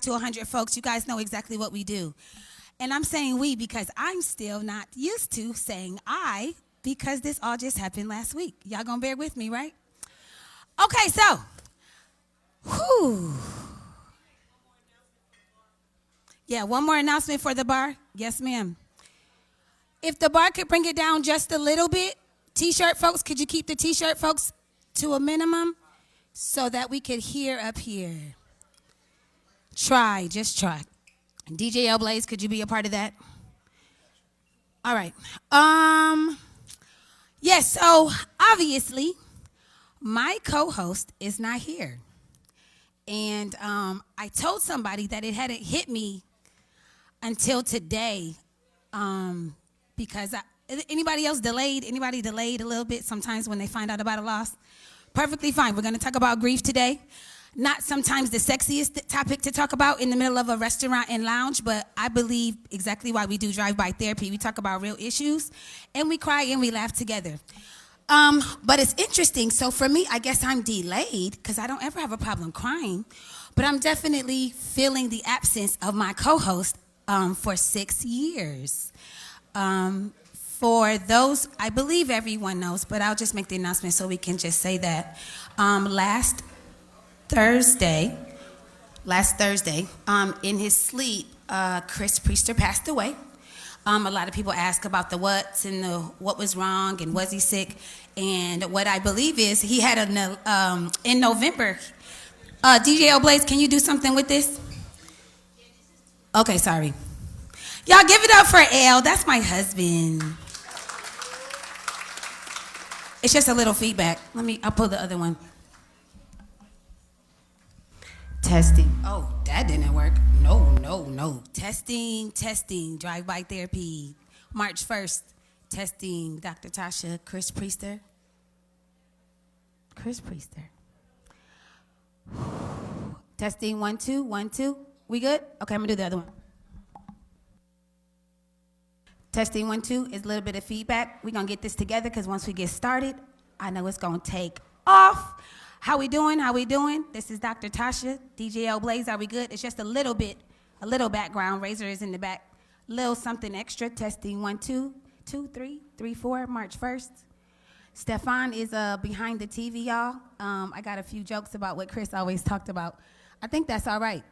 to 100 folks, you guys know exactly what we do. And I'm saying we because I'm still not used to saying I because this all just happened last week. Y'all gonna bear with me, right? Okay, so, whew. Yeah, one more announcement for the bar. Yes, ma'am. If the bar could bring it down just a little bit, t-shirt folks, could you keep the t-shirt folks to a minimum so that we could hear up here? Try, just try. DJ L Blaze, could you be a part of that? All right. Yes, so obviously my co-host is not here. And I told somebody that it hadn't hit me until today because anybody else delayed? Anybody delayed a little bit sometimes when they find out about a loss? Perfectly fine. We're going to talk about grief today. Not sometimes the sexiest topic to talk about in the middle of a restaurant and lounge, but I believe exactly why we do drive-by therapy. We talk about real issues, and we cry and we laugh together. But it's interesting. So for me, I guess I'm delayed because I don't ever have a problem crying, but I'm definitely feeling the absence of my co-host for 6 years. For those, I believe everyone knows, but I'll just make the announcement so we can just say that. Last Thursday, in his sleep, Chris Priester passed away. A lot of people ask about the what's and the what was wrong and was he sick. And what I believe is he had in November. DJ L Blaze, can you do something with this? Okay, sorry. Y'all give it up for L. That's my husband. It's just a little feedback. I'll pull the other one. Testing. Oh, that didn't work. No. Testing. Drive-by therapy. March 1st. Testing. Dr. Tasha. Chris Priester. Testing. 1 2 1 2. We good? Okay, I'm gonna do the other one. Testing 1 2 is a little bit of feedback. We're gonna get this together because once we get started, I know it's gonna take off. How we doing? This is Dr. Tasha, DJ L Blaze. Are we good? It's just a little background. Razor is in the back. Little something extra. Testing 1 2 2 3 3 4. March 1st. Stefan is behind the TV, y'all. I got a few jokes about what Chris always talked about. I think that's all right.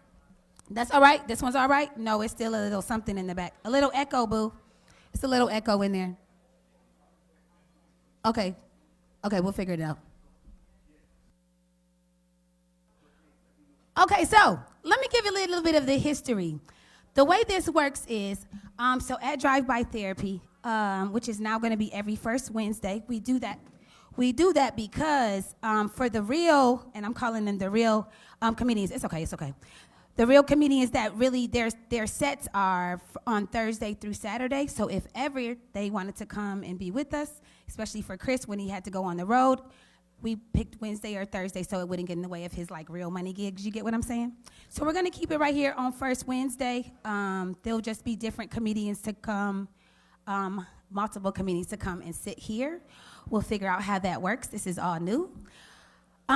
That's all right? This one's all right? No, it's still a little something in the back. A little echo, boo. It's a little echo in there. Okay, we'll figure it out. Okay, so let me give you a little bit of the history. The way this works is, so at Drive-By Therapy, which is now going to be every first Wednesday, we do that because for the real, and I'm calling them the real comedians, it's okay. The real comedians that really, their sets are on Thursday through Saturday, so if ever they wanted to come and be with us, especially for Chris when he had to go on the road, we picked Wednesday or Thursday so it wouldn't get in the way of his real money gigs. You get what I'm saying? So we're gonna keep it right here on first Wednesday. There'll just be different comedians to come, multiple comedians to come and sit here. We'll figure out how that works. This is all new.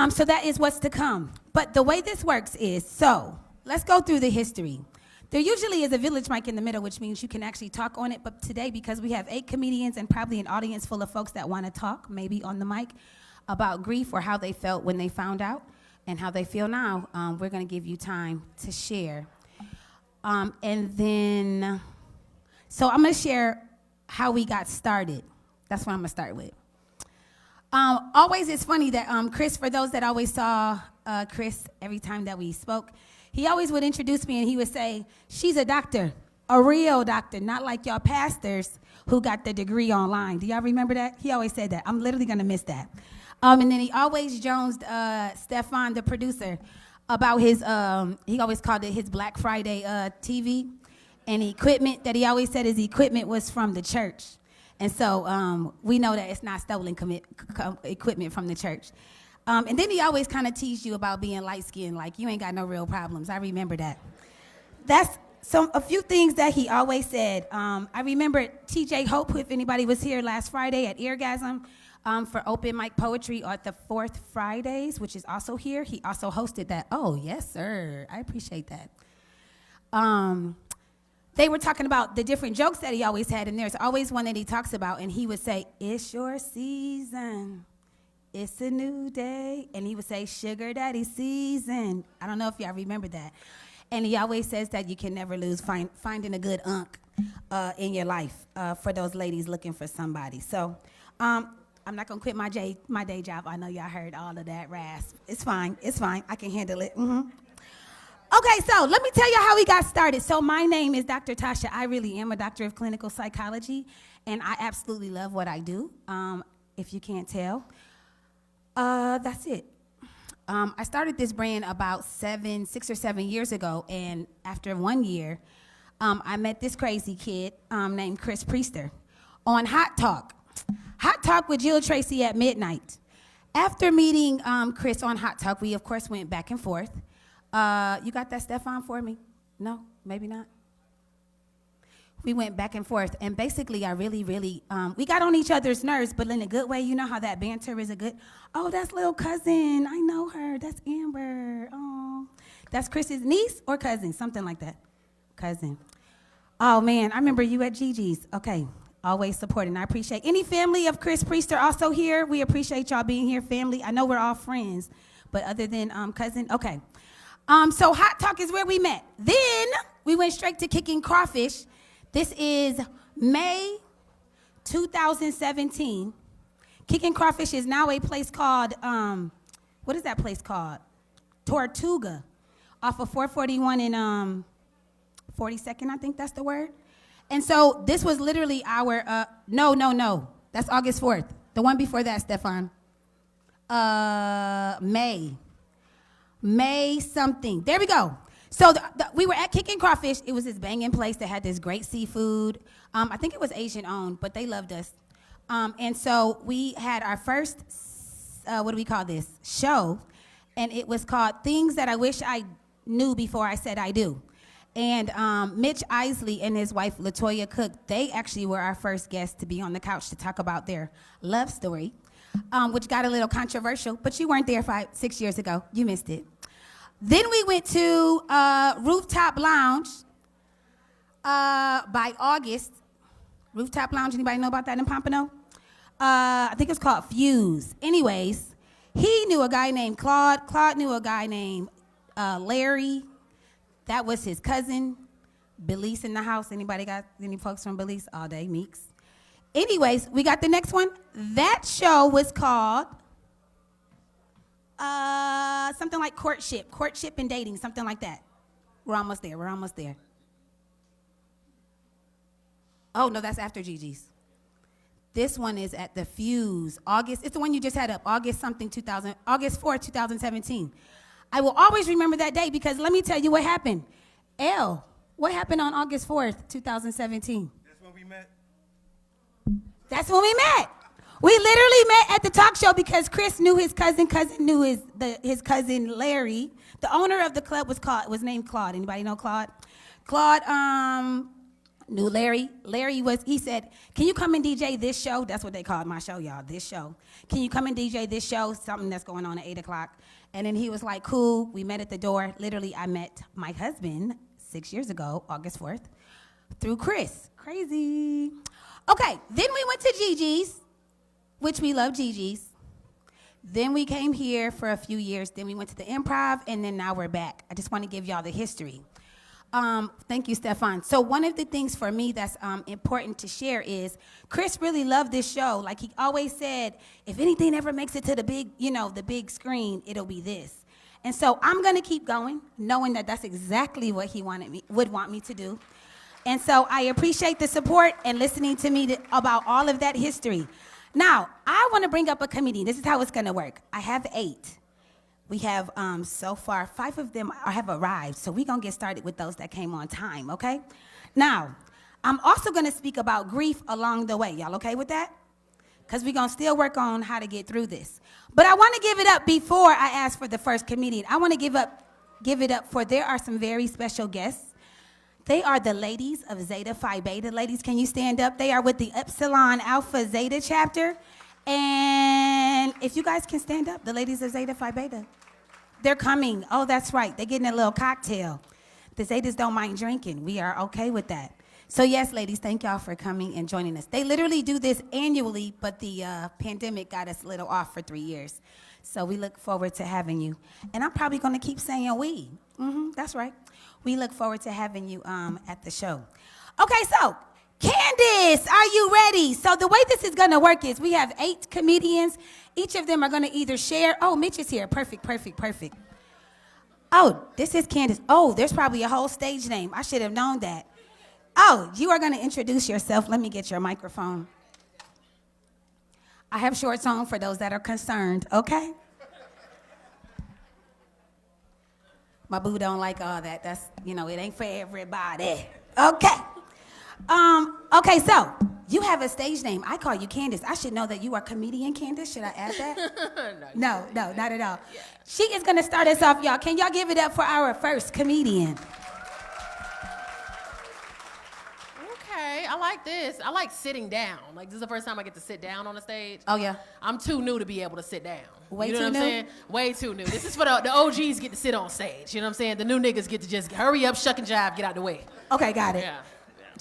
So that is what's to come. But the way this works is, so let's go through the history. There usually is a village mic in the middle, which means you can actually talk on it. But today, because we have 8 comedians and probably an audience full of folks that wanna talk, maybe on the mic, about grief or how they felt when they found out and how they feel now, we're going to give you time to share. And then, so I'm going to share how we got started. That's what I'm going to start with. Always, it's funny that Chris, for those that always saw Chris every time that we spoke, he always would introduce me and he would say, she's a doctor, a real doctor, not like y'all pastors who got the degree online. Do y'all remember that? He always said that. I'm literally going to miss that. And then he always jonesed Stefan, the producer, about his, he always called it his Black Friday TV and equipment that he always said his equipment was from the church. And so we know that it's not stolen equipment from the church. And then he always kind of teased you about being light-skinned, like you ain't got no real problems. I remember that. That's a few things that he always said. I remember TJ Hope, if anybody was here last Friday at Eargasm, for open mic poetry at the Fourth Fridays, which is also here. He also hosted that. Oh, yes, sir. I appreciate that. they were talking about the different jokes that he always had, and there's always one that he talks about, and he would say, "It's your season. It's a new day." And he would say, "Sugar daddy season." I don't know if y'all remember that. And he always says that you can never lose finding a good unk in your life for those ladies looking for somebody. So I'm not going to quit my day job. I know y'all heard all of that rasp. It's fine. I can handle it. Mm-hmm. Okay, so let me tell you how we got started. So my name is Dr. Tasha. I really am a doctor of clinical psychology, and I absolutely love what I do, if you can't tell. That's it. I started this brand about 6 or 7 years ago, and after 1 year, I met this crazy kid named Chris Priester on Hot Talk. Hot Talk with Jill Tracy at midnight. After meeting Chris on Hot Talk, we, of course, went back and forth. You got that, Stefan, for me? No? Maybe not? We went back and forth, and basically I really, we got on each other's nerves, but in a good way. You know how that banter is a good, "Oh, that's little cousin. I know her. That's Amber. Oh, that's Chris's niece or cousin," something like that. Cousin. Oh, man, I remember you at Gigi's. Okay, always supporting. I appreciate any family of Chris Priester also here. We appreciate y'all being here, family. I know we're all friends, but other than cousin, okay. So Hot Talk is where we met. Then we went straight to Kicking Crawfish. This is May 2017. Kicking Crawfish is now a place called, what is that place called? Tortuga, off of 441 and 42nd, I think that's the word. And so this was literally our, no. That's August 4th. The one before that, Stefan. May something. There we go. So we were at Kicking Crawfish. It was this banging place that had this great seafood. I think it was Asian owned, but they loved us. And so we had our first, what do we call this, show, and it was called Things That I Wish I Knew Before I Said I Do. And Mitch Isley and his wife, LaToya Cook, they actually were our first guests to be on the couch to talk about their love story, which got a little controversial, but you weren't there 6 years ago. You missed it. Then we went to Rooftop Lounge by August. Rooftop Lounge, anybody know about that in Pompano? I think it's called Fuse. Anyways, he knew a guy named Claude. Claude knew a guy named Larry. That was his cousin. Belize in the house. Anybody got any folks from Belize? All day, Meeks. Anyways, we got the next one. That show was called something like courtship and dating, something like that. We're almost there. Oh, no, that's after Gigi's. This one is at the Fuse, August. It's the one you just had up, August 4th, 2017. I will always remember that day because let me tell you what happened. What happened on August 4th, 2017? That's when we met. We literally met at the talk show because Chris knew his cousin knew his cousin Larry. The owner of the club was named Claude. Anybody know Claude? Claude knew Larry. He said, "Can you come and DJ this show?" That's what they called my show, y'all, this show. "Can you come and DJ this show? Something that's going on at 8 o'clock. And then he was like, "Cool." We met at the door. Literally, I met my husband 6 years ago, August 4th, through Chris. Crazy. Okay, then we went to Gigi's, which we love Gigi's. Then we came here for a few years. Then we went to the Improv, and then now we're back. I just want to give y'all the history. Thank you, Stefan. So one of the things for me that's important to share is Chris really loved this show. Like he always said, if anything ever makes it to the big screen, it'll be this. And so I'm going to keep going, knowing that that's exactly what he would want me to do. And so I appreciate the support and listening to me about all of that history. Now, I want to bring up a comedian. This is how it's going to work. I have 8. We have, so far, 5 of them have arrived, so we're going to get started with those that came on time, okay? Now, I'm also going to speak about grief along the way. Y'all okay with that? Because we're going to still work on how to get through this. But I want to give it up before I ask for the first comedian. I want to give it up for there are some very special guests. They are the ladies of Zeta Phi Beta. Ladies, can you stand up? They are with the Epsilon Alpha Zeta chapter. And if you guys can stand up, the ladies of Zeta Phi Beta. They're coming. Oh, that's right. They're getting a little cocktail. The Zetas don't mind drinking. We are okay with that. So yes, ladies, thank y'all for coming and joining us. They literally do this annually, but the pandemic got us a little off for 3 years. So we look forward to having you. And I'm probably going to keep saying we. That's right. We look forward to having you at the show. Okay, so Candace, are you ready? So the way this is going to work is we have 8 comedians. Each of them are going to either share. Oh, Mitch is here. Perfect. Oh, this is Candace. Oh, there's probably a whole stage name. I should have known that. Oh, you are going to introduce yourself. Let me get your microphone. I have shorts on for those that are concerned, okay? My boo don't like all that. That's, it ain't for everybody. Okay. Okay, so you have a stage name. I call you Candace. I should know that you are comedian Candace. Should I add that? No, not at all. Yeah. She is going to start us off, y'all. Can y'all give it up for our first comedian? Okay, I like this. I like sitting down. Like, this is the first time I get to sit down on the stage. Oh, yeah? I'm too new to be able to sit down. Way you know too what I'm new? saying? Way too new. This is for the OGs get to sit on stage. You know what I'm saying? The new niggas get to just hurry up, shuck and jive, get out the way. Okay, got it. Yeah.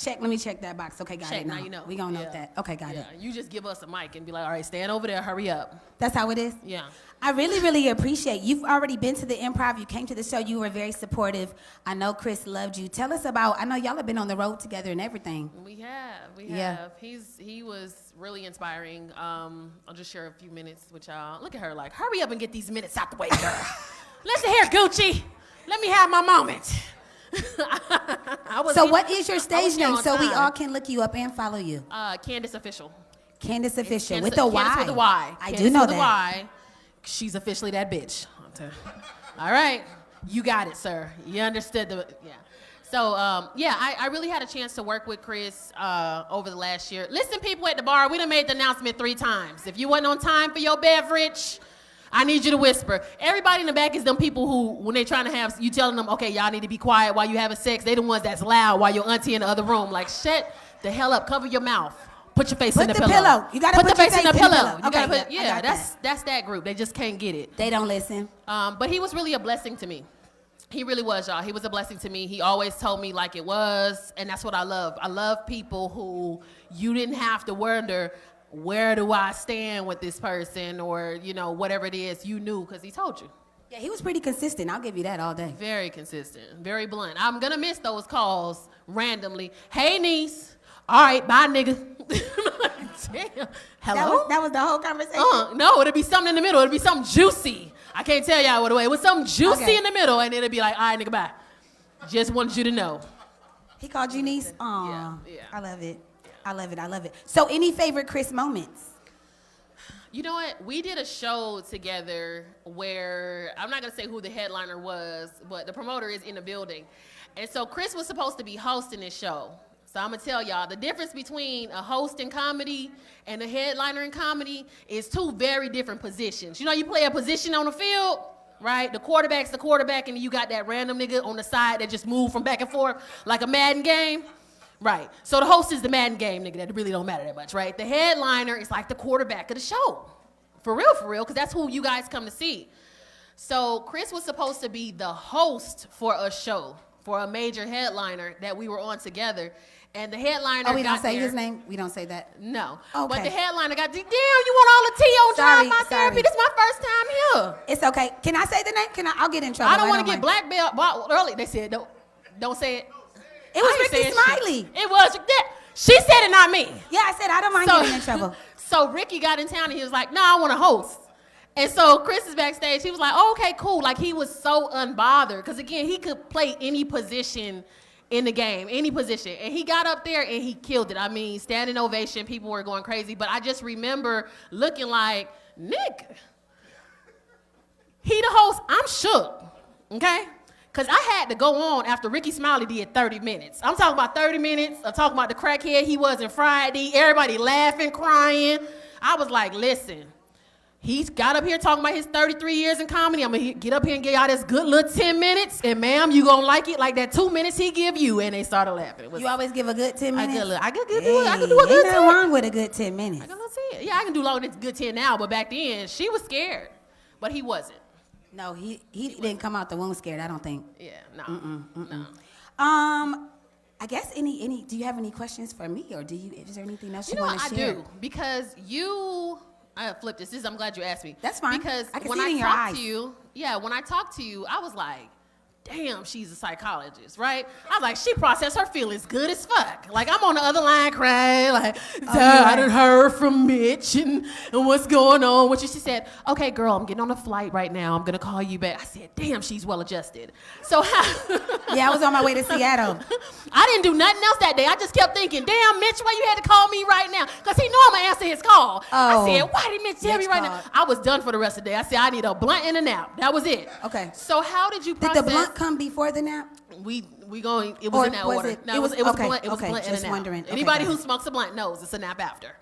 Let me check that box. Okay, got it now. Now you know. We gonna note that. Okay, got it. You just give us a mic and be like, all right, stand over there, hurry up. That's how it is? Yeah. I really, really appreciate you've already been to the Improv. You came to the show. You were very supportive. I know Chris loved you. Tell us about, I know y'all have been on the road together and everything. We have. Yeah. He was really inspiring. I'll just share a few minutes with y'all. Look at her like, hurry up and get these minutes out the way, girl. Listen here, Gucci. Let me have my moment. So what is your stage name so we all can look you up and follow you? Candace Official. Candace Official. With the Y. Candace with the Y. I do know with that. The Y. She's officially that bitch. All right. You got it, sir. You understood yeah. So, I really had a chance to work with Chris over the last year. Listen, people at the bar, we done made the announcement 3 times. If you wasn't on time for your beverage, I need you to whisper. Everybody in the back is them people who, when they trying to have, you telling them, okay, y'all need to be quiet while you having sex. They the ones that's loud while your auntie in the other room. Like, shut the hell up. Cover your mouth. Put your face in the pillow. You gotta put the face in the pillow. Okay, You gotta put, that's that group. They just can't get it. They don't listen. But he was really a blessing to me. He really was, y'all. He was a blessing to me. He always told me like it was, and that's what I love. I love people who you didn't have to wonder, where do I stand with this person, or whatever it is, you knew because he told you. Yeah, he was pretty consistent. I'll give you that all day. Very consistent, very blunt. I'm gonna miss those calls randomly. Hey, niece. All right, bye, nigga. Damn. Hello? That was the whole conversation? No, it'll be something in the middle. It'll be something juicy. I can't tell y'all what it was. It was something juicy in the middle, and it'll be like, all right, nigga, bye. Just wanted you to know. He called you niece? Aw, yeah. I love it. I love it. So any favorite Chris moments? You know what? We did a show together where, I'm not going to say who the headliner was, but the promoter is in the building. And so Chris was supposed to be hosting this show. So I'm going to tell y'all, the difference between a host in comedy and a headliner in comedy is 2 very different positions. You play a position on the field, right? The quarterback's the quarterback, and you got that random nigga on the side that just move from back and forth like a Madden game. Right. So the host is the Madden game, nigga. That really don't matter that much, right? The headliner is like the quarterback of the show. For real, because that's who you guys come to see. So Chris was supposed to be the host for a show, for a major headliner that we were on together. And the headliner we don't say there. his name? We don't say that? No. Okay. But the headliner got, damn, you want all the tea on drive-by therapy? This is my first time here. It's okay. Can I say the name? I'll get in trouble. I don't want to get black belt early. They said, don't say it. It was Ricky Smiley. It was. She said it, not me. Yeah, I said I don't mind getting in trouble. So Ricky got in town and he was like, I want to host. And so Chris is backstage. He was like, oh, okay, cool. Like, he was so unbothered. Because, again, he could play any position in the game, any position. And he got up there and he killed it. I mean, standing ovation. People were going crazy. But I just remember looking like, Nick, he the host. I'm shook, okay? Because I had to go on after Ricky Smiley did 30 minutes. I'm talking about 30 minutes. I'm talking about the crackhead he was in Friday. Everybody laughing, crying. I was like, listen, he's got up here talking about his 33 years in comedy. I'm going to get up here and give y'all this good little 10 minutes. And, ma'am, you going to like it like that 2 minutes he give you. And they started laughing. You always give a good 10 minutes? I can do a good 10. Ain't nothing wrong with a good 10 minutes. I can do 10. Yeah, I can do longer than good 10 now. But back then, she was scared. But he wasn't. No, he didn't come out the womb scared, I don't think. Yeah, no. No. I guess any. Do you have any questions for me, or is there anything else you know want what, to share? I do, because I flipped this. I'm glad you asked me. That's fine. Because I can when see it in I your talked eyes. to you, when I talked to you, I was like, damn, she's a psychologist, right? I was like, she processed her feelings good as fuck. Like, I'm on the other line crying, like, I done heard from Mitch and what's going on. Which she said, okay, girl, I'm getting on a flight right now. I'm going to call you back. I said, damn, she's well adjusted. So yeah, I was on my way to Seattle. I didn't do nothing else that day. I just kept thinking, damn, Mitch, why you had to call me right now? Because he knew I'm going to answer his call. Oh, I said, why did Mitch tell me right now? I was done for the rest of the day. I said, I need a blunt and a nap. That was it. Okay. So how did you process? Did the blunt come before the nap? We going. It was in that order. It No, was it was okay, blunt. It was okay, blunt and a just nap. wondering. Anybody Okay, who smokes a blunt knows it's a nap after.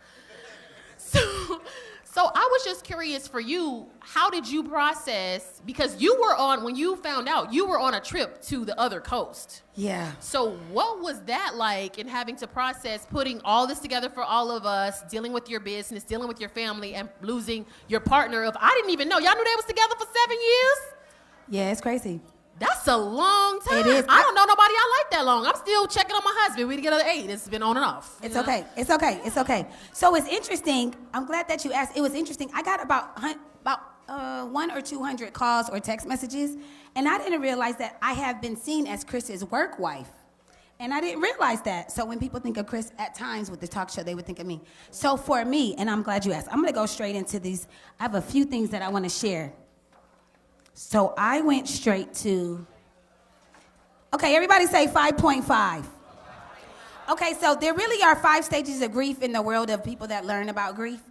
So I was just curious for you. How did you process? Because you were on, when you found out, you were on a trip to the other coast. Yeah. So what was that like in having to process putting all this together for all of us, dealing with your business, dealing with your family, and losing your partner of, I didn't even know. Y'all knew they was together for 7 years? Yeah, it's crazy. That's a long time. It is. I don't know nobody I like that long. I'm still checking on my husband. We together 8. It's been on and off. It's okay. It's okay. It's okay. So it's interesting. I'm glad that you asked. It was interesting. I got about 100 or 200 calls or text messages, and I didn't realize that I have been seen as Chris's work wife. And I didn't realize that. So when people think of Chris at times with the talk show, they would think of me. So for me, and I'm glad you asked, I'm going to go straight into these. I have a few things that I want to share. So I went straight to, okay, everybody say 5.5. Okay, so there really are 5 stages of grief in the world of people that learn about grief.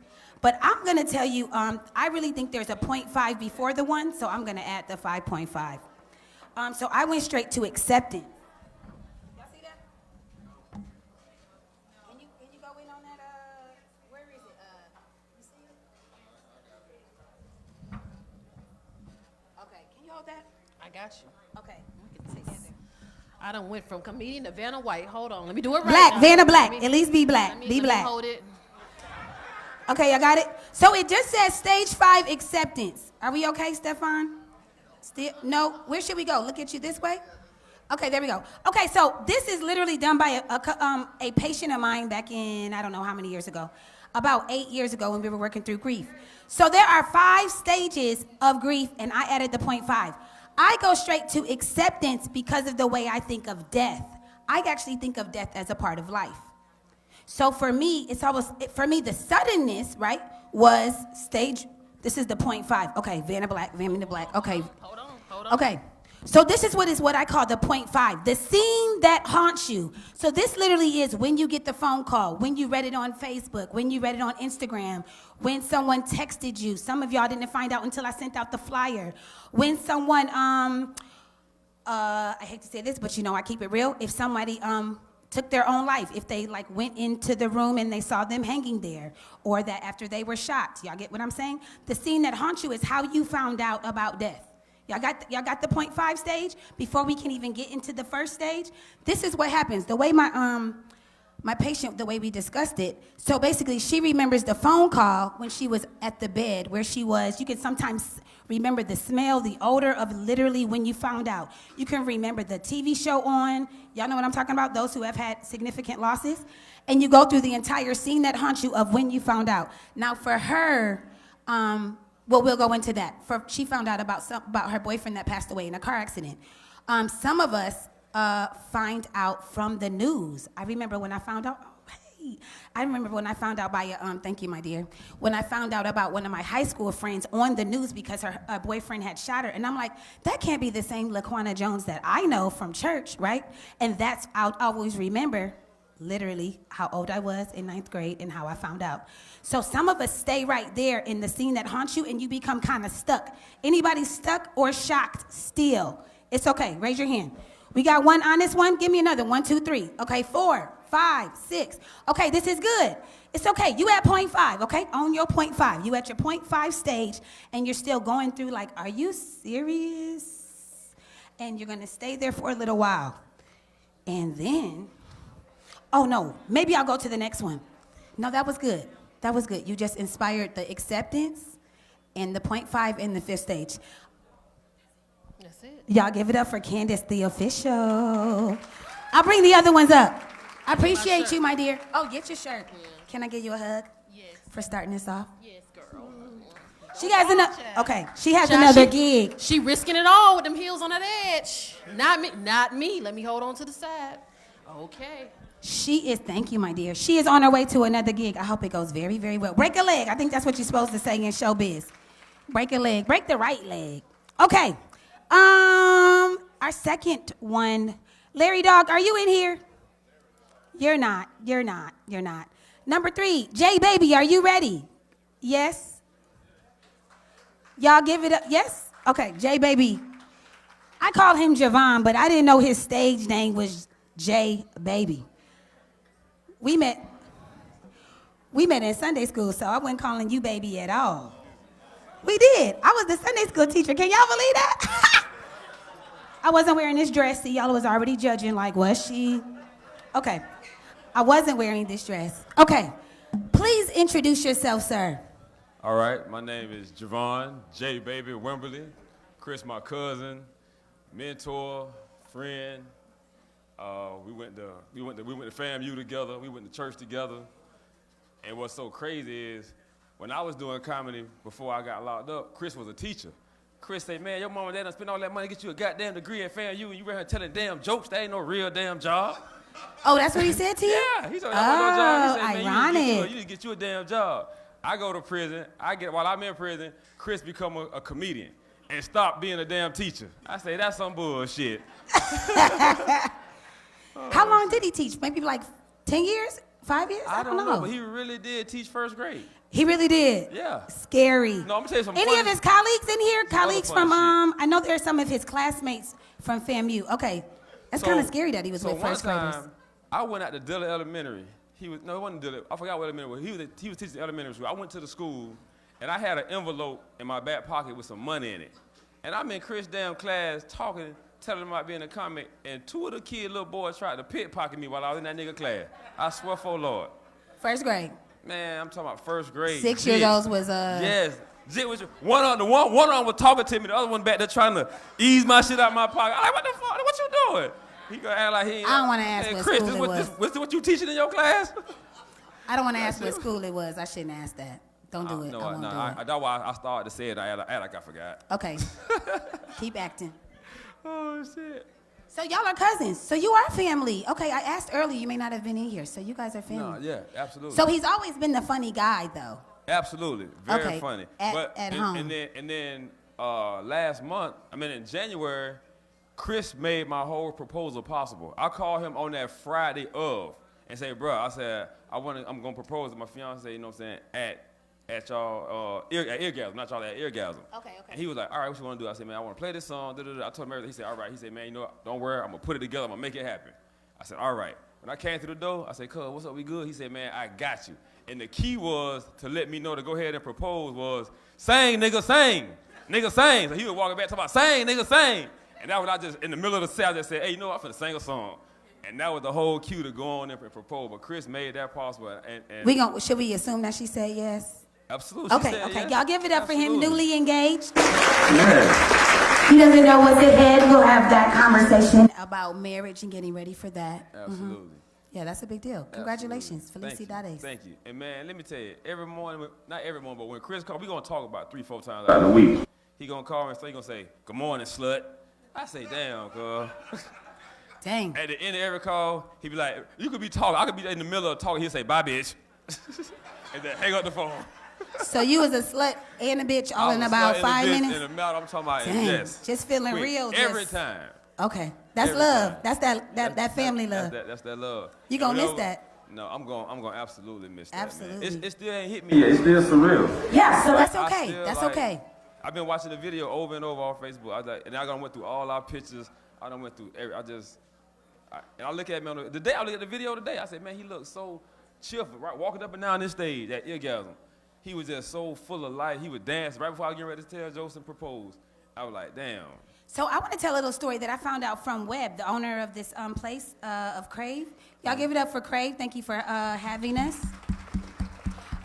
But I'm going to tell you, I really think there's a 0.5 before the 1, so I'm going to add the 5.5. So I went straight to acceptance. Y'all see that? Can you go in on that? Where is it? You see it? Okay, can you hold that? I got you. Okay, we can take that there. I done went from comedian to Vanna White. Hold on. Let me do it right Black, now. Vanna Black. Let me- At least be black. let me- Be let me black. hold it. Okay, I got it. So it just says stage 5 acceptance. Are we okay, Stefan? Still? No? Where should we go? Look at you this way? Okay, there we go. Okay, so this is literally done by a patient of mine back in, I don't know how many years ago, about 8 years ago when we were working through grief. So there are 5 stages of grief, and I added the 0.5. I go straight to acceptance because of the way I think of death. I actually think of death as a part of life. So for me, the suddenness, right, was stage, this is the 0.5. Okay, Vanna Black. Okay. Hold on. Okay. So this is what I call the 0.5, the scene that haunts you. So this literally is when you get the phone call, when you read it on Facebook, when you read it on Instagram, when someone texted you. Some of y'all didn't find out until I sent out the flyer. When someone, I hate to say this, but I keep it real. If somebody took their own life, if they went into the room and they saw them hanging there, or that after they were shot. Y'all get what I'm saying? The scene that haunts you is how you found out about death. Y'all got the 0.5 stage before we can even get into the first stage. This is what happens. The way my patient, the way we discussed it. So basically, she remembers the phone call when she was at the bed where she was. You can sometimes remember the smell, the odor of literally when you found out. You can remember the TV show on. Y'all know what I'm talking about? Those who have had significant losses. And you go through the entire scene that haunts you of when you found out. Now for her, well, we'll go into that. She found out about her boyfriend that passed away in a car accident. Some of us find out from the news. I remember when I found out. I remember when I found out by thank you, my dear. When I found out about one of my high school friends on the news because her boyfriend had shot her, and I'm like, that can't be the same LaQuana Jones that I know from church, right? And I'll always remember. Literally how old I was in 9th grade and how I found out. So some of us stay right there in the scene that haunts you and you become kind of stuck. Anybody stuck or shocked still? It's okay, raise your hand. We got one honest one, give me another, 1, 2, 3. Okay, 4, 5, 6. Okay, this is good. It's okay, you at 0.5, okay? Own your 0.5. You at your 0.5 stage and you're still going through like, are you serious? And you're gonna stay there for a little while. And then, oh no, maybe I'll go to the next one. No, that was good. That was good. You just inspired the acceptance and the 0.5 in the 5th stage. That's it. Y'all give it up for Candace, the official. I'll bring the other ones up. I appreciate you, my dear. Oh, get your shirt. Yeah. Can I give you a hug? Yes. For starting this off? Yes, girl. She has another. Okay, she has another gig. She risking it all with them heels on that edge. Not me. Not me. Let me hold on to the side. Okay. She is. Thank you, my dear. She is on her way to another gig. I hope it goes very, very well. Break a leg. I think that's what you're supposed to say in showbiz. Break a leg. Break the right leg. Okay. Our second one. Larry Dog, are you in here? You're not. You're not. You're not. Number 3, J Baby, are you ready? Yes? Y'all give it up. Yes? Okay, J Baby. I call him Javon, but I didn't know his stage name was J Baby. We met in Sunday school, so I wasn't calling you baby at all. We did. I was the Sunday school teacher. Can y'all believe that? I wasn't wearing this dress. See, y'all was already judging like, was she? Okay. I wasn't wearing this dress. Okay. Please introduce yourself, sir. All right. My name is Javon J. Baby Wimberly. Chris, my cousin, mentor, friend. We went to FAMU together. We went to church together. And what's so crazy is when I was doing comedy before I got locked up, Chris was a teacher. Chris said, man, your mom and dad done spent all that money to get you a goddamn degree at FAMU and you right here telling damn jokes. That ain't no real damn job. Oh, that's what he said to you? Yeah, he told me that was no job. He said, man, ironic. you need to get you a damn job. I go to prison. While I'm in prison, Chris become a comedian and stop being a damn teacher. I say, that's some bullshit. How long did he teach? Maybe like 10 years? 5 years? I don't know, but he really did teach first grade. He really did? Yeah. Scary. No, I'm going to tell you something Any of his colleagues in here? Colleagues from, I know there's some of his classmates from FAMU. Okay. That's kind of scary that he was with first graders. One time, I went out to Dillard Elementary. It wasn't Dillard. I forgot what elementary was. He was teaching elementary school. I went to the school, and I had an envelope in my back pocket with some money in it. And I'm in Chris' damn class talking, telling him about being a comic, and 2 of the little boys tried to pickpocket me while I was in that nigga class. I swear for Lord. First grade. Man, I'm talking about first grade. 6 years old was Yes. One of them was talking to me, the other one back there trying to ease my shit out of my pocket. I'm like, what the fuck? What you doing? He gonna act like he ain't. I don't want to ask what Chris, school it was. This what you teaching in your class? I don't want to ask what school it was. I shouldn't ask that. Don't do it. I won't do it. That's why I started to say it. I act like I forgot. Okay. Keep acting. Oh, shit. So y'all are cousins. So you are family. Okay, I asked earlier. You may not have been in here. So you guys are family. No, yeah, absolutely. So he's always been the funny guy, though. Absolutely. Very funny. At home. And then last month, in January, Chris made my whole proposal possible. I called him on that Friday of and say, bro, I said, I'm going to propose to my fiance, you know what I'm saying, at y'all, Eargasm, not y'all at Eargasm. Okay. And he was like, all right, what you want to do? I said, man, I want to play this song. I told him everything. He said, all right. He said, man, you know what? Don't worry. I'm going to put it together. I'm going to make it happen. I said, all right. When I came through the door, I said, cuz, what's up? We good? He said, man, I got you. And the key was to let me know to go ahead and propose was, sing, nigga, sing. Nigga, sing. So he was walking back talking about, sing, nigga, sing. And that was I just, in the middle of the set, I just said, hey, you know what? I'm finna sing a song. And that was the whole cue to go on and propose. But Chris made that possible. And should we assume that she said yes? Absolutely. Okay. Yes. Y'all give it up for him, newly engaged. Yes. He doesn't know what's ahead. We'll have that conversation about marriage and getting ready for that. Absolutely. Mm-hmm. Yeah, that's a big deal. Congratulations. Felicidades. Thank you. And man, let me tell you, every morning, not every morning, but when Chris calls, we're going to talk about 3-4 times out of the week. He going to call me and he's going to say, good morning, slut. I say, damn, girl. Dang. At the end of every call, he be like, you could be talking. I could be in the middle of talking. He'll say, bye, bitch. And then hang up the phone. So you was a slut and a bitch all in about 5 minutes? In the mouth, I'm talking about Dang. yes. Just feeling quick. real. Every time. Okay. That's Every love. time. That's that family love. That's that love. You gonna miss that? No, I'm gonna absolutely miss that. Absolutely. Man. It still ain't hit me yet. It's still surreal. Yeah, so that's okay. That's okay. I've been watching the video over and over on Facebook. And I done went through all our pictures. I done went through and I look at him I look at the video today. I said, man, he looks so cheerful, right? Walking up and down this stage at Eargasm. He was just so full of life. He would dance right before I get ready to tell Joseph and propose. I was like, damn. So I want to tell a little story that I found out from Webb, the owner of this place of Crave. Y'all give it up for Crave. Thank you for having us.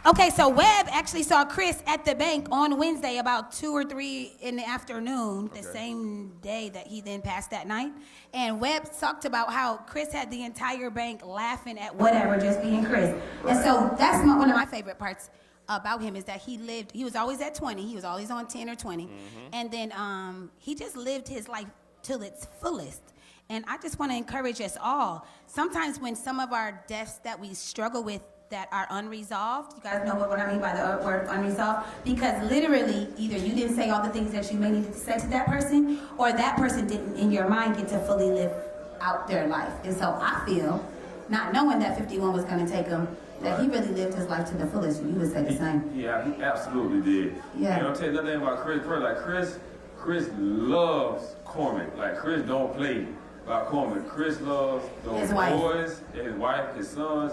Okay, so Webb actually saw Chris at the bank on Wednesday about 2 or 3 in the afternoon, the same day that he then passed that night. And Webb talked about how Chris had the entire bank laughing at whatever, just being Chris. And so that's one of my favorite parts about him is that he was always at 20. He was always on 10 or 20. And then he just lived his life till its fullest. And I just want to encourage us all. Sometimes when some of our deaths that we struggle with that are unresolved, you guys know what I mean by the word unresolved, because literally either you didn't say all the things that you may need to say to that person, or that person didn't in your mind get to fully live out their life. And so I feel, not knowing that 51 was going to take him, that he really lived his life to the fullest. You would say the same. Yeah, he absolutely did. Yeah. You know, I'll tell you another thing about Chris. Like Chris loves Cormac. Like Chris don't play about Cormac. Chris loves those boys, his wife, his sons.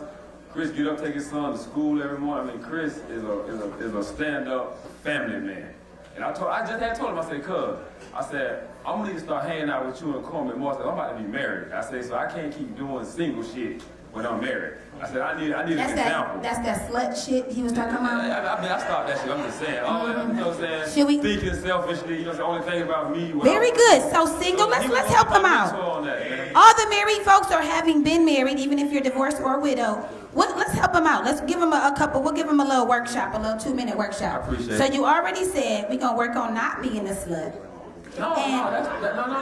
Chris get up, take his son to school every morning. I mean, Chris is a stand-up family man. And I just had told him, I said, cuz, I said, I'm gonna need to start hanging out with you and Cormac more. I said, I'm about to be married. I said, so I can't keep doing single shit when I'm married. I said, I need an example. That's that slut shit he was talking about? I mean, I stopped that shit. I'm just saying. You know what I'm saying? Thinking selfishly, you know, the only thing about me. Very good. So single, let's help him out. All the married folks are having been married, even if you're divorced or a widow. Let's help him out. Let's give him we'll give him a little workshop, a little 2-minute workshop. I appreciate so it. you already said we're going to work on not being a slut. No,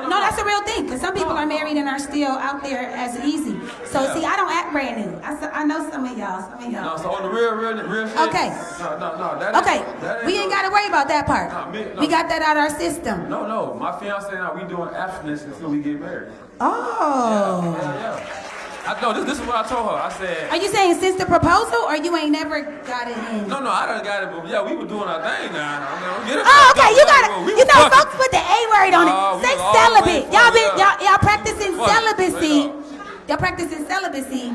that's a real thing, because some people are married and are still out there as easy. So see, I don't act brand new. I know some of y'all. No, so on the real shit. Okay. No. We ain't got to worry about that part. We got that out of our system. No. My fiance and I, we doing abstinence until we get married. Oh. Yeah. I know, this is what I told her. I said... Are you saying since the proposal, or you ain't never got it in? No, I done got it, but yeah, we were doing our thing now. Okay, you got it. Folks put the A word on it. Say celibate. Y'all practicing celibacy. Y'all practicing celibacy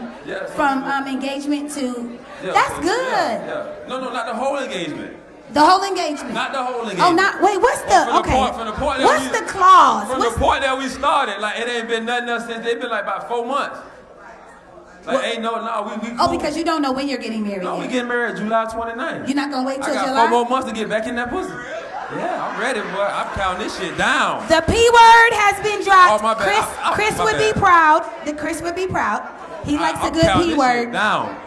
from engagement to... That's good. Yeah. No, not the whole engagement. The whole engagement? Not the whole engagement. What's the... What's the clause? From the point that we started, like, it ain't been nothing else since. It's been like about 4 months. Like, we cool. Because you don't know when you're getting married. No, we getting married July 29th. You're not going to wait till July? I got 4 more months to get back in that pussy. Yeah, I'm ready, boy. I'm counting this shit down. The P word has been dropped. Oh, my bad. Chris would be proud. Chris would be proud. He likes a good P word. Down.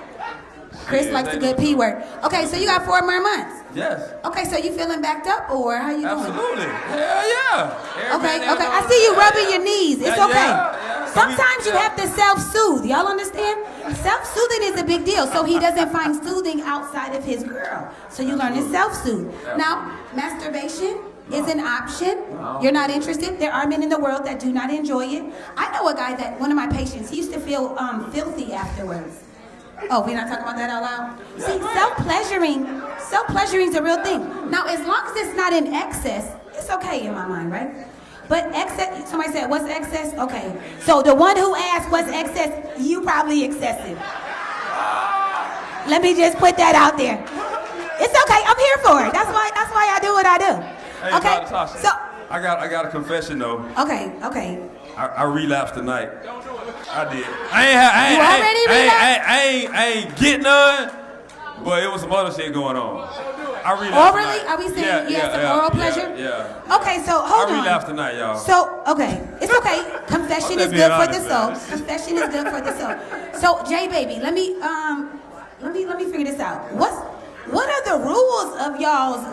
Chris likes a good P word. Okay, so you got 4 more months. Yes. Okay, so you feeling backed up, or how you doing? Absolutely. Hell yeah. Okay. I see you rubbing your knees. It's okay. Yeah. Sometimes you have to self-soothe. Y'all understand? Self-soothing is a big deal, so he doesn't find soothing outside of his girl. So you learn to self-soothe. Now, masturbation is an option. You're not interested. There are men in the world that do not enjoy it. I know a guy that, one of my patients, he used to feel filthy afterwards. Oh, we're not talking about that out loud? See, self-pleasuring is a real thing. Now, as long as it's not in excess, it's okay in my mind, right? But excess, somebody said, what's excess? Okay. So the one who asked what's excess, you probably excessive. Let me just put that out there. It's okay, I'm here for it. That's why I do what I do. Hey, okay. Tasha, so I got a confession though. Okay. I relapsed tonight. I did. I ain't getting none, but it was some other shit going on. I relapsed orally? tonight. Are we saying you had some oral pleasure? Yeah. Okay, so hold on. I relapsed tonight, y'all. So, okay. It's okay. Confession is good for the soul. Confession is good for the soul. So, J Baby, let me figure this out. What are the rules of y'all's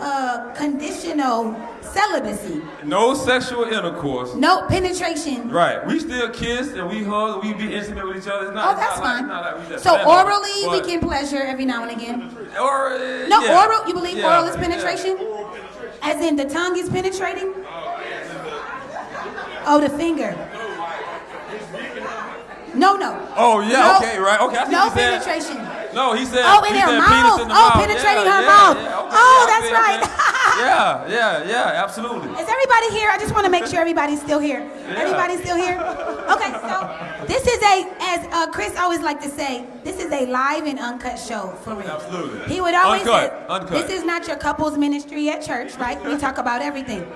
conditional celibacy? No sexual intercourse. No penetration. Right. We still kiss and we hug. We be intimate with each other. That's fine. So orally, we can pleasure every now and again. Oral. You believe oral is penetration? Yeah. As in the tongue is penetrating? Oh, the finger. No. Oh yeah. Okay. Right. Okay. I see no penetration. No, he said. Oh, in her mouth. Penetrating her mouth. That's right. Yeah, absolutely. Is everybody here? I just want to make sure everybody's still here. Yeah. Everybody's still here? Okay, so this is as Chris always like to say, this is a live and uncut show for real. Absolutely. He would always say, uncut. This is not your couples ministry at church, right? We talk about everything.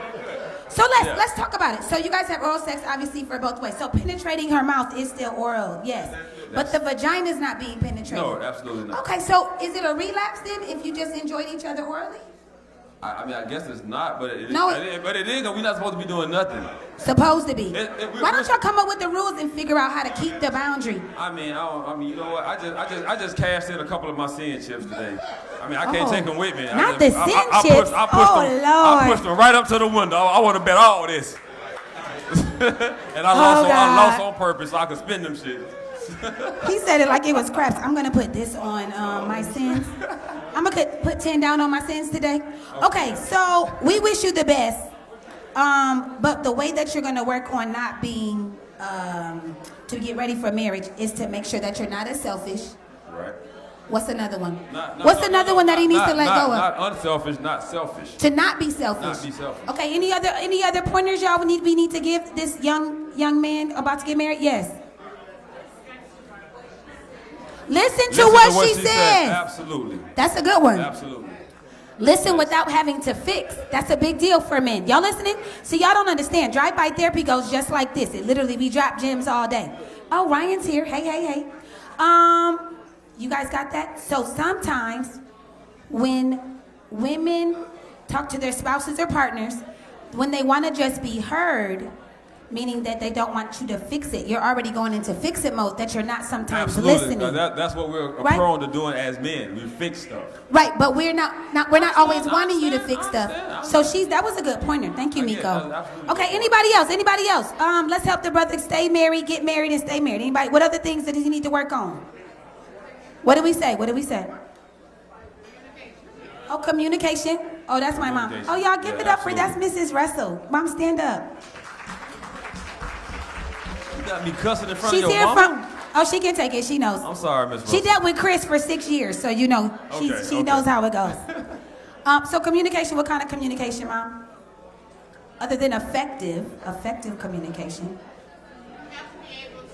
So let's talk about it. So you guys have oral sex, obviously, for both ways. So penetrating her mouth is still oral, yes. But the vagina is not being penetrated. No, absolutely not. Okay, so is it a relapse then if you just enjoyed each other orally? I mean, I guess it's not, but it is. No, But it is, 'cause we're not supposed to be doing nothing. Supposed to be. Why don't we're- y'all come up with the rules and figure out how to keep the boundary? I mean, you know what? I just cashed in a couple of my sin chips today. I mean, I can't take them with me. Not the sin chips. I pushed them right up to the window. I want to bet all this. And I lost on purpose so I could spend them shit. He said it like it was craps. I'm gonna put this on my sins. I'm gonna put 10 down on my sins today. Okay, so we wish you the best. But the way that you're gonna work on not being to get ready for marriage is to make sure that you're not as selfish. Right. What's another one? What's another one that he needs to let go of? Not unselfish, not selfish. To not be selfish. Not be selfish. Okay. Any other pointers y'all we need to give this young man about to get married? Yes. Listen to what she says. Absolutely. That's a good one. Absolutely. Listen without having to fix. That's a big deal for men. Y'all listening? See, y'all don't understand. Drive-by therapy goes just like this. It literally, we drop gems all day. Oh, Ryan's here. Hey. You guys got that? So sometimes when women talk to their spouses or partners, when they want to just be heard, meaning that they don't want you to fix it, you're already going into fix-it mode that you're not sometimes listening. That's what we're prone to doing as men. We fix stuff. Right, but we're not always wanting you to fix stuff. So that was a good pointer. Thank you, Miko. Okay, anybody else? Let's help the brother stay married, get married, and stay married. Anybody? What other things does he need to work on? What did we say? Oh, communication. Oh, that's my mom. Oh, y'all give it up for that's Mrs. Russell. Mom, stand up. You got me cussing in front She's of your here mama? Oh, she can take it. She knows. I'm sorry, Miss Russell. She dealt with Chris for 6 years, so you know she knows how it goes. So communication. What kind of communication, Mom? Other than effective communication. You have to be able to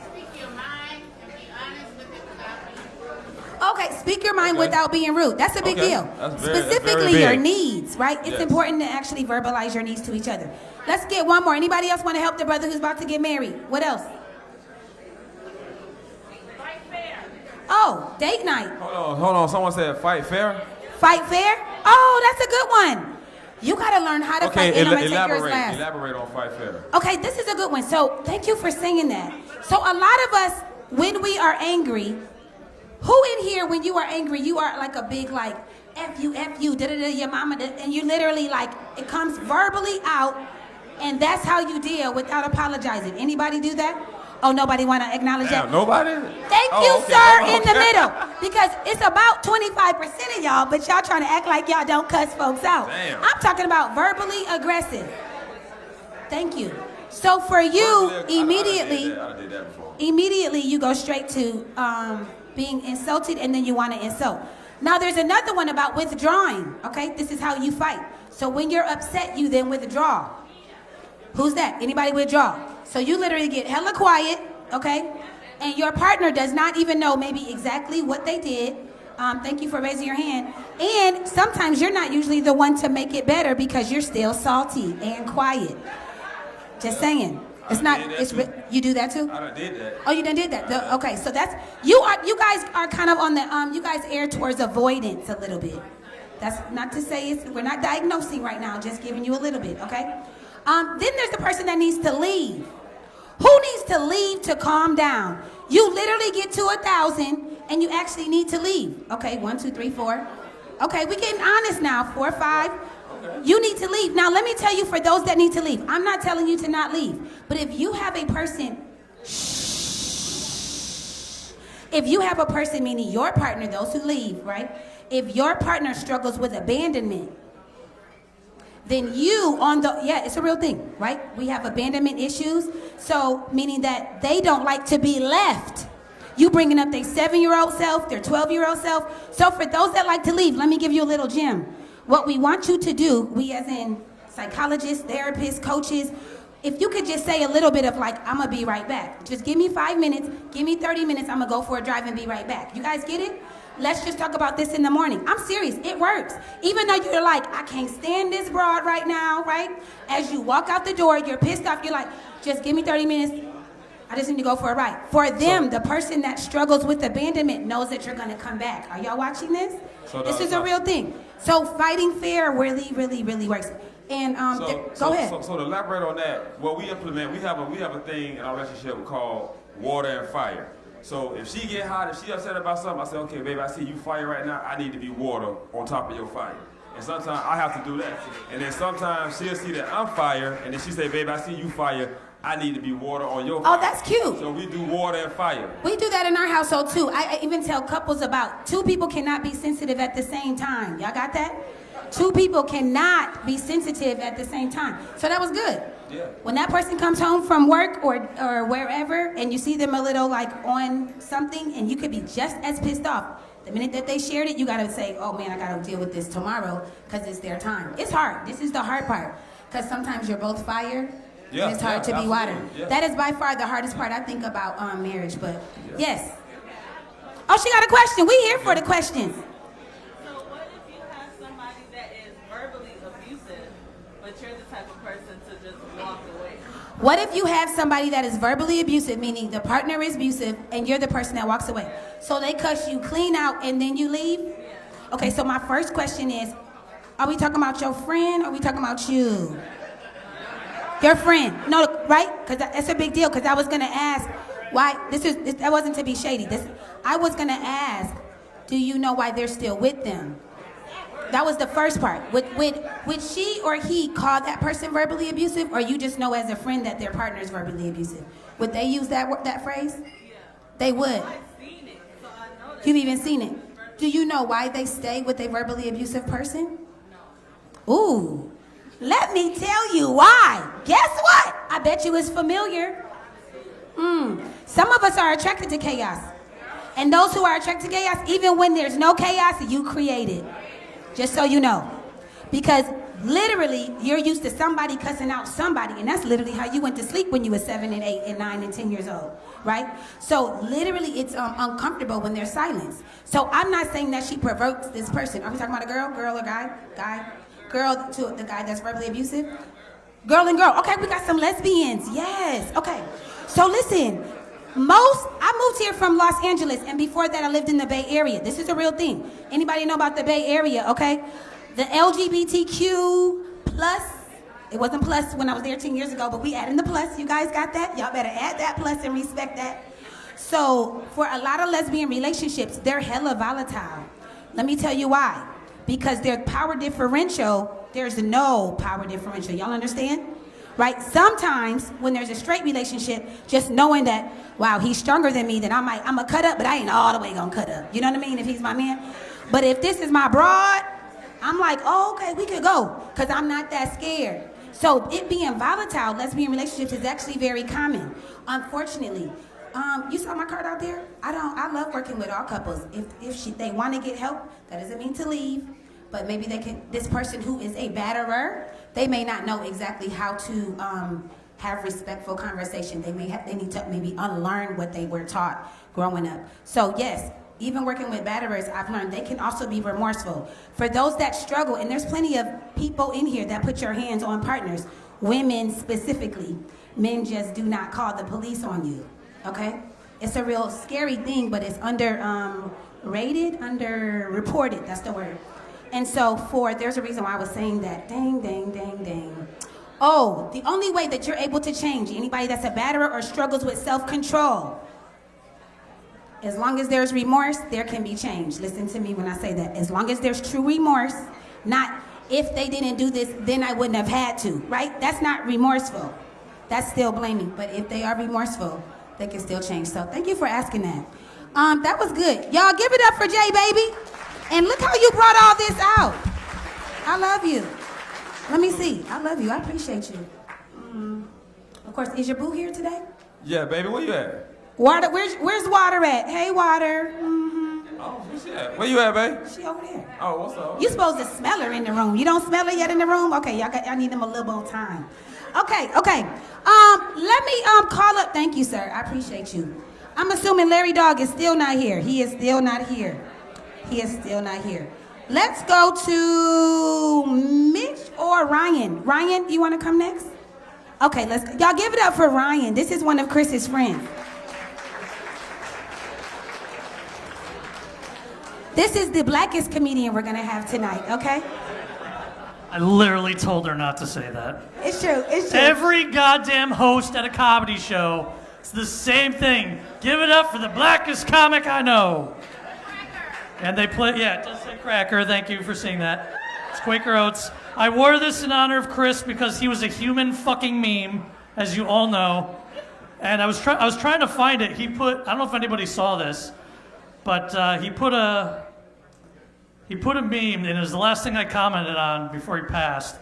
speak your mind and be honest with it without being rude. Okay, speak your mind without being rude. That's a big deal. Specifically very your big. needs, right? It's important to actually verbalize your needs to each other. Let's get one more. Anybody else want to help the brother who's about to get married? What else? Fight fair. Oh, date night. Hold on. Someone said fight fair? Fight fair? Oh, that's a good one. You got to learn how to fight. And I'm gonna take yours last. Elaborate on fight fair. Okay, this is a good one. So thank you for saying that. So a lot of us, when we are angry, who in here, when you are angry, you are like a big like, F you, da-da-da, your mama, and you literally like, it comes verbally out, and that's how you deal without apologizing. Anybody do that? Oh, nobody want to acknowledge that? Nobody? Thank you, sir, in the middle. Because it's about 25% of y'all, but y'all trying to act like y'all don't cuss folks out. Damn. I'm talking about verbally aggressive. Thank you. So for you, immediately you go straight to being insulted, and then you want to insult. Now there's another one about withdrawing, okay? This is how you fight. So when you're upset, you then withdraw. Who's that? Anybody withdraw? So you literally get hella quiet, okay? And your partner does not even know maybe exactly what they did. Thank you for raising your hand. And sometimes you're not usually the one to make it better because you're still salty and quiet. Just saying. It's not. You do that too? I done did that. Oh, you done did that. Okay, so that's you guys are kind of on the you guys err towards avoidance a little bit. That's not to say we're not diagnosing right now. Just giving you a little bit. Okay. Then there's the person that needs to leave. Who needs to leave to calm down? You literally get to 1,000 and you actually need to leave. Okay, 1, 2, 3, 4. Okay, we're getting honest now. 4, 5. You need to leave. Now, let me tell you, for those that need to leave, I'm not telling you to not leave. But if you have a person, if you have a person, meaning your partner, those who leave, right? If your partner struggles with abandonment, then you it's a real thing, right? We have abandonment issues. So, meaning that they don't like to be left. You bringing up their 7-year-old self, their 12-year-old self. So for those that like to leave, let me give you a little gem. What we want you to do, we as in psychologists, therapists, coaches, if you could just say a little bit of like, I'm gonna be right back. Just give me 5 minutes, give me 30 minutes, I'm gonna go for a drive and be right back. You guys get it? let's just talk about this in the morning. I'm serious, it works. Even though you're like, I can't stand this broad right now, right? As you walk out the door, you're pissed off, you're like, just give me 30 minutes. I just need to go for a ride. For them, the person that struggles with abandonment knows that you're gonna come back. Are y'all watching this? This is a real thing. So fighting fair really, really, really works. And go ahead. So to elaborate on that, what we implement, we have a thing in our relationship called water and fire. So if she get hot, if she upset about something, I say, okay, baby, I see you fire right now. I need to be water on top of your fire. And sometimes I have to do that. And then sometimes she'll see that I'm fire, and then she say, baby, I see you fire. I need to be water on your fire. Oh, that's cute. So we do water and fire. We do that in our household too. I even tell couples about 2 people cannot be sensitive at the same time. Y'all got that? 2 people cannot be sensitive at the same time. So that was good. Yeah. When that person comes home from work or wherever, and you see them a little like on something, and you could be just as pissed off. The minute that they shared it, you gotta say, oh man, I gotta deal with this tomorrow because it's their time. It's hard. This is the hard part. Because sometimes you're both fire. Yeah, and it's hard to be water. Yeah. That is by far the hardest part I think about marriage, but yes. Oh, she got a question. We here for the questions. So what if you have somebody that is verbally abusive, but you're the type of person to just walk away? What if you have somebody that is verbally abusive, meaning the partner is abusive, and you're the person that walks away? So they cuss you clean out and then you leave? Yeah. Okay, so my first question is, are we talking about your friend or are we talking about you? Your friend. No, right? Because that's a big deal. Because I was going to ask why, that wasn't to be shady. I was going to ask, do you know why they're still with them? That was the first part. Would she or he call that person verbally abusive, or you just know as a friend that their partner is verbally abusive? Would they use that phrase? Yeah. They would. I've seen it, so I know that. You've even seen it. Do you know why they stay with a verbally abusive person? No. Ooh. Let me tell you why. Guess what? I bet you it's familiar. Some of us are attracted to chaos. And those who are attracted to chaos, even when there's no chaos, you create it. Just so you know. Because literally, you're used to somebody cussing out somebody. And that's literally how you went to sleep when you were 7 and 8 and 9 and 10 years old. Right? So literally, it's uncomfortable when there's silence. So I'm not saying that she provokes this person. Are we talking about a girl? Girl or guy? Guy? Girl to the guy that's verbally abusive? Girl and girl. Okay, we got some lesbians. Yes. Okay. So listen, I moved here from Los Angeles, and before that I lived in the Bay Area. This is a real thing. Anybody know about the Bay Area, okay? The LGBTQ plus, it wasn't plus when I was there 10 years ago, but we added the plus. You guys got that? Y'all better add that plus and respect that. So for a lot of lesbian relationships, they're hella volatile. Let me tell you why. Because their power differential, there's no power differential. Y'all understand? Right? Sometimes when there's a straight relationship, just knowing that, wow, he's stronger than me, then I'm gonna cut up, but I ain't all the way gonna cut up. You know what I mean? If he's my man. But if this is my broad, I'm like, oh, okay, we could go. Because I'm not that scared. So it being volatile, lesbian relationships is actually very common. Unfortunately. You saw my card out there? I love working with all couples. If they want to get help, that doesn't mean to leave. But maybe this person who is a batterer, they may not know exactly how to have respectful conversation. They need to maybe unlearn what they were taught growing up. So yes, even working with batterers, I've learned they can also be remorseful. For those that struggle, and there's plenty of people in here that put your hands on partners, women specifically. Men just do not call the police on you. Okay? It's a real scary thing, but it's underrated, underreported, that's the word. And so there's a reason why I was saying that. Dang, dang, dang, dang. Oh, the only way that you're able to change anybody that's a batterer or struggles with self-control, as long as there's remorse, there can be change. Listen to me when I say that. As long as there's true remorse, not if they didn't do this, then I wouldn't have had to, right? That's not remorseful. That's still blaming. But if they are remorseful, they can still change. So thank you for asking that. That was good. Y'all give it up for Jay, baby. And look how you brought all this out. I love you. Let me see. I love you. I appreciate you. Of course, is your boo here today? Yeah, baby, where you at? Water. Where's Water at? Hey, Water. Oh, where's she at? Where you at, babe? She over there. Oh, what's up? You supposed to smell her in the room. You don't smell her yet in the room? Okay, y'all need them a little more time. Okay. Let me call up. Thank you, sir. I appreciate you. I'm assuming Larry Dog is still not here. He is still not here. He is still not here. Let's go to Mitch or Ryan. Ryan, you want to come next? Okay, y'all give it up for Ryan. This is one of Chris's friends. This is the blackest comedian we're gonna have tonight, okay? I literally told her not to say that. It's true, it's true. Every goddamn host at a comedy show, it's the same thing. Give it up for the blackest comic I know. And they play, yeah, it does say Cracker. Thank you for saying that. It's Quaker Oats. I wore this in honor of Chris because he was a human fucking meme, as you all know. And I was trying to find it. I don't know if anybody saw this, but he put a meme, and it was the last thing I commented on before he passed,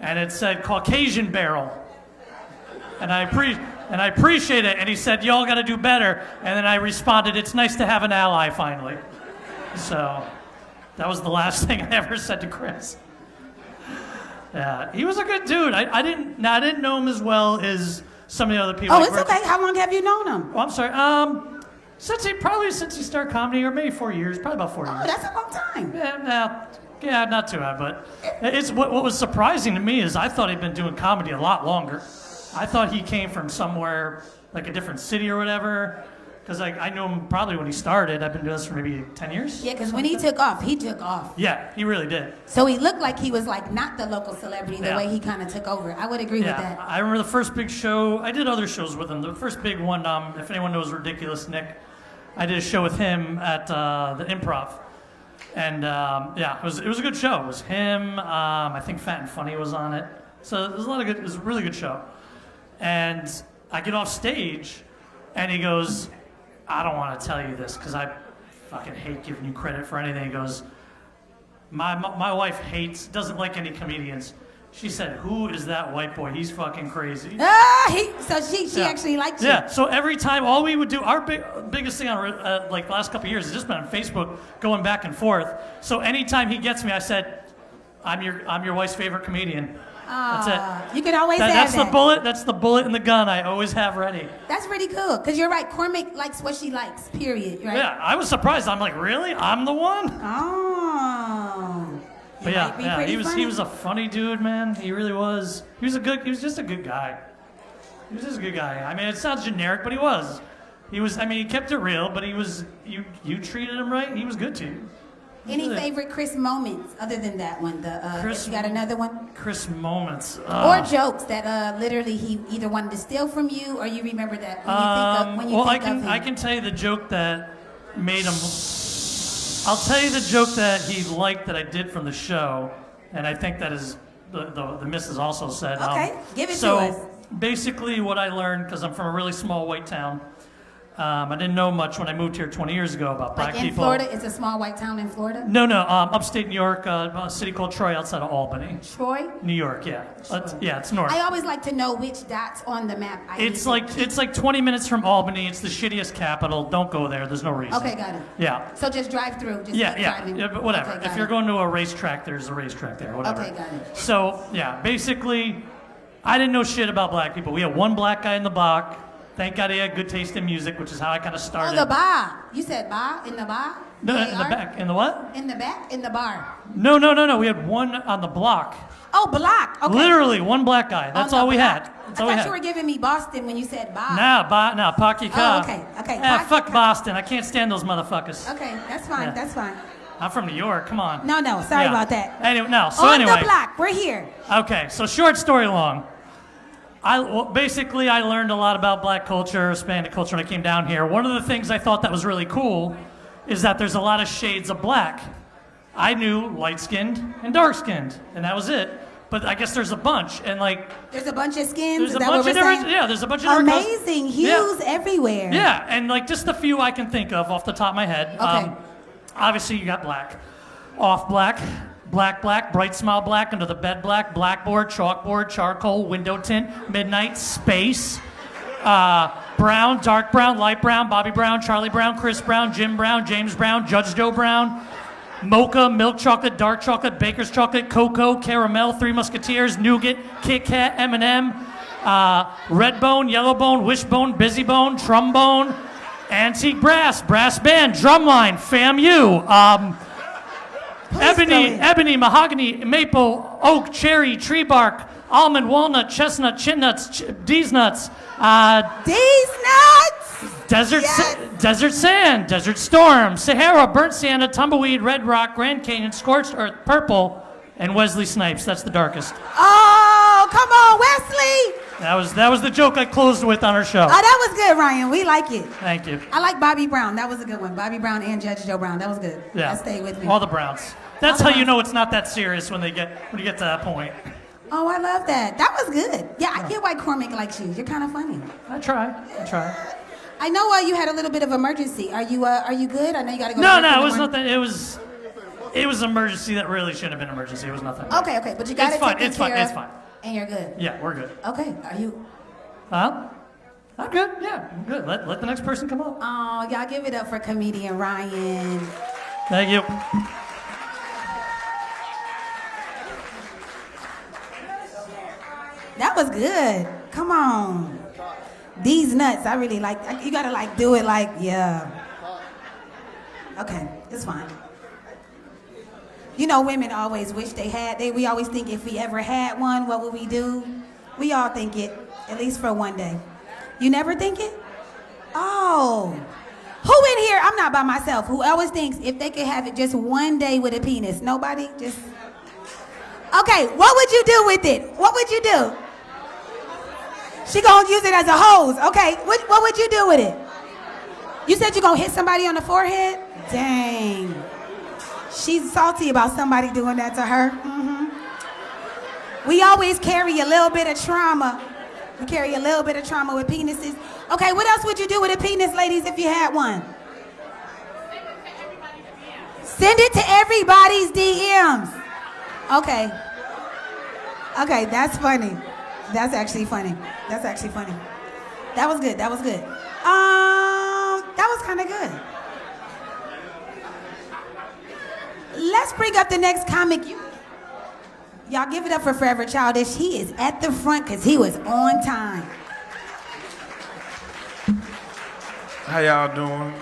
and it said Caucasian barrel. And I appreciate it. And he said, y'all got to do better. And then I responded, it's nice to have an ally finally. So that was the last thing I ever said to Chris. Yeah, he was a good dude. I didn't know him as well as some of the other people. Oh, it's okay. How long have you known him? Oh, I'm sorry. Since he started comedy, or maybe 4 years, probably about 4 years. Oh, that's a long time. Yeah, not too bad, but it's what was surprising to me is I thought he'd been doing comedy a lot longer. I thought he came from somewhere like a different city or whatever, because I knew him probably when he started. I've been doing this for maybe 10 years. Yeah, because when he took off, he took off. Yeah, he really did. So he looked like he was like not the local celebrity the Yeah. way he kind of took over. I would agree with that. I remember the first big show. I did other shows with him. The first big one, if anyone knows Ridiculous Nick, I did a show with him at the Improv. And it was a good show. It was him. I think Fat and Funny was on it. So it was it was a really good show. And I get off stage, and he goes, I don't want to tell you this because I fucking hate giving you credit for anything. He goes, my wife doesn't like any comedians. She said, who is that white boy? He's fucking crazy. So she actually liked you. Yeah, so every time, all we would do, our biggest thing on the last couple of years has just been on Facebook, going back and forth. So anytime he gets me, I said, I'm your wife's favorite comedian. That's it. You can always have that's that. the bullet. That's the bullet in the gun I always have ready. That's pretty cool, because you're right. Cormac likes what she likes, period, right? Yeah, I was surprised. I'm like, really? I'm the one? Oh. But yeah, he was a funny dude, man. He really was. He was just a good guy. He was just a good guy. I mean, it sounds generic, but he was. He kept it real, but you treated him right, he was good to you. Any favorite Chris moments other than that one? You got another one? Chris moments. Or jokes that literally he either wanted to steal from you, or you remember that when you think of him. I can tell you the joke that made him. I'll tell you the joke that he liked that I did from the show, and I think that is the missus also said. Okay, give it to so us. Basically, what I learned, because I'm from a really small white town. I didn't know much when I moved here 20 years ago about black people. Like in Florida? It's a small white town in Florida? No, upstate New York, a city called Troy outside of Albany. Troy? New York, yeah. It's north. I always like to know which dots on the map I It's like 20 minutes from Albany. It's the shittiest capital. Don't go there. There's no reason. Okay, got it. Yeah. So just drive through. Just driving. Yeah, but whatever. Okay, if you're going to a racetrack, there's a racetrack there, whatever. Okay, got it. So, yeah, basically, I didn't know shit about black people. We had one black guy in the block. Thank God he had good taste in music, which is how I kind of started. Oh, the bar. You said bar? In the bar? No, in the back. In the what? In the back? In the bar. No. We had one on the block. Oh, block. Okay. Literally, one black guy. That's all we had. That's all we I had. thought you were giving me Boston when you said bar. Nah, Pocky Ka. Oh, okay. Fuck Boston. I can't stand those motherfuckers. Okay, that's fine. Yeah. That's fine. I'm from New York. Come on. No. Sorry Yeah. about that. Anyway, On anyway. the block. We're here. Okay, so short story long. I learned a lot about black culture, Hispanic culture when I came down here. One of the things I thought that was really cool is that there's a lot of shades of black. I knew light-skinned and dark-skinned, and that was it. But I guess there's a bunch, and there's a bunch of skins. there's Is a that bunch what of we're different, saying? yeah, there's a bunch of different Amazing hues everywhere. Yeah, and just the few I can think of off the top of my head. Okay. Obviously, you got black, off black, black, bright smile black, under the bed black, blackboard, chalkboard, charcoal, window tint, midnight, space, brown, dark brown, light brown, Bobby Brown, Charlie Brown, Chris Brown, Jim Brown, James Brown, Judge Joe Brown, mocha, milk chocolate, dark chocolate, baker's chocolate, cocoa, caramel, Three Musketeers, nougat, Kit Kat, M&M, red bone, yellow bone, wishbone, busy bone, trombone, antique brass, brass band, drumline, FAMU, Ebony, mahogany, maple, oak, cherry, tree bark, almond, walnut, chestnut, chin nuts, D's nuts, These nuts. desert sand, desert storm, Sahara, burnt sienna, tumbleweed, red rock, Grand Canyon, scorched earth, purple, and Wesley Snipes. That's the darkest. Oh, come on, Wesley. That was the joke I closed with on our show. Oh, that was good, Ryan. We like it. Thank you. I like Bobby Brown. That was a good one. Bobby Brown and Judge Joe Brown. That was good. Yeah. That stayed with me. All the Browns. That's how you know it's not that serious when you get to that point. Oh, I love that. That was good. Yeah, I get why Cormac likes you. You're kind of funny. I try. I know you had a little bit of emergency. Are you good? I know you got to go. No, to work in it the was morning. nothing. It was an emergency that really shouldn't have been an emergency. It was nothing. Okay, but you got it taken care of. It's fine. And you're good. Yeah, we're good. Okay, are you? Huh? I'm good. Yeah, I'm good. Let the next person come up. Oh, y'all give it up for comedian Ryan. Thank you. That was good. Come on. These nuts, I really like. You gotta do it yeah. Okay, it's fine. You know, women always wish they had. We always think if we ever had one, what would we do? We all think it, at least for one day. You never think it? Oh. Who in here, I'm not by myself, who always thinks if they could have it just one day with a penis? Nobody? Just. Okay, what would you do with it? What would you do? She gonna use it as a hose. Okay, what would you do with it? You said you gonna hit somebody on the forehead? Dang. She's salty about somebody doing that to her. We always carry a little bit of trauma. We carry a little bit of trauma with penises. Okay, what else would you do with a penis, ladies, if you had one? Send it to everybody's DMs. Okay. Okay, that's funny. That's actually funny. That was good. That was kind of good. Let's bring up the next comic. Y'all give it up for Forever Childish. He is at the front because he was on time. How y'all doing?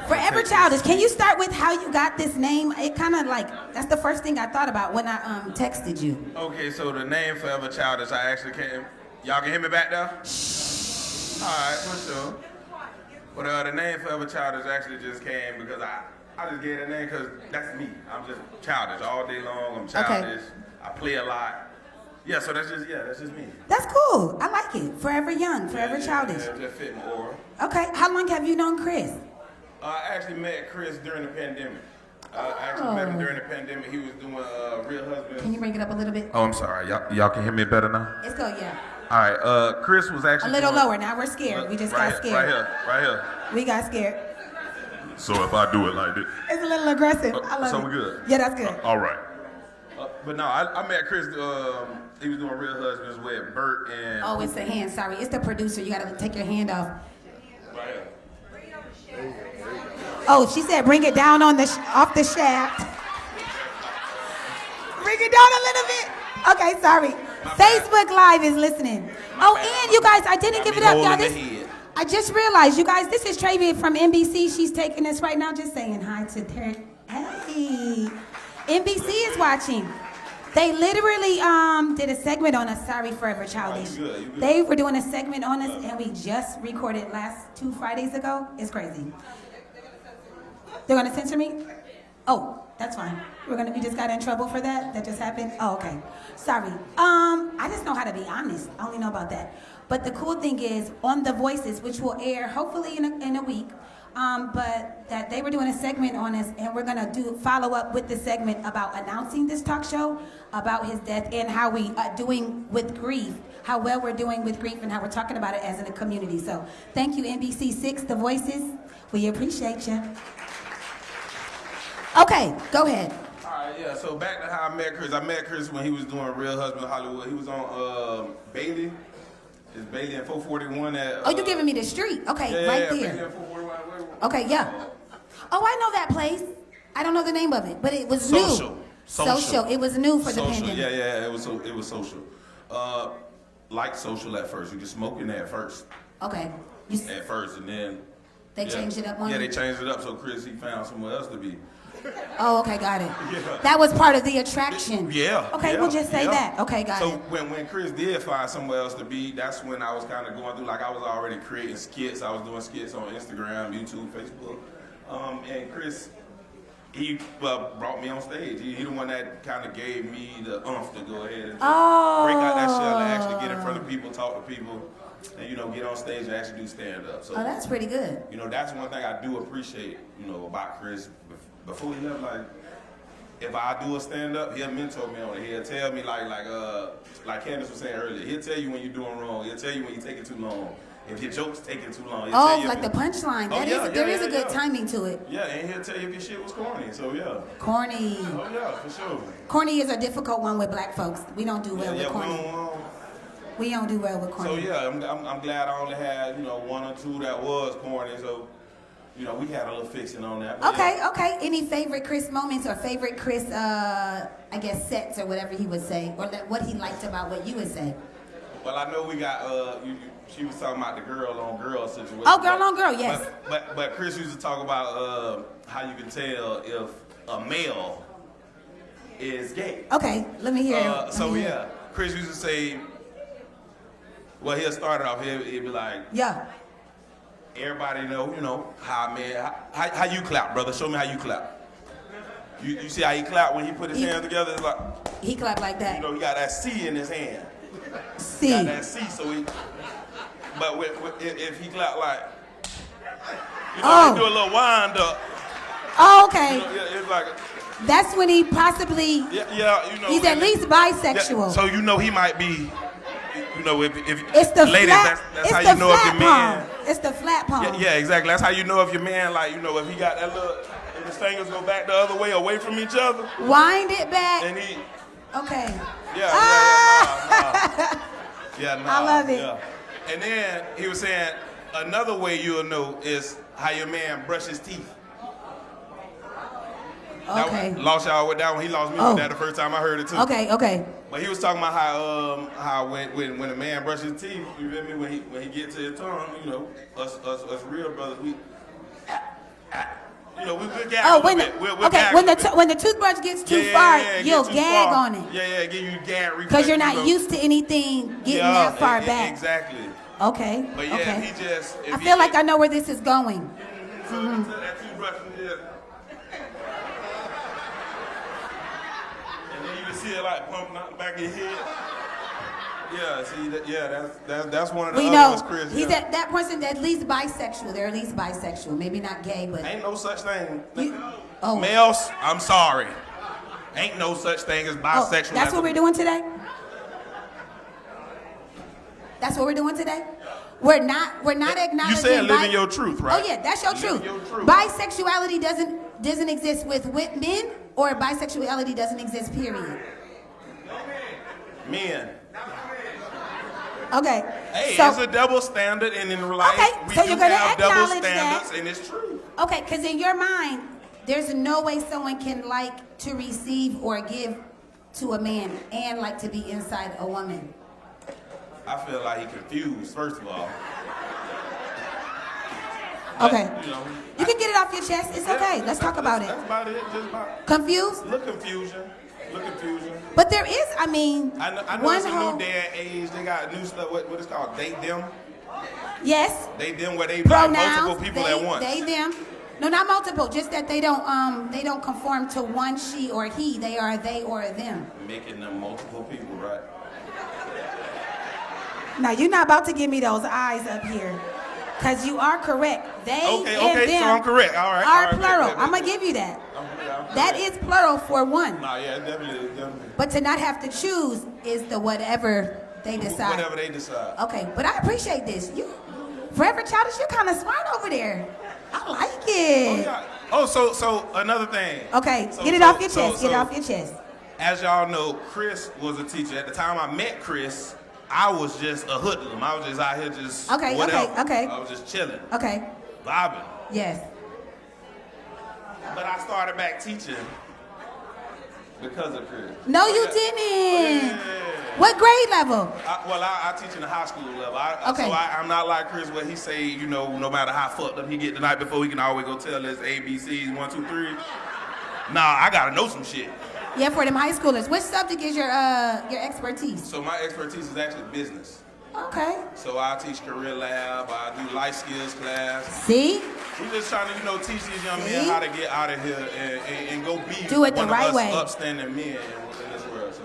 Forever Childish, can you start with how you got this name? It kind of that's the first thing I thought about when I texted you. Okay, so the name Forever Childish, I actually came. Y'all can hear me back there? All right, for sure. But the name Forever Childish actually just came because I just gave the name because that's me. I'm just childish all day long. I'm childish. Okay. I play a lot. Yeah, so that's just me. That's cool. I like it. Forever young, forever childish. Yeah, just fit my aura. Okay, how long have you known Chris? I actually met Chris during the pandemic. I actually met him during the pandemic. He was doing Real Husbands. Can you bring it up a little bit? Oh, I'm sorry. Y'all can hear me better now? Let's go, yeah. All right, Chris was actually a little lower. Now we're scared. We just got scared. Right here. We got scared. So if I do it like this. It's a little aggressive. I love so it. we're good? Yeah, that's good. All right. But no, I met Chris, he was doing Real Husbands with Bert and... Oh, it's the hand, sorry. It's the producer. You gotta take your hand off. Right. Oh, she said bring it down on off the shaft. Bring it down a little bit. Okay, sorry. Facebook Live is listening. Oh, and you guys, I didn't give it up, y'all. I just realized, you guys, this is Travian from NBC. She's taking this right now, just saying hi to her. Hey, NBC is watching. They literally did a segment on us. Sorry, Forever Childish. You good. They were doing a segment on us, and we just recorded last 2 Fridays ago. It's crazy. They're gonna censor me? Oh, that's fine. We just got in trouble for that? That just happened? Oh, okay. Sorry. I just know how to be honest. I only know about that. But the cool thing is, on The Voices, which will air hopefully in a week, but that they were doing a segment on us, and we're gonna follow up with the segment about announcing this talk show, about his death, and how we are doing with grief, how well we're doing with grief, and how we're talking about it as in a community. So thank you, NBC6, The Voices. We appreciate you. Okay, go ahead. All right, yeah, so back to how I met Chris. I met Chris when he was doing Real Husband Hollywood. He was on Bailey. It's Bailey and 441 at... Oh, you're giving me the street. Okay, right there. Bailey and 441. Okay, yeah. Oh, I know that place. I don't know the name of it, but it was Social. new. Social. It was new for the pandemic. Yeah, it was social. Like Social at first. You could smoke in there at first. Okay. At first, and then They changed it up on Yeah, you? they changed it up so Chris, he found somewhere else to be. Oh, okay, got it. Yeah. That was part of the attraction. Yeah. Okay, yeah, we'll just say yeah. that. Okay, got so it. when Chris did find somewhere else to be, that's when I was kind of going through, like I was already creating skits. I was doing skits on Instagram, YouTube, Facebook. And Chris, he brought me on stage. He the one that kind of gave me the oomph to go ahead and just break out that shell and actually get in front of people, talk to people, and, you know, get on stage and actually do stand-up. So, Oh, that's pretty good. you know, that's one thing I do appreciate, you know, about Chris. Before he left, if I do a stand-up, he'll mentor me on it. He'll tell me, like Candace was saying earlier, he'll tell you when you're doing wrong. He'll tell you when you're taking too long. If your joke's taking too long, he'll tell you. Oh, like the punchline. There is a good timing to it. Yeah, and he'll tell you if your shit was corny. So, yeah. Corny. Oh, yeah, for sure. Corny is a difficult one with black folks. We don't do well with corny. We don't do well with corny. So, yeah, I'm glad I only had, you know, one or two that was corny. So, you know, we had a little fixing on that. Okay, okay. Any favorite Chris moments or favorite Chris, I guess, sets or whatever he would say, or what he liked about what you would say? Well, I know we got, she was talking about the girl on girl situation. Oh, girl on girl, yes. But Chris used to talk about how you can tell if a male is gay. Okay, let me hear it. Yeah, Chris used to say, well, he'll start it off, he'd be like, yeah. Everybody know, you know, how man, how you clap, brother. Show me how you clap. You see how he clap when he put his hands together? It's like, he clapped like that. you know, he got that C in his hand. C. He got that C, so he, but if he clap like, you know, he do a little wind up. Oh, okay. You know, it's like, that's when he possibly, you know. he's at least bisexual. Yeah, so you know he might be, you know, if it's the ladies, flat, that's it's how the you know if flat your man. palm. It's the flat palm. Yeah, exactly. That's how you know if your man, like, you know, if he got that little, if his fingers go back the other way, away from each other. Wind it back. And he. Okay. Yeah, nah. I love it. Yeah. And then he was saying another way you'll know is how your man brushes teeth. Okay. Lost y'all with that one. He lost me with that the first time I heard it too. Okay. But he was talking about how when a man brushes teeth, you feel me? When he gets to his tongue, you know, us real brothers, we, you know, we gag a little bit. We'll gag when the toothbrush gets too far, you'll gag on it. Yeah, give you gag reflex. Because you're not used to anything getting that far back. Exactly. Okay. But yeah, okay. he just. I feel like I know where this is going. So that toothbrush is. And then you can see it like pumping out the back of your head. Yeah, see, that's one of the other ones, Chris. He's that person at least bisexual. They're at least bisexual. Maybe not gay, but. Ain't no such thing. Oh. Males, I'm sorry. Ain't no such thing as bisexual. Oh, that's what we're doing today? That's what we're doing today? We're not acknowledging. You said living your truth, right? Oh yeah, that's your truth. Your truth. Bisexuality doesn't exist with men, or bisexuality doesn't exist, period. Men. Okay. Hey, so, it's a double standard, and in life, okay, we so do you're gonna have double acknowledge standards, that. and it's true. Okay, because in your mind, there's no way someone can like to receive or give to a man and like to be inside a woman. I feel like he confused, first of all. Okay. But, you know, You can get it off your chest. It's okay. Let's talk about it. That's about it. Just about Confused? Look confusion. But there is, I mean, I know one it's a whole. new day and age. They got new stuff. What it's called? They them. Yes. They them where they like multiple people at once. They them. No, not multiple. Just that they don't conform to one she or he. They are they or them. Making them multiple people, right? Now you're not about to give me those eyes up here, cause you are correct. They and Okay, them so I'm correct. All right. Are plural. I'm gonna give you that. I'm That is plural for one. Nah, yeah, definitely. But to not have to choose is the whatever they decide. Whatever they decide. Okay, but I appreciate this. You, Forever Childish, you're kind of smart over there. I like it. So another thing. Okay, get it off your chest. Get it off your chest. As y'all know, Chris was a teacher. At the time I met Chris, I was just a hoodlum. I was just out here just whatever. Okay. I was just chilling. Okay. Vibing. Yes. But I started back teaching Because of Chris. No, you Yeah. didn't. Yeah. What grade level? I teach in the high school level. Okay. So I'm not like Chris where he say, you know, no matter how fucked up he get the night before, he can always go tell us ABCs, 1, 2, 3. Nah, I gotta know some shit. Yeah, for them high schoolers. Which subject is your expertise? So my expertise is actually business. Okay. So I teach career lab, I do life skills class. See? We're just trying to, you know, teach these young See? men how to get out of here and go be Do it the one right of us way. upstanding men in this world. So.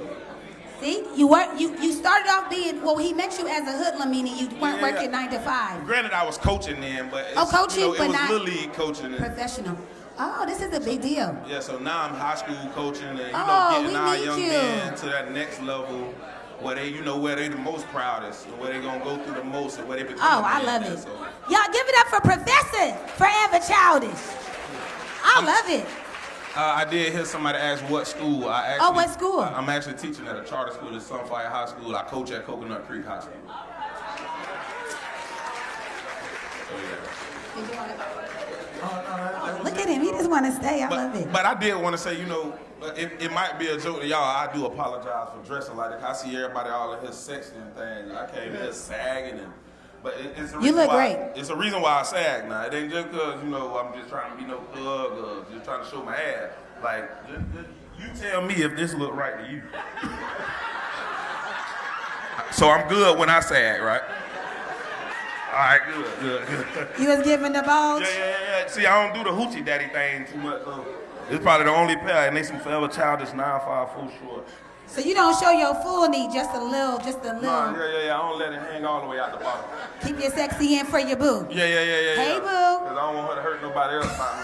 See? You started off being, well, he met you as a hoodlum, meaning you weren't Yeah. working 9 to 5. Granted, I was coaching then, but it's, coaching, you know, it but was not little league coaching. And, professional. Oh, this is a big deal. yeah, so now I'm high school coaching and, you Oh, know, getting we our need young you. men to that next level where they, you know, where they the most proudest, and where they gonna go through the most, and where they become. Oh, a I man. love Yeah, it. so. Y'all give it up for Professor Forever Childish. I love it. I did hear somebody ask what school. I actually, what school? I'm actually teaching at a charter school at Sunfire High School. I coach at Coconut Creek High School. So, yeah. Look at him. He just want to stay. I love it. But I did want to say, you know, it might be a joke to y'all. I do apologize for dressing like that. I see everybody all in here sexy and things. I came in here sagging and. But it's a reason look why, great. It's a reason why I sag now. It ain't just because, you know, I'm just trying to be no thug or just trying to show my ass. Like, you tell me if this look right to you. So I'm good when I sag, right? All right, good. You was giving the balls? Yeah. See, I don't do the hoochie daddy thing too much, though. It's probably the only pair, and they some Forever Childish 954 short. So you don't show your full knee, just a little. Nah, yeah. I don't let it hang all the way out the bottom. Keep your sexy in for your boo. Yeah. Hey, boo. Because I don't want her to hurt nobody else about me.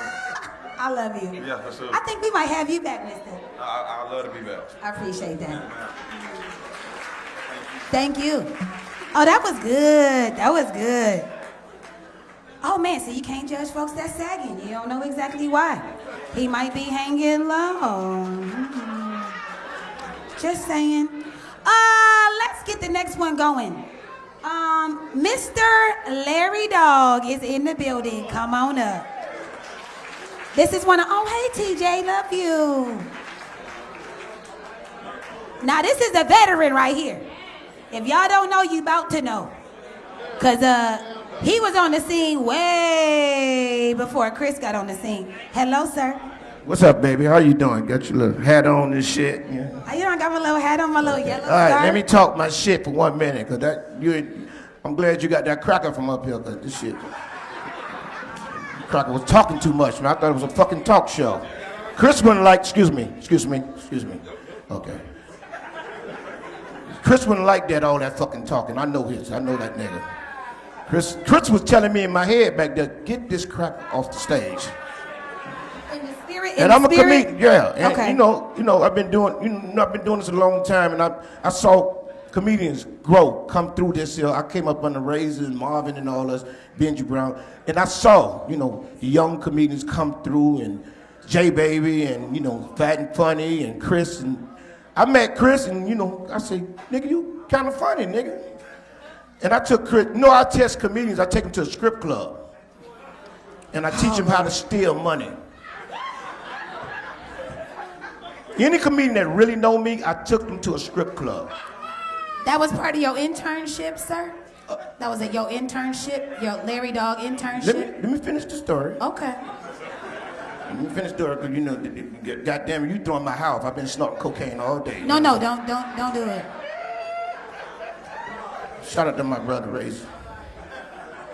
I love you. Yeah, for sure. I think we might have you back, mister. I love to be back. I appreciate that. Thank you. Oh, that was good. That was good. Oh, man, so you can't judge folks that's sagging. You don't know exactly why. He might be hanging low. Just saying. Let's get the next one going. Mr. Larry Dog is in the building. Come on up. This is one of, oh, hey, TJ, love you. Now, this is a veteran right here. If y'all don't know, you about to know. Because he was on the scene way before Chris got on the scene. Hello, sir. What's up, baby? How you doing? Got your little hat on and shit? Yeah. You don't got my little hat on, my little yellow All right, scarf? let me talk my shit for 1 minute, cause I'm glad you got that cracker from up here, cause this shit. Cracker was talking too much, man. I thought it was a fucking talk show. Chris wouldn't like, excuse me. Okay. Chris wouldn't like that, all that fucking talking. I know that nigga. Chris was telling me in my head back there, get this cracker off the stage. In the spirit, And I'm a comedian, yeah. And Okay. you know, I've been doing this a long time, and I saw comedians grow, come through this here. I came up under Razor and Marvin and all us, Benji Brown, and I saw, you know, the young comedians come through, and J Baby, and you know, Fat and Funny, and Chris, and I met Chris, and you know, I say, nigga, you kind of funny, nigga. And I took Chris. You know, I test comedians. I take them to a strip club, and I teach them how to steal money. Any comedian that really know me, I took them to a strip club. That was part of your internship, sir? That was your internship, your Larry Dog internship? Let me finish the story. Okay. Let me finish the story, because, you know, goddamn, you throwing my house. I've been snorting cocaine all day. No, don't do it. Shout out to my brother, Razor.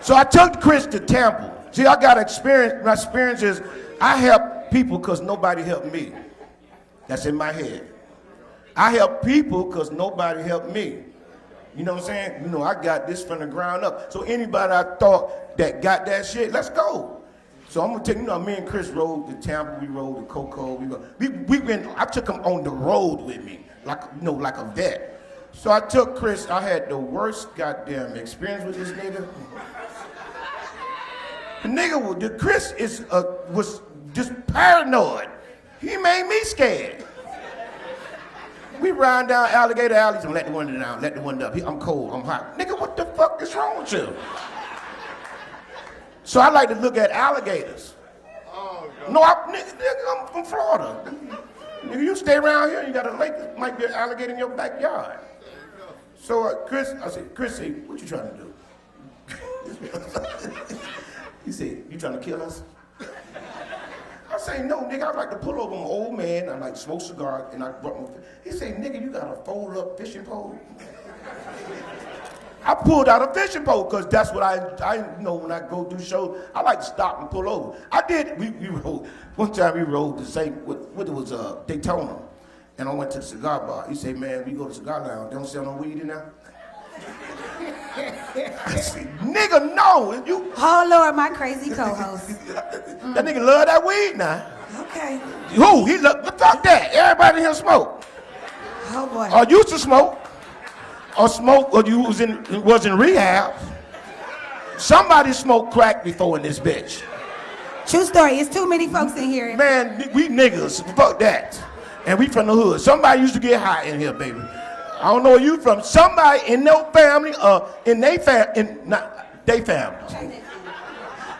So I took Chris to Tampa. See, I got experience. My experience is I help people because nobody helped me. That's in my head. I help people because nobody helped me. You know what I'm saying? You know, I got this from the ground up. So anybody I thought that got that shit, let's go. So I'm gonna take, you know, me and Chris rode to Tampa, we rode to Coco, I took him on the road with me, like, you know, like a vet. So I took Chris, I had the worst goddamn experience with this nigga. Chris was just paranoid. He made me scared. We riding down Alligator Alley, and let the window down, let the window up. I'm cold, I'm hot. Nigga, what the fuck is wrong with you? So I like to look at alligators. Oh, God. No, nigga, I'm from Florida. Nigga, you stay around here, you got a lake that might be an alligator in your backyard. So Chris, I said, Chris, say, what you trying to do? He said, you trying to kill us? I say, no, nigga, I'd like to pull over an old man, I like smoke cigar, and I brought my, he said, nigga, you got a fold up fishing pole? I pulled out a fishing pole, because that's what I know when I go do shows, I like to stop and pull over. I did, we rode, one time we rode the same, what it was, Daytona, and I went to the cigar bar. He said, man, we go to the cigar lounge, they don't sell no weed in there? I said, nigga, no, you. Oh, Lord, my crazy co-host. That nigga love that weed now. Okay. Who? He look, fuck that. Everybody in here smoke. Oh, boy. Or used to smoke. Or smoke, or you was in rehab. Somebody smoked crack before in this bitch. True story. It's too many folks in here. Man, we niggas, fuck that. And we from the hood. Somebody used to get high in here, baby. I don't know where you from. Somebody in their family, in they family, not they family.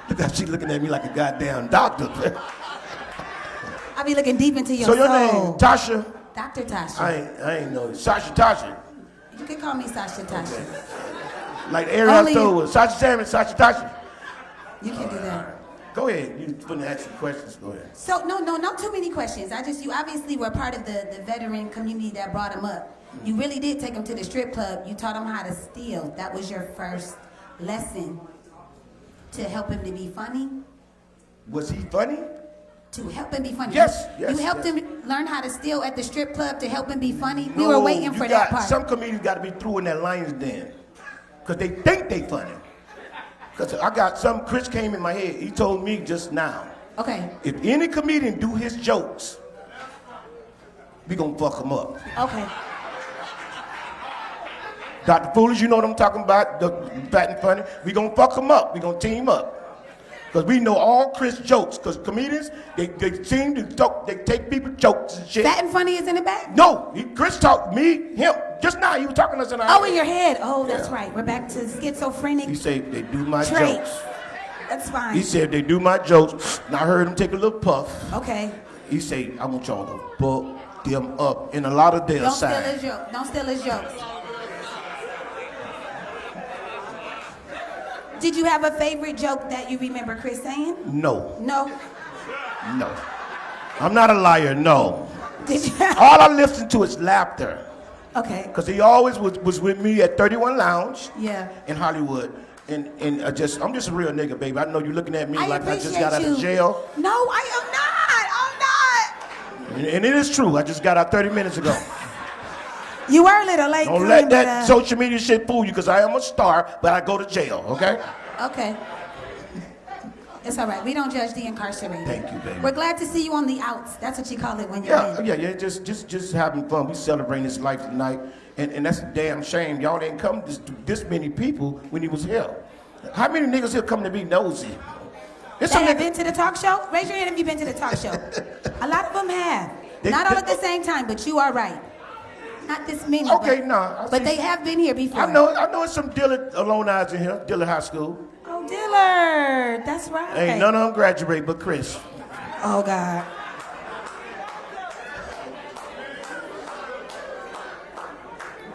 Look how she looking at me like a goddamn doctor. I be looking deep into your soul. So your name, Tasha? Dr. Tasha. I ain't know. Tasha. You can call me Sasha Tasha. Okay. Like Ariel Thor was. Sasha Salmon, Sasha Tasha. You can do that. Go ahead. You putting ask you questions. Go ahead. So no, not too many questions. You obviously were part of the veteran community that brought him up. You really did take him to the strip club. You taught him how to steal. That was your first lesson to help him to be funny. Was he funny? To help him be funny. Yes. You helped him learn how to steal at the strip club to help him be funny. We were waiting for that part. Some comedians got to be through in that lion's den, cause they think they funny. Cause I got some. Chris came in my head. He told me just now. Okay. If any comedian do his jokes, we gonna fuck him up. Okay. Dr. Foolish, you know what I'm talking about, the fat and funny. We gonna fuck them up. We gonna team up. Because we know all Chris jokes. Because comedians, they seem to talk, they take people's jokes and shit. Fat and funny is in the back? No, Chris talked me, him. Just now, he was talking to us in our Oh, in your head. Oh, that's right. We're back to schizophrenic. He said, they do my trait. jokes. That's fine. He said, they do my jokes. And I heard him take a little puff. Okay. He said, I want y'all to fuck them up in a lot of their Don't signs. steal his joke. Don't steal his jokes. Did you have a favorite joke that you remember Chris saying? No. No? No. I'm not a liar, no. Did you? All I listen to is laughter. Okay. Because he always was with me at 31 Lounge Yeah. in Hollywood. And I'm just a real nigga, baby. I know you're looking at me like I just got out appreciate of jail. No, I am not. And it is true. I just got out 30 minutes ago. You were a little late. Don't let that social media shit fool you, because I am a star, but I go to jail, okay? Okay. It's all right. We don't judge the incarcerated. Thank you, baby. We're glad to see you on the outs. That's what you call it when you're in. Yeah. Just having fun. We celebrating this life tonight, and that's a damn shame. Y'all didn't come this many people when he was here. How many niggas here come to be nosy? That have been to the talk show? Raise your hand if you've been to the talk show. A lot of them have. Not all at the same time, but you are right. Not this many. Okay, but they have been here before. I know it's some Dillard alumni in here, Dillard High School. Oh, Dillard. That's right. Ain't none of them graduate but Chris. Oh, God.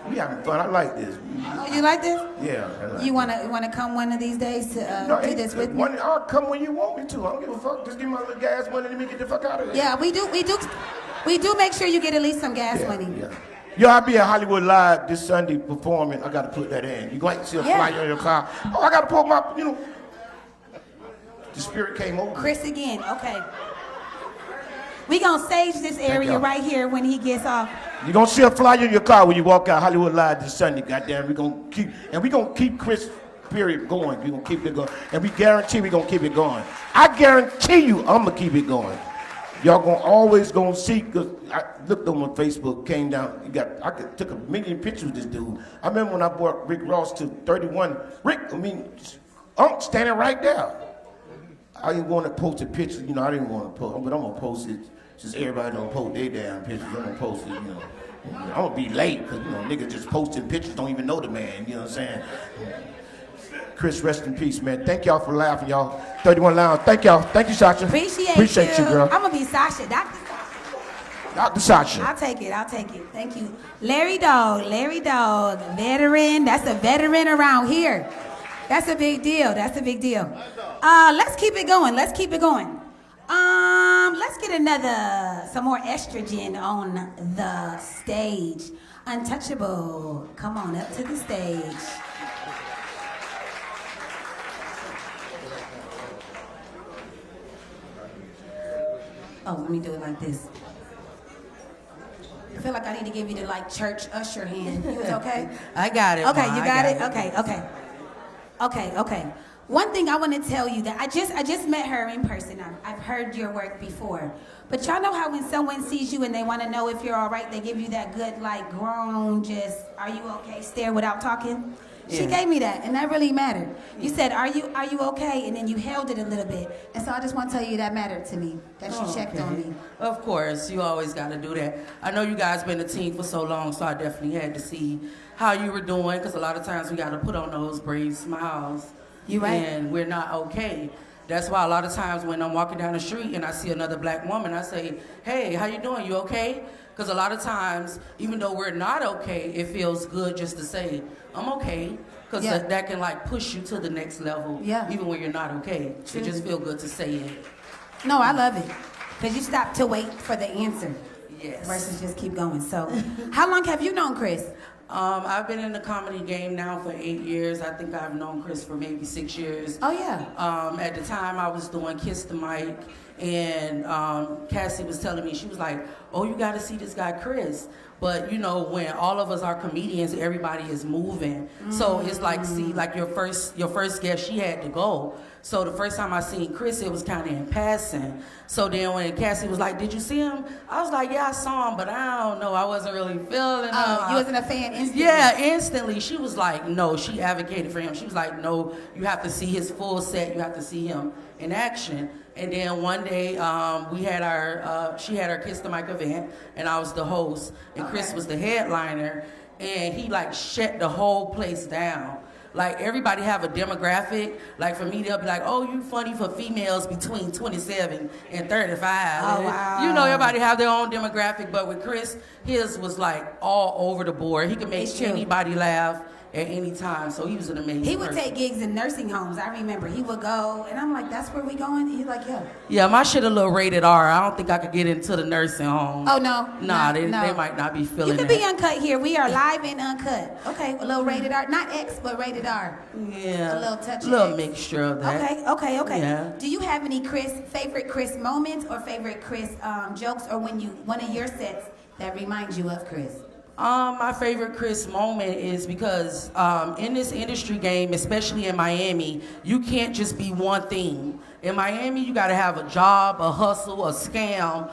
We having fun. I like this. Oh, you like this? Yeah. I like You wanna come one of these days to do this with me? I'll come when you want me to. I don't give a fuck. Just give me my little gas money and let me get the fuck out of here. Yeah, we do make sure you get at least some gas money. Yeah. Yo, I'll be at Hollywood Live this Sunday performing. I gotta put that in. You going to see a flyer in your car? Oh, I gotta put my, the spirit came over. Chris again, okay. We gonna stage this area right here when he gets off. You're gonna see a flyer in your car when you walk out Hollywood Live this Sunday. Goddamn, we gonna keep Chris period going. We gonna keep it going, and we guarantee we gonna keep it going. I guarantee you, I'm gonna keep it going. Y'all always gonna see. Cause I looked on my Facebook, came down. Took a million pictures of this dude. I remember when I brought Rick Ross to 31. I'm standing right there. I didn't want to post a picture, I didn't want to post, but I'm gonna post it. Since everybody don't post their damn pictures, I'm gonna post it, I'm gonna be late, because, niggas just posting pictures, don't even know the man, you know what I'm saying? Chris, rest in peace, man. Thank y'all for laughing, y'all. 31 Lounge, thank y'all. Thank you, Sasha. Appreciate you, girl. I'm gonna be Sasha, Dr. Sasha. Dr. Tasha. I'll take it. Thank you. Larry Dog, veteran. That's a veteran around here. That's a big deal. Let's keep it going. Let's get some more estrogen on the stage. Untouchable, come on up to the stage. Oh, let me do it like this. I feel like I need to give you the church usher hand. You was okay? I got it. Okay, Ma. you got it? Okay. One thing I want to tell you that I just met her in person. I've heard your work before. But y'all know how when someone sees you and they want to know if you're all right, they give you that good groan, just, are you okay, stare without talking? Yeah. She gave me that, and that really mattered. You said, are you okay? And then you held it a little bit. And so I just want to tell you that mattered to me, that you checked on me. Of course, you always got to do that. I know you guys been a team for so long, so I definitely had to see how you were doing, because a lot of times we got to put on those brave smiles. You right. And we're not okay. That's why a lot of times when I'm walking down the street and I see another black woman, I say, hey, how you doing? You okay? Because a lot of times, even though we're not okay, it feels good just to say, I'm okay. Because that can push you to the next level, even when you're not okay. True. It just feels good to say it. No, I love it. Because you stop to wait for the answer. Yes. Versus just keep going. So, how long have you known Chris? I've been in the comedy game now for 8 years. I think I've known Chris for maybe 6 years. Oh, yeah. At the time, I was doing Kiss the Mic, and Cassie was telling me, she was like, oh, you got to see this guy, Chris. But, when all of us are comedians, everybody is moving. So it's your first guest, she had to go. So the first time I seen Chris, it was kind of in passing. So then when Cassie was like, did you see him? I was like, yeah, I saw him, but I don't know. I wasn't really feeling him. You wasn't a fan instantly? Yeah, instantly. She was like, no, she advocated for him. She was like, no, you have to see his full set. You have to see him in action. And then one day, she had her Kiss the Mic event, and I was the host, and Chris was the headliner, and he shut the whole place down. Everybody have a demographic. For me, they'll be like, oh, you funny for females between 27 and 35. Oh, wow. Everybody have their own demographic, but with Chris, his was all over the board. He could make anybody laugh at any time, so he was an amazing He would person. take gigs in nursing homes. I remember he would go, and I'm like, that's where we going? He's like, yeah. Yeah, my shit a little rated R. I don't think I could get into the nursing home. Oh, no? Nah, they might not be feeling You can that. be uncut here. We are live and uncut. Okay, a little rated R. Not X, but rated R. Yeah. A little touch of little X. mixture of that. Okay. Yeah. Do you have any favorite Chris moments or favorite Chris jokes, or one of your sets that reminds you of Chris? My favorite Chris moment is because in this industry game, especially in Miami, you can't just be one thing. In Miami, you gotta have a job, a hustle, a scam,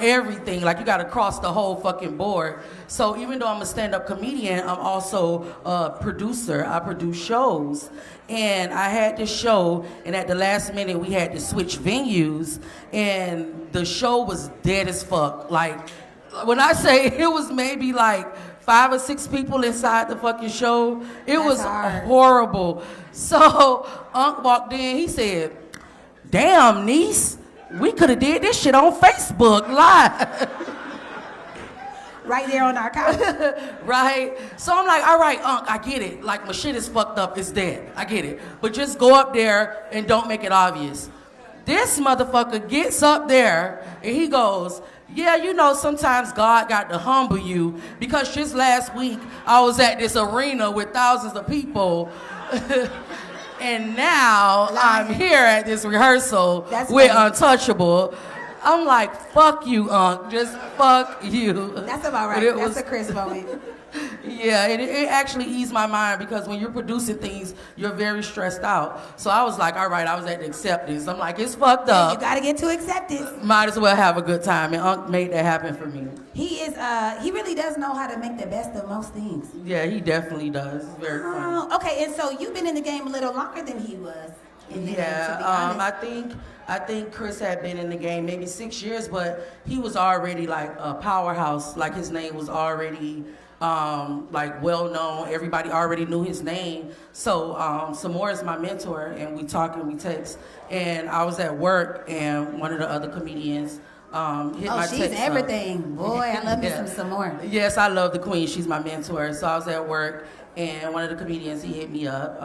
everything. You gotta cross the whole fucking board. So even though I'm a stand-up comedian, I'm also a producer. I produce shows. And I had this show, and at the last minute, we had to switch venues, and the show was dead as fuck. When I say it was maybe 5 or 6 people inside the fucking show, it was horrible. So Unc walked in, he said, damn, niece, we could have did this shit on Facebook live. Right there on our couch. Right? So I'm like, all right, Unc, I get it. My shit is fucked up, it's dead. I get it. But just go up there and don't make it obvious. This motherfucker gets up there and he goes, yeah, sometimes God got to humble you, because just last week I was at this arena with thousands of people and now I'm here at this rehearsal with Untouchable. I'm like, fuck you, Unc. Just fuck you. That's about right. That's a Chris moment. Yeah, it actually eased my mind, because when you're producing things, you're very stressed out. So I was like, all right, I was at the acceptance. I'm like, it's fucked up. You gotta get to acceptance. Might as well have a good time, and Unc made that happen for me. He really does know how to make the best of most things. Yeah, he definitely does. It's very funny. Okay, and so you've been in the game a little longer than he was. I think Chris had been in the game maybe 6 years, but he was already a powerhouse. His name was already well known. Everybody already knew his name. So Samora is my mentor, and we talk and we text. And I was at work, and one of the other comedians Hit Oh, my she's text everything. Boy, I love me Yeah. some more. Yes, I love the queen. She's my mentor. So I was at work, and one of the comedians, he hit me up.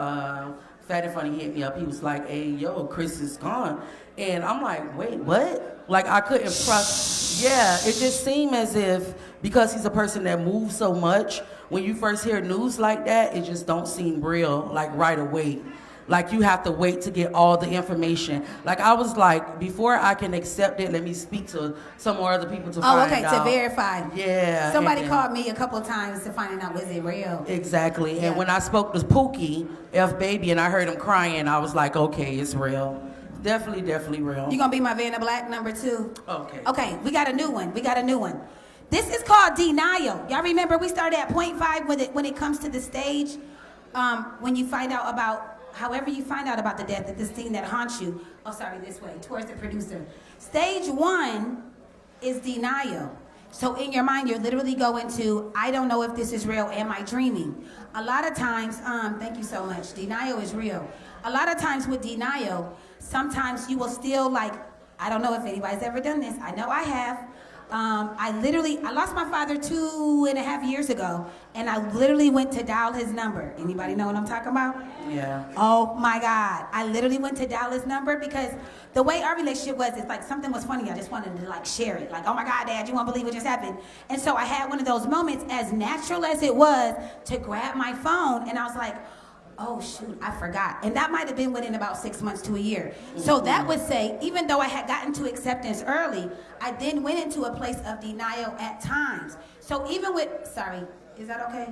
Fat and Funny hit me up. He was like, hey, yo, Chris is gone. And I'm like, wait, what? Like, I couldn't trust. Yeah, it just seemed as if, because he's a person that moves so much, when you first hear news like that, it just don't seem real, like right away. Like, you have to wait to get all the information. Like, I was like, before I can accept it, let me speak to some more other people to find out. To verify. Yeah. Somebody and- called me a couple of times to find out was it real. Exactly. Yeah. And when I spoke to Pookie, F Baby, and I heard him crying, I was like, okay, it's real. Definitely real. You gonna be my Vanna Black number 2? Okay. Okay, we got a new one. This is called denial. Y'all remember we started at 0.5 when it comes to the stage. When you find out about, however you find out about the death, this thing that haunts you. Oh, sorry, this way, towards the producer. Stage 1 is denial. So in your mind, you're literally going to, I don't know if this is real, am I dreaming? A lot of times, thank you so much, denial is real. A lot of times with denial, sometimes you will still like, I don't know if anybody's ever done this, I know I have. I lost my father 2.5 years ago, and I literally went to dial his number. Anybody know what I'm talking about? Yeah. Oh my God. I literally went to dial his number because the way our relationship was, it's like something was funny. I just wanted to like share it. Like, oh my God, Dad, you won't believe what just happened. And so I had one of those moments, as natural as it was, to grab my phone, and I was like, oh shoot, I forgot. And that might have been within about 6 months to a year. So that would say, even though I had gotten to acceptance early, I then went into a place of denial at times. So even with, sorry, is that okay?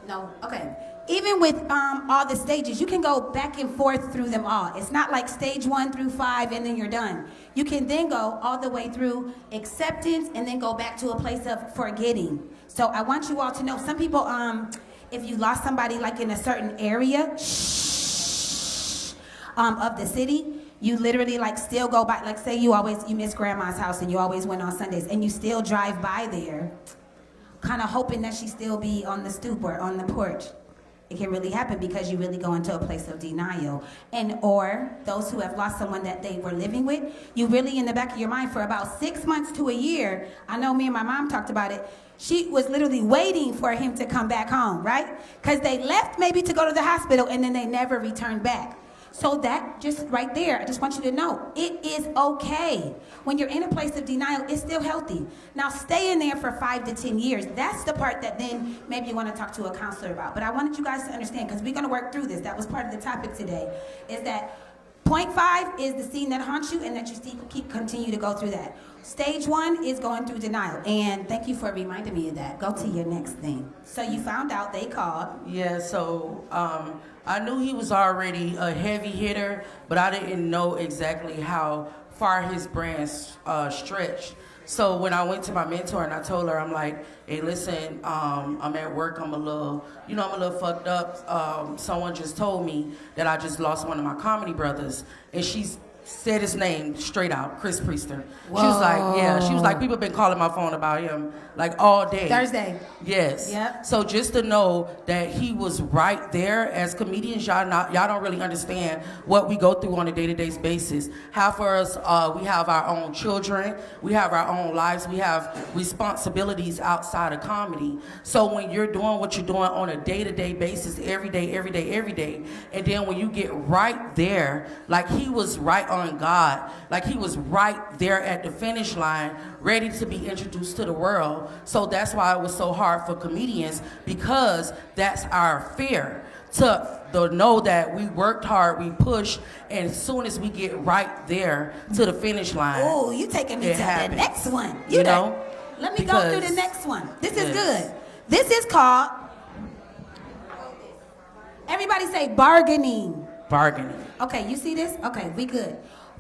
No, okay. Even with all the stages, you can go back and forth through them all. It's not like stage 1 through 5 and then you're done. You can then go all the way through acceptance and then go back to a place of forgetting. So I want you all to know, some people, if you lost somebody like in a certain area of the city, you literally like still go by, like say you miss grandma's house and you always went on Sundays and you still drive by there, kind of hoping that she still be on the stoop or on the porch. It can really happen because you really go into a place of denial. And or those who have lost someone that they were living with, you really in the back of your mind for about 6 months to a year, I know me and my mom talked about it, she was literally waiting for him to come back home, right? Because they left maybe to go to the hospital and then they never returned back. So that just right there, I just want you to know, it is okay. When you're in a place of denial, it's still healthy. Now stay in there for 5 to 10 years. That's the part that then maybe you want to talk to a counselor about. But I wanted you guys to understand, because we're going to work through this. That was part of the topic today, is that 0.5 is the scene that haunts you and that you continue to go through that. Stage 1 is going through denial. And thank you for reminding me of that. Go to your next thing. So you found out they called. Yeah, so I knew he was already a heavy hitter, but I didn't know exactly how far his brand stretched. So when I went to my mentor and I told her, I'm like, hey, listen, I'm at work, I'm a little fucked up. Someone just told me that I just lost one of my comedy brothers. And she's said his name straight out, Chris Priester. Whoa. She was like, people been calling my phone about him like all day. Thursday. Yes. Yep. So just to know that he was right there. As comedians, y'all don't really understand what we go through on a day-to-day basis. How for us, we have our own children, we have our own lives, we have responsibilities outside of comedy. So when you're doing what you're doing on a day-to-day basis, every day, and then when you get right there, like he was right on God, like he was right there at the finish line, ready to be introduced to the world. So that's why it was so hard for comedians, because that's our fear, to know that we worked hard, we pushed, and as soon as we get right there to the finish line, Oh, you taking me to the next one. You know? Let me go through the next one. This is good. This is called, everybody say bargaining. Bargaining. Okay, you see this? Okay, we good.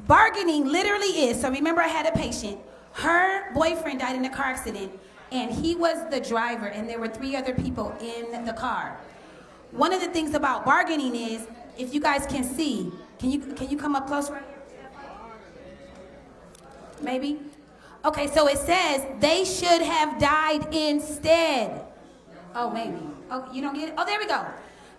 Bargaining literally is, so remember I had a patient, her boyfriend died in a car accident, and he was the driver, and there were 3 other people in the car. One of the things about bargaining is, if you guys can see, can you come up close right here? Maybe? Okay, so it says they should have died instead. Oh, maybe. Oh, you don't get it? Oh, there we go.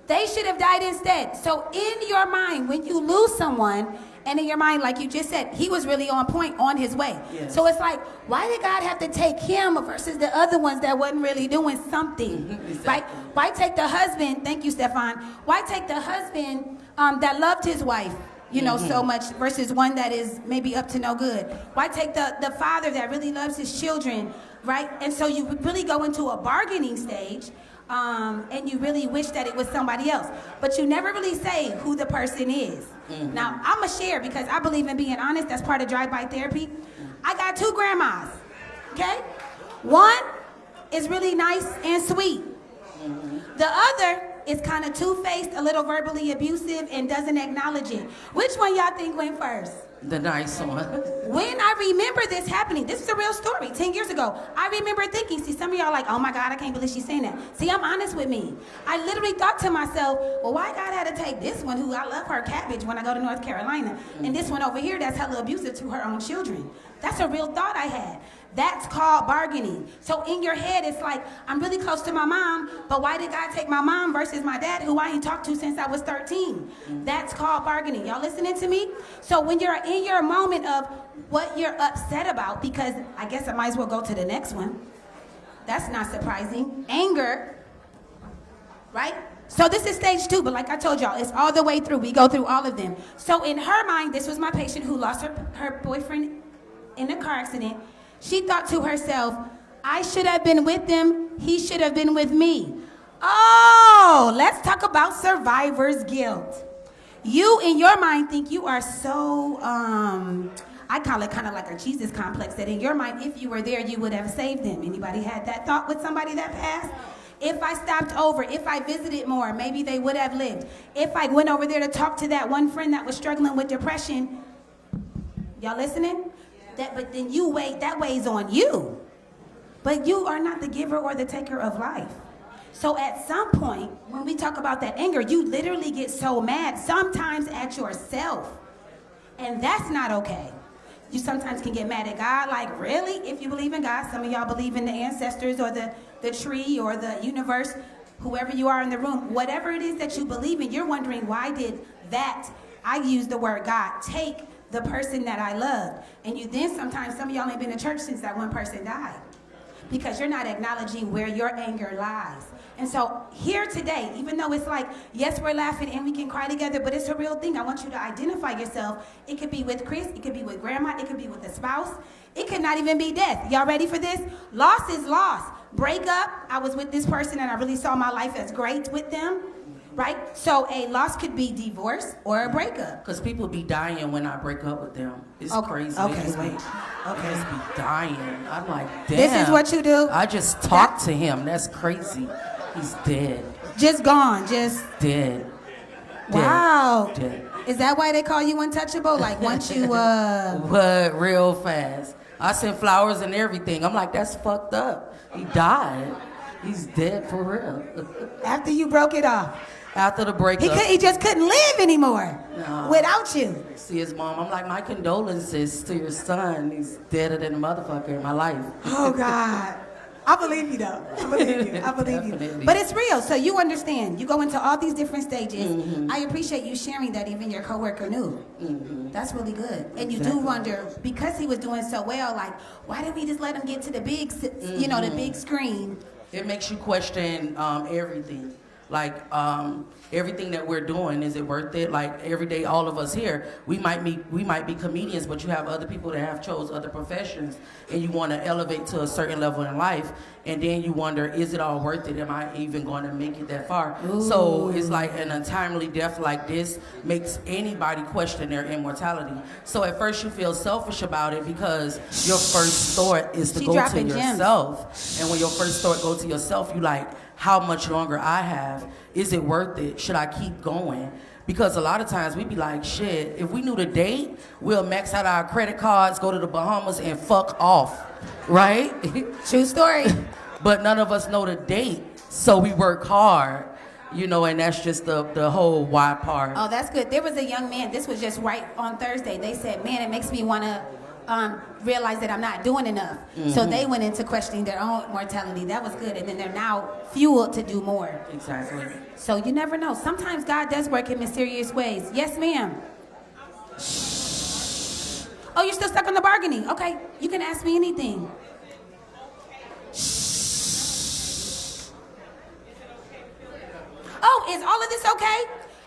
They should have died instead. So in your mind, when you lose someone And in your mind, like you just said, he was really on point, on his way. Yes. So it's like, why did God have to take him versus the other ones that wasn't really doing something? Exactly. Right? Why take the husband, thank you, Stefan, why take the husband that loved his wife, you know, so much versus one that is maybe up to no good? Why take the father that really loves his children, right? And so you really go into a bargaining stage, and you really wish that it was somebody else. But you never really say who the person is. Now, I'm going to share because I believe in being honest. That's part of drive-by therapy. I got 2 grandmas, okay? One is really nice and sweet. The other is kind of two-faced, a little verbally abusive, and doesn't acknowledge it. Which one y'all think went first? The nice one. When I remember this happening, this is a real story, 10 years ago, I remember thinking, see, some of y'all like, oh my God, I can't believe she's saying that. See, I'm honest with me. I literally thought to myself, well, why God had to take this one, who I love her cabbage when I go to North Carolina, and this one over here that's hella abusive to her own children. That's a real thought I had. That's called bargaining. So in your head, it's like, I'm really close to my mom, but why did God take my mom versus my dad, who I ain't talked to since I was 13? That's called bargaining. Y'all listening to me? So when you're in your moment of what you're upset about, because I guess I might as well go to the next one. That's not surprising. Anger, right? So this is stage 2, but like I told y'all, it's all the way through. We go through all of them. So in her mind, this was my patient who lost her boyfriend in a car accident. She thought to herself, I should have been with him. He should have been with me. Oh, let's talk about survivor's guilt. You, in your mind, think you are so, I call it kind of like a Jesus complex, that in your mind, if you were there, you would have saved him. Anybody had that thought with somebody that passed? If I stopped over, if I visited more, maybe they would have lived. If I went over there to talk to that one friend that was struggling with depression, y'all listening? But then that weighs on you. But you are not the giver or the taker of life. So at some point, when we talk about that anger, you literally get so mad, sometimes at yourself. And that's not okay. You sometimes can get mad at God, like, really? If you believe in God, some of y'all believe in the ancestors or the tree or the universe, whoever you are in the room, whatever it is that you believe in, you're wondering, why did that, I use the word God, take the person that I loved? And you then sometimes, some of y'all ain't been to church since that one person died, because you're not acknowledging where your anger lies. And so here today, even though it's like, yes, we're laughing and we can cry together, but it's a real thing. I want you to identify yourself. It could be with Chris, it could be with grandma, it could be with a spouse. It could not even be death. Y'all ready for this? Loss is loss. Breakup, I was with this person and I really saw my life as great with them. Right? So a loss could be divorce or a breakup. Because people be dying when I break up with them. It's crazy. Okay, They just wait. They just be dying. I'm like, damn. This is what you do? I just talked to him. That's crazy. He's dead. Just gone, just... Dead. Wow. Dead. Is that why they call you untouchable? Like once you, What? Real fast. I sent flowers and everything. I'm like, that's fucked up. He died. He's dead for real. After you broke it off. After the breakup. He just couldn't live anymore without you. See his mom. I'm like, my condolences to your son. He's deader than a motherfucker in my life. Oh, God. I believe you, though. I believe you. I believe you. Definitely. But it's real, so you understand. You go into all these different stages. I appreciate you sharing that even your coworker knew. That's really good. And you do wonder, because he was doing so well, like, why didn't we just let him get to the big, the big screen? It makes you question everything. Like, everything that we're doing, is it worth it? Like, every day, all of us here, we might be comedians, but you have other people that have chose other professions, and you want to elevate to a certain level in life, and then you wonder, is it all worth it? Am I even going to make it that far? Ooh. So it's like an untimely death like this makes anybody question their immortality. So at first you feel selfish about it because your first thought is to go to yourself. And when your first thought goes to yourself, you like, how much longer I have? Is it worth it? Should I keep going? Because a lot of times we be like, shit, if we knew the date, we'll max out our credit cards, go to the Bahamas, and fuck off, right? True story. But none of us know the date, so we work hard, and that's just the whole why part. Oh, that's good. There was a young man, this was just right on Thursday. They said, man, it makes me want to realize that I'm not doing enough. So they went into questioning their own mortality. That was good. And then they're now fueled to do more. Exactly. So you never know. Sometimes God does work in mysterious ways. Yes, ma'am. Oh, you're still stuck on the bargaining. Okay, you can ask me anything. Oh, is all of this okay?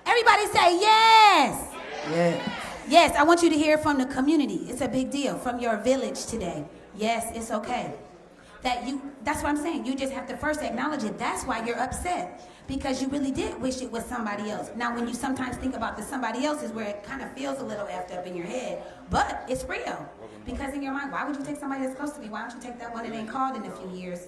Everybody say yes. Yeah. Yes, I want you to hear from the community. It's a big deal. From your village today. Yes, it's okay. That's what I'm saying. You just have to first acknowledge it. That's why you're upset. Because you really did wish it was somebody else. Now, when you sometimes think about the somebody else is where it kind of feels a little effed up in your head. But it's real. Because in your mind, why would you take somebody that's close to me? Why don't you take that one that ain't called in a few years?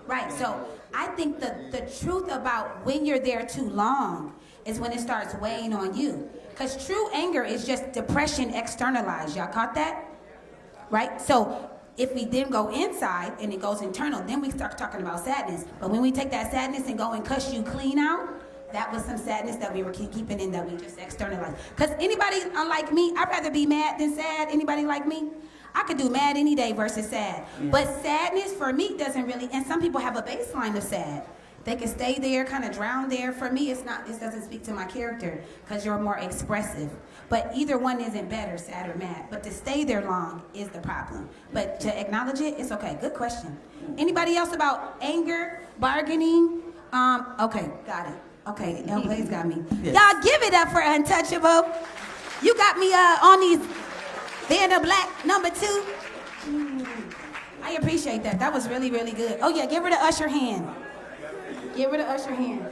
Right, so I think the truth about when you're there too long is when it starts weighing on you. Because true anger is just depression externalized. Y'all caught that? Right? So if we then go inside and it goes internal, then we start talking about sadness. But when we take that sadness and go and cuss you clean out, that was some sadness that we were keeping in that we just externalized. Because anybody unlike me, I'd rather be mad than sad. Anybody like me? I could do mad any day versus sad. But sadness for me doesn't really, and some people have a baseline of sad. They can stay there, kind of drown there. For me, it doesn't speak to my character because you're more expressive. But either one isn't better, sad or mad. But to stay there long is the problem. But to acknowledge it, it's okay. Good question. Anybody else about anger, bargaining? Okay, got it. Okay, El Blaze got me. Yes. Y'all give it up for Untouchable. You got me on these Band of Black #2. I appreciate that. That was really, really good. Oh yeah, give her the usher hand. Give her the usher hand.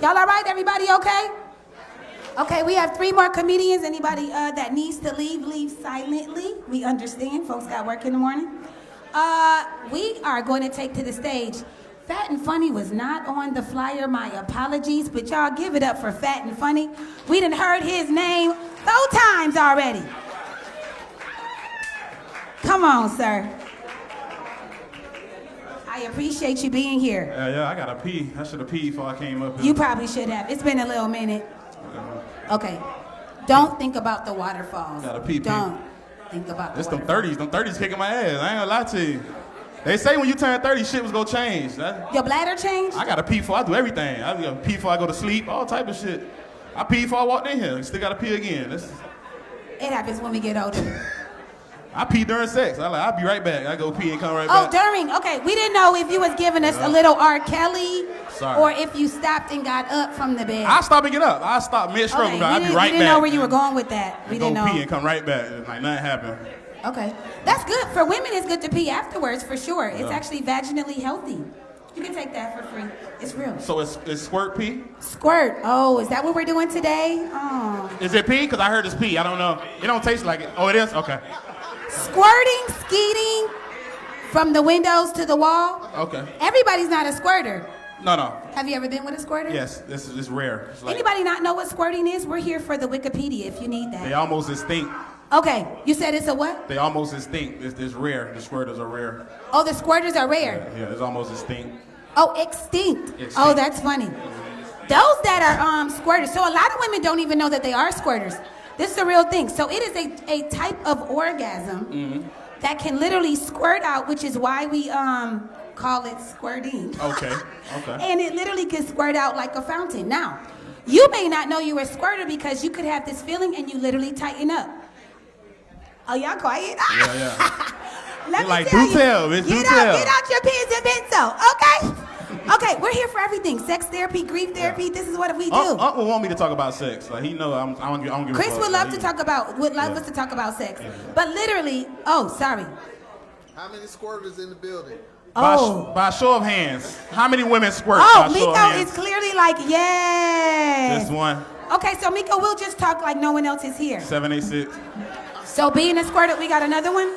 Y'all all right? Everybody okay? Okay, we have 3 more comedians. Anybody that needs to leave silently. We understand. Folks got work in the morning. We are going to take to the stage. Fat and Funny was not on the flyer. My apologies, but y'all give it up for Fat and Funny. We done heard his name 4 times already. Come on, sir. I appreciate you being here. Yeah, I gotta pee. I should have peed before I came up here. You probably should have. It's been a little minute. Okay. Don't think about the waterfalls. Gotta pee. Don't think about the It's them waterfalls. 30s. Them 30s kicking my ass. I ain't gonna lie to you. They say when you turn 30, shit was gonna change. Your bladder changed? I gotta pee before I do everything. I gotta pee before I go to sleep, all type of shit. I pee before I walked in here. Still gotta pee again. It happens when we get older. I pee during sex. I'll be right back. I go pee and come right Oh, back. during. Okay, we didn't know if you was giving us a little R. Kelly Sorry. or if you stopped and got up from the bed. I stop and get up. I stop mid-stroke. Okay, I'll be right back. we didn't know where you were going with that. We didn't go know. pee and come right back. Like nothing happened. Okay, that's good. For women, it's good to pee afterwards, for sure. It's Yeah. actually vaginally healthy. You can take that for free. It's real. So it's squirt pee? Squirt. Oh, is that what we're doing today? Oh. Is it pee? Because I heard it's pee. I don't know. It don't taste like it. Oh, it is? Okay. Squirting, skeeting from the windows to the wall. Okay. Everybody's not a squirter. No. Have you ever been with a squirter? Yes, this is rare. It's like, Anybody not know what squirting is? We're here for the Wikipedia if you need they that. almost extinct. Okay, you said it's a what? They almost extinct. It's rare. The squirters are rare. Oh, the squirters are rare. Yeah, it's almost extinct. Oh, extinct. Extinct. Oh, that's funny. Those that are squirters. So a lot of women don't even know that they are squirters. This is a real thing. So it is a type of orgasm that can literally squirt out, which is why we call it squirting. Okay. And it literally can squirt out like a fountain. Now, you may not know you're a squirter because you could have this feeling and you literally tighten up. Oh, y'all quiet? Yeah. Let me Like, tell do you. tell, it's do Get tell. out your pens and pencil, okay? Okay, we're here for everything. Sex therapy, grief therapy. This is what we do. Uncle want me to talk about sex. Like he know I don't give a Chris fuck. would love Like, to talk about, us to talk about sex. But literally, oh, sorry. How many squirters in the building? By a show of hands, how many women squirt? Oh, by a show of Miko hands? is clearly like, yes. Just one. Okay, so Miko, we'll just talk like no one else is here. 786 So being a squirter, we got another one?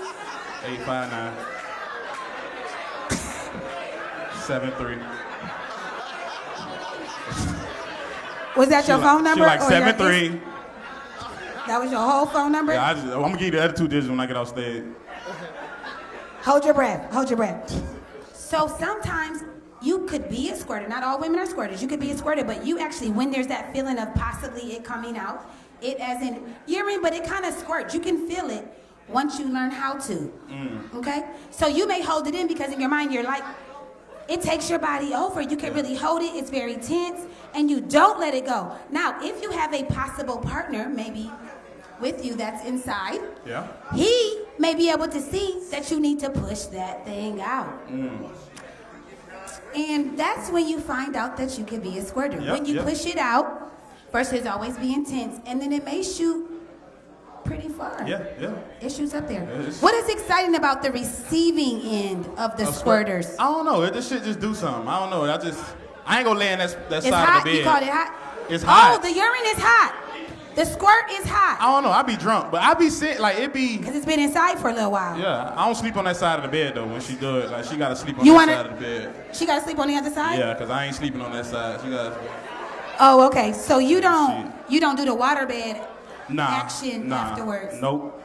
859 73. Was that your phone number? She like or your 73. That was your whole phone number? Yeah, I'm gonna give you the other 2 digits when I get off stage. Hold your breath. Hold your breath. So sometimes you could be a squirter. Not all women are squirters. You could be a squirter, but you actually, when there's that feeling of possibly it coming out, it as in urine, but it kind of squirts. You can feel it once you learn how to. Okay? So you may hold it in because in your mind you're like, it takes your body over. You can really hold it. It's very tense, and you don't let it go. Now, if you have a possible partner, maybe with you that's inside, Yeah. he may be able to see that you need to push that thing out. And that's when you find out that you can be a squirter. Yep, when you yep. push it out, first it's always be intense, and then it may shoot pretty far. Yeah, yeah. It shoots up there. It's- What is exciting about the receiving end of the squirters? I don't know. This shit just do something. I don't know. I ain't gonna lay in that It's side hot. of the bed. You called it hot? It's hot. Oh, the urine is hot. The squirt is hot. I don't know. I be drunk, but I be sick. Like it be. Because it's been inside for a little while. Yeah, I don't sleep on that side of the bed though. When she do it, like she gotta sleep on You that wanna- side of the bed. She got to sleep on the other side? Yeah, cause I ain't sleeping on that side. She got. Oh, okay. So you don't do the waterbed Nah. action nah, afterwards? Nope.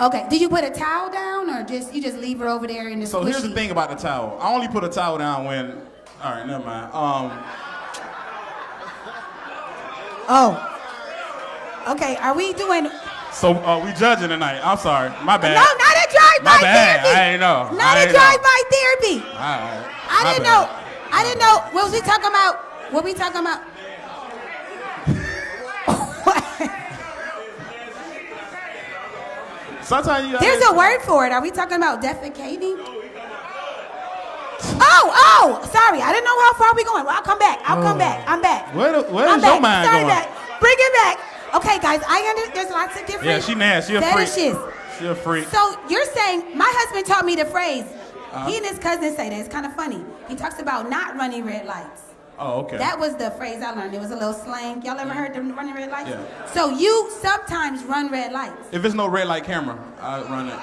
Okay. Did you put a towel down or you just leave her over there in the So squishy? here's the thing about the towel. I only put a towel down when. All right, never mind. Oh. Okay. Are we doing? So we judging tonight. I'm sorry. My bad. No, not a drive-by My bad. therapy. I ain't know. Not I a ain't know. drive-by therapy. All right. I My didn't bad. know. I didn't know. What was we talking about? What we talking about? Sometimes you. There's a word for it. Are we talking about defecating? Oh, sorry. I didn't know how far we going. Well, I'll come back. I'm back. I'm Where's I'm your back. mind Sorry, going? back. Bring it back. Okay, guys. There's lots of different Yeah, she nasty. She a freak. fetishes. She a freak. So you're saying my husband taught me the phrase. He and his cousin say that. It's kind of funny. He talks about not running red lights. Oh, okay. That was the phrase I learned. It was a little slang. Y'all ever heard them running red lights? Yeah. So you sometimes run red lights. If it's no red light camera, I run it.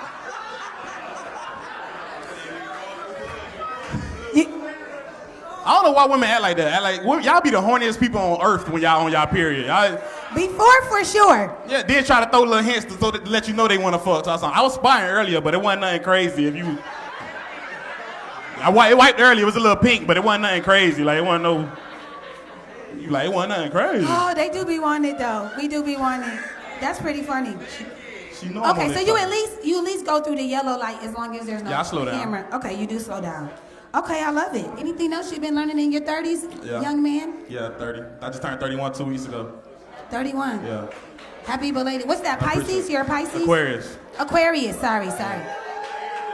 I don't know why women act like that. Y'all be the horniest people on earth when y'all on y'all period. Before, for sure. Yeah, then try to throw little hints to let you know they want to fuck. So I was spying earlier, but it wasn't nothing crazy. It wiped earlier. It was a little pink, but it wasn't nothing crazy. Like it wasn't no. It wasn't nothing crazy. Oh, they do be wanting it though. We do be wanting it. That's pretty funny. She know I'm Okay, on so that you stuff. at least go through the yellow light as long as there's no Yeah, I slow down. camera. Okay, you do slow down. Okay, I love it. Anything else you've been learning in your 30s, Yeah. young man? Yeah, 30. I just turned 31 2 weeks ago. 31. Yeah. Happy belated. What's that? I appreciate Pisces? it. You're a Pisces? Aquarius. Aquarius. Sorry.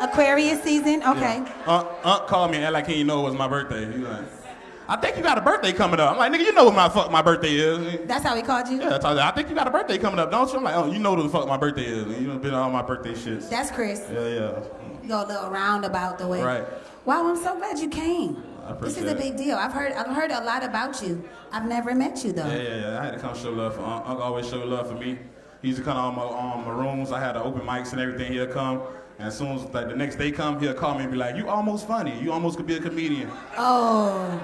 Aquarius season. Okay. Yeah. Unc called me and act like he didn't know it was my birthday. He was like, I think you got a birthday coming up. I'm like, nigga, you know what my birthday is. That's how he called you? Yeah, I think you got a birthday coming up, don't you? I'm like, oh, you know what the fuck my birthday is. You done been on all my birthday shits. That's Chris. Yeah. You go a little roundabout the way. Right. Wow, I'm so glad you came. I This appreciate is a it. big deal. I've heard a lot about you. I've never met you though. Yeah. I had to come show love for Unc. Unc always showed love for me. He used to come to all my rooms. I had the open mics and everything. He'll come. And as soon as the next day come, he'll call me and be like, you almost funny. You almost could be a comedian. Oh.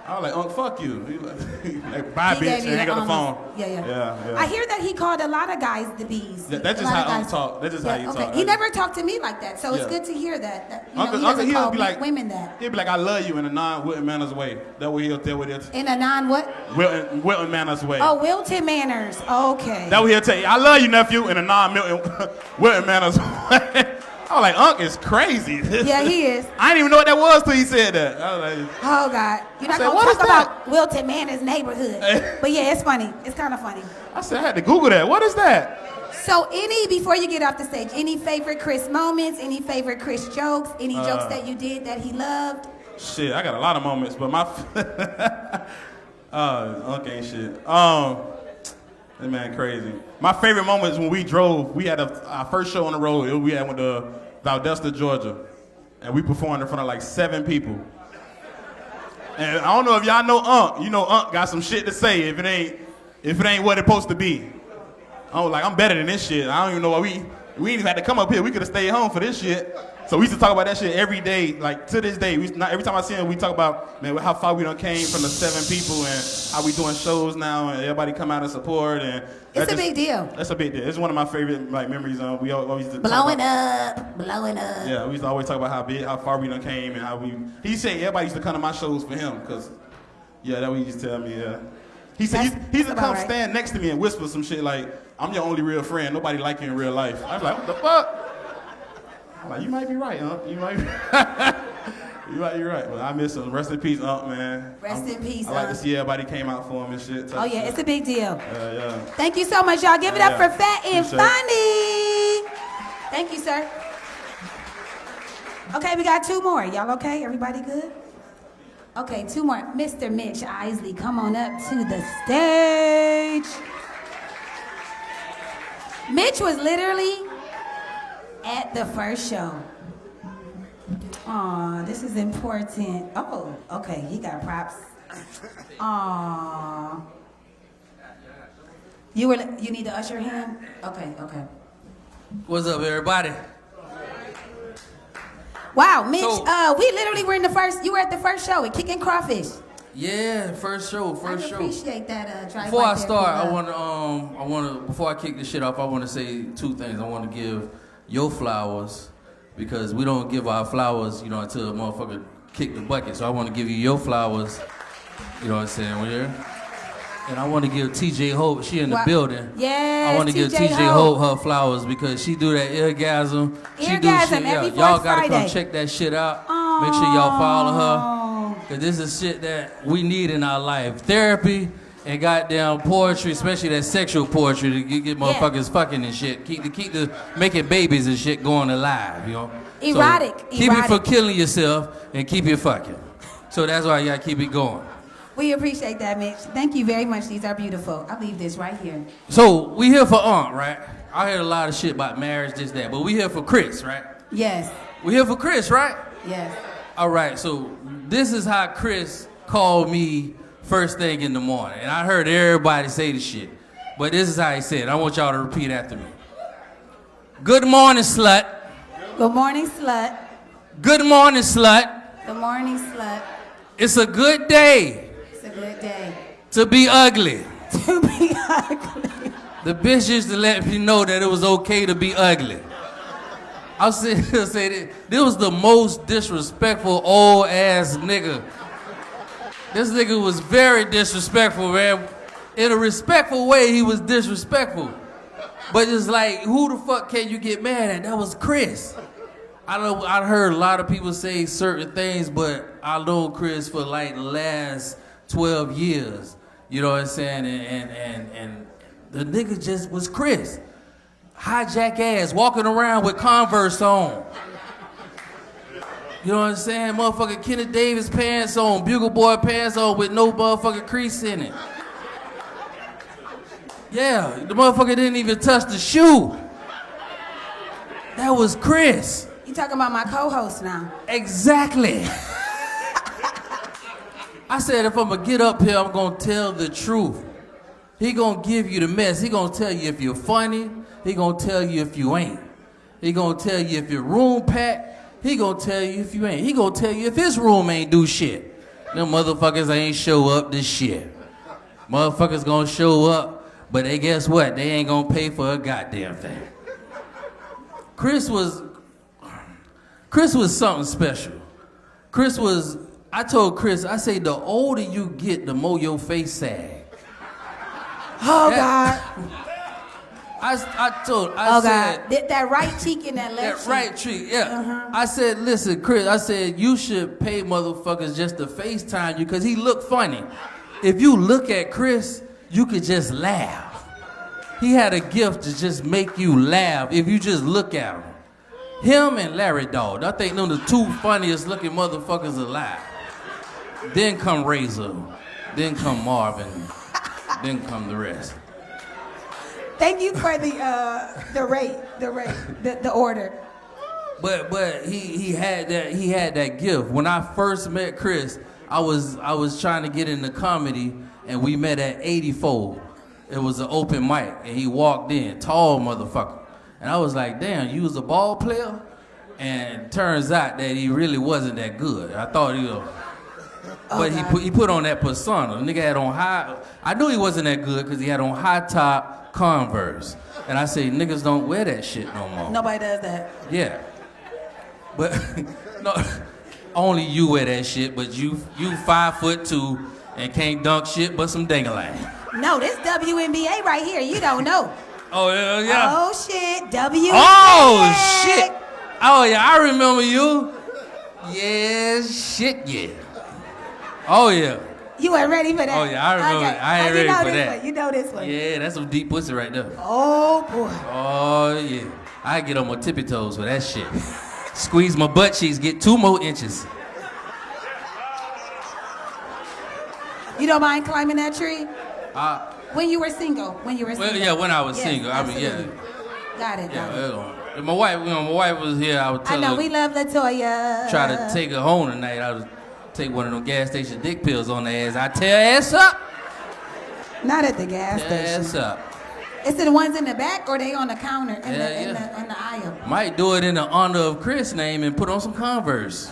I was like, Unc, fuck you. He like, bye, He bitch, gave and you hang the up the phone. almost. Yeah. Yeah. I hear that he called a lot of guys the bees. Yeah, that's A just lot of how Unc guys- talk. That's just how he okay. talk. He never talked to me like that, so it's Yeah. good to hear that. He Uncle doesn't he'll call be like, women that. He'll be like, I love you in a non-Wilton Manners way. That way he'll tell you. In a non-what? Wilton Manners way. Oh, Wilton Manners. Okay. That way he'll tell you, I love you, nephew, in a non-Wilton Manners way. I was like, Unc is crazy. Yeah, he is. I didn't even know what that was till he said that. I was like, Oh, God. You're not said, going "What to is talk that?" about Wilton Manners neighborhood. But yeah, it's funny. It's kind of funny. I said, I had to Google that. What is that? So before you get off the stage, any favorite Chris moments, any favorite Chris jokes, any jokes that you did that he loved? Shit, I got a lot of moments, but my Unc ain't shit. That man crazy. My favorite moment is when we drove. We had our first show on the road. We went to Valdosta, Georgia, and we performed in front of like 7 people. And I don't know if y'all know Unc. You know Unc got some shit to say if it ain't what it's supposed to be. I'm better than this shit. I don't even know why we ain't even had to come up here. We could have stayed home for this shit. So we used to talk about that shit every day, like to this day. Every time I see him, we talk about, man, how far we done came from the 7 people and how we doing shows now and everybody come out and support. And It's a big deal. That's a big deal. It's one of my favorite memories. We always used to Blowing talk up. Yeah, we used to always talk about how far we done came and how we. He said everybody used to come to my shows for him because, yeah, that what he used to tell me. Yeah. He said he used to come stand next to me and whisper some shit like, "I'm your only real friend. Nobody like you in real life." I was like, "What the fuck?" I'm like, you might be right, huh? You might be You're right. Well, I miss him. Rest in peace, Unc, man. Rest in peace, I like to Unc. see everybody came out for him and shit. Oh, yeah, it's a big deal. Yeah. Thank you so much, y'all. Give it up for Fat and Appreciate it. Funny. Thank you, sir. Okay, we got 2 more. Y'all okay? Everybody good? Okay, 2 more. Mr. Mitch Isley, come on up to the stage. Mitch was literally at the first show. Aw, this is important. Oh, okay, he got props. Aw. You need to usher him? Okay. What's up, everybody? Wow, Mitch, So- we literally were you were at the first show at Kicking Crawfish. Yeah, first show. I appreciate that drive. Before I start, I wanna before I kick this shit off, I wanna say 2 things. I wanna give your flowers because we don't give our flowers, until a motherfucker kick the bucket. So I wanna give you your flowers. You know what I'm saying? And I want to give TJ Hope, she in the building. Yes, I want to give TJ Hope her flowers because she do that eargasm. She do shit. Every Y'all fourth gotta Friday. come check that shit out. Make sure y'all follow her. Cause this is shit that we need in our life. Therapy and goddamn poetry, especially that sexual poetry to get motherfuckers fucking and shit. Keep the making babies and shit going alive, Erotic. So keep it from killing yourself and keep it fucking. So that's why you gotta keep it going. We appreciate that, Mitch. Thank you very much. These are beautiful. I'll leave this right here. So we here for Aunt, right? I heard a lot of shit about marriage, this, that, but we here for Chris, right? Yes. We here for Chris, right? Yes. All right, so this is how Chris called me first thing in the morning. And I heard everybody say the shit. But this is how he said it. I want y'all to repeat after me. Good morning, slut. Good morning, slut. Good morning, slut. Good morning, slut. It's a good day. It's a good day. To be ugly. To be ugly. The bitch used to let me know that it was okay to be ugly. I say this was the most disrespectful old ass nigga. This nigga was very disrespectful, man. In a respectful way, he was disrespectful. But it's like, who the fuck can you get mad at? That was Chris. I heard a lot of people say certain things, but I know Chris for like the last 12 years. You know what I'm saying? And the nigga just was Chris. Hijack ass, walking around with Converse on. You know what I'm saying? Motherfucking Kenneth Davis pants on, Bugle Boy pants on with no motherfucking crease in it. Yeah, the motherfucker didn't even touch the shoe. That was Chris. You talking about my co-host now? Exactly. I said if I'm gonna get up here, I'm gonna tell the truth. He gonna give you the mess. He gonna tell you if you're funny. He gonna tell you if you ain't. He gonna tell you if your room packed. He gonna tell you if you ain't. He gonna tell you if his room ain't do shit. Them motherfuckers ain't show up this shit. Motherfuckers gonna show up, but they guess what? They ain't gonna pay for a goddamn thing. Chris was something special. I told Chris, I say the older you get, the more your face sag. Oh, God. I said, God. That right cheek and that left cheek. That right cheek, yeah. I said, listen, Chris, you should pay motherfuckers just to FaceTime you because he look funny. If you look at Chris, you could just laugh. He had a gift to just make you laugh if you just look at him. Him and Larry Dog, I think them the 2 funniest looking motherfuckers alive. Then come Razor, then come Marvin, then come the rest. Thank you for the order. But he had that gift. When I first met Chris, I was trying to get into comedy, and we met at 84. It was an open mic, and he walked in, tall motherfucker, and I was like, damn, you was a ball player? And turns out that he really wasn't that good. I thought he was. But he put on that persona. The nigga had on I knew he wasn't that good because he had on high top Converse. And I say, niggas don't wear that shit no more. Nobody does that. Yeah. But no, only you wear that shit, but you 5'2" and can't dunk shit but some dingalang. No, this WNBA right here. You don't know. Oh, yeah. Oh, shit. WNBA. Oh, shit. Oh, yeah, I remember you. Yeah, shit, yeah. Oh, yeah. You weren't ready for that. Oh, yeah, I remember. Okay. I ain't you ready know for this that. One. You know this one. Yeah, that's some deep pussy right there. Oh, boy. Oh, yeah. I get on my tippy toes for that shit. Squeeze my butt cheeks, get 2 more inches. You don't mind climbing that tree? When you were single. Well, yeah, when I was Yes, single. I mean, yeah. absolutely. Got it. If my wife was here, I would tell I know, her, we love Latoya. try to take her home tonight. I would take one of them gas station dick pills on the ass. I tear her ass up. Not at the gas station. Ass up. Is it the ones in the back or they on the counter in Yeah, the aisle? Might do it in the honor of Chris' name and put on some Converse.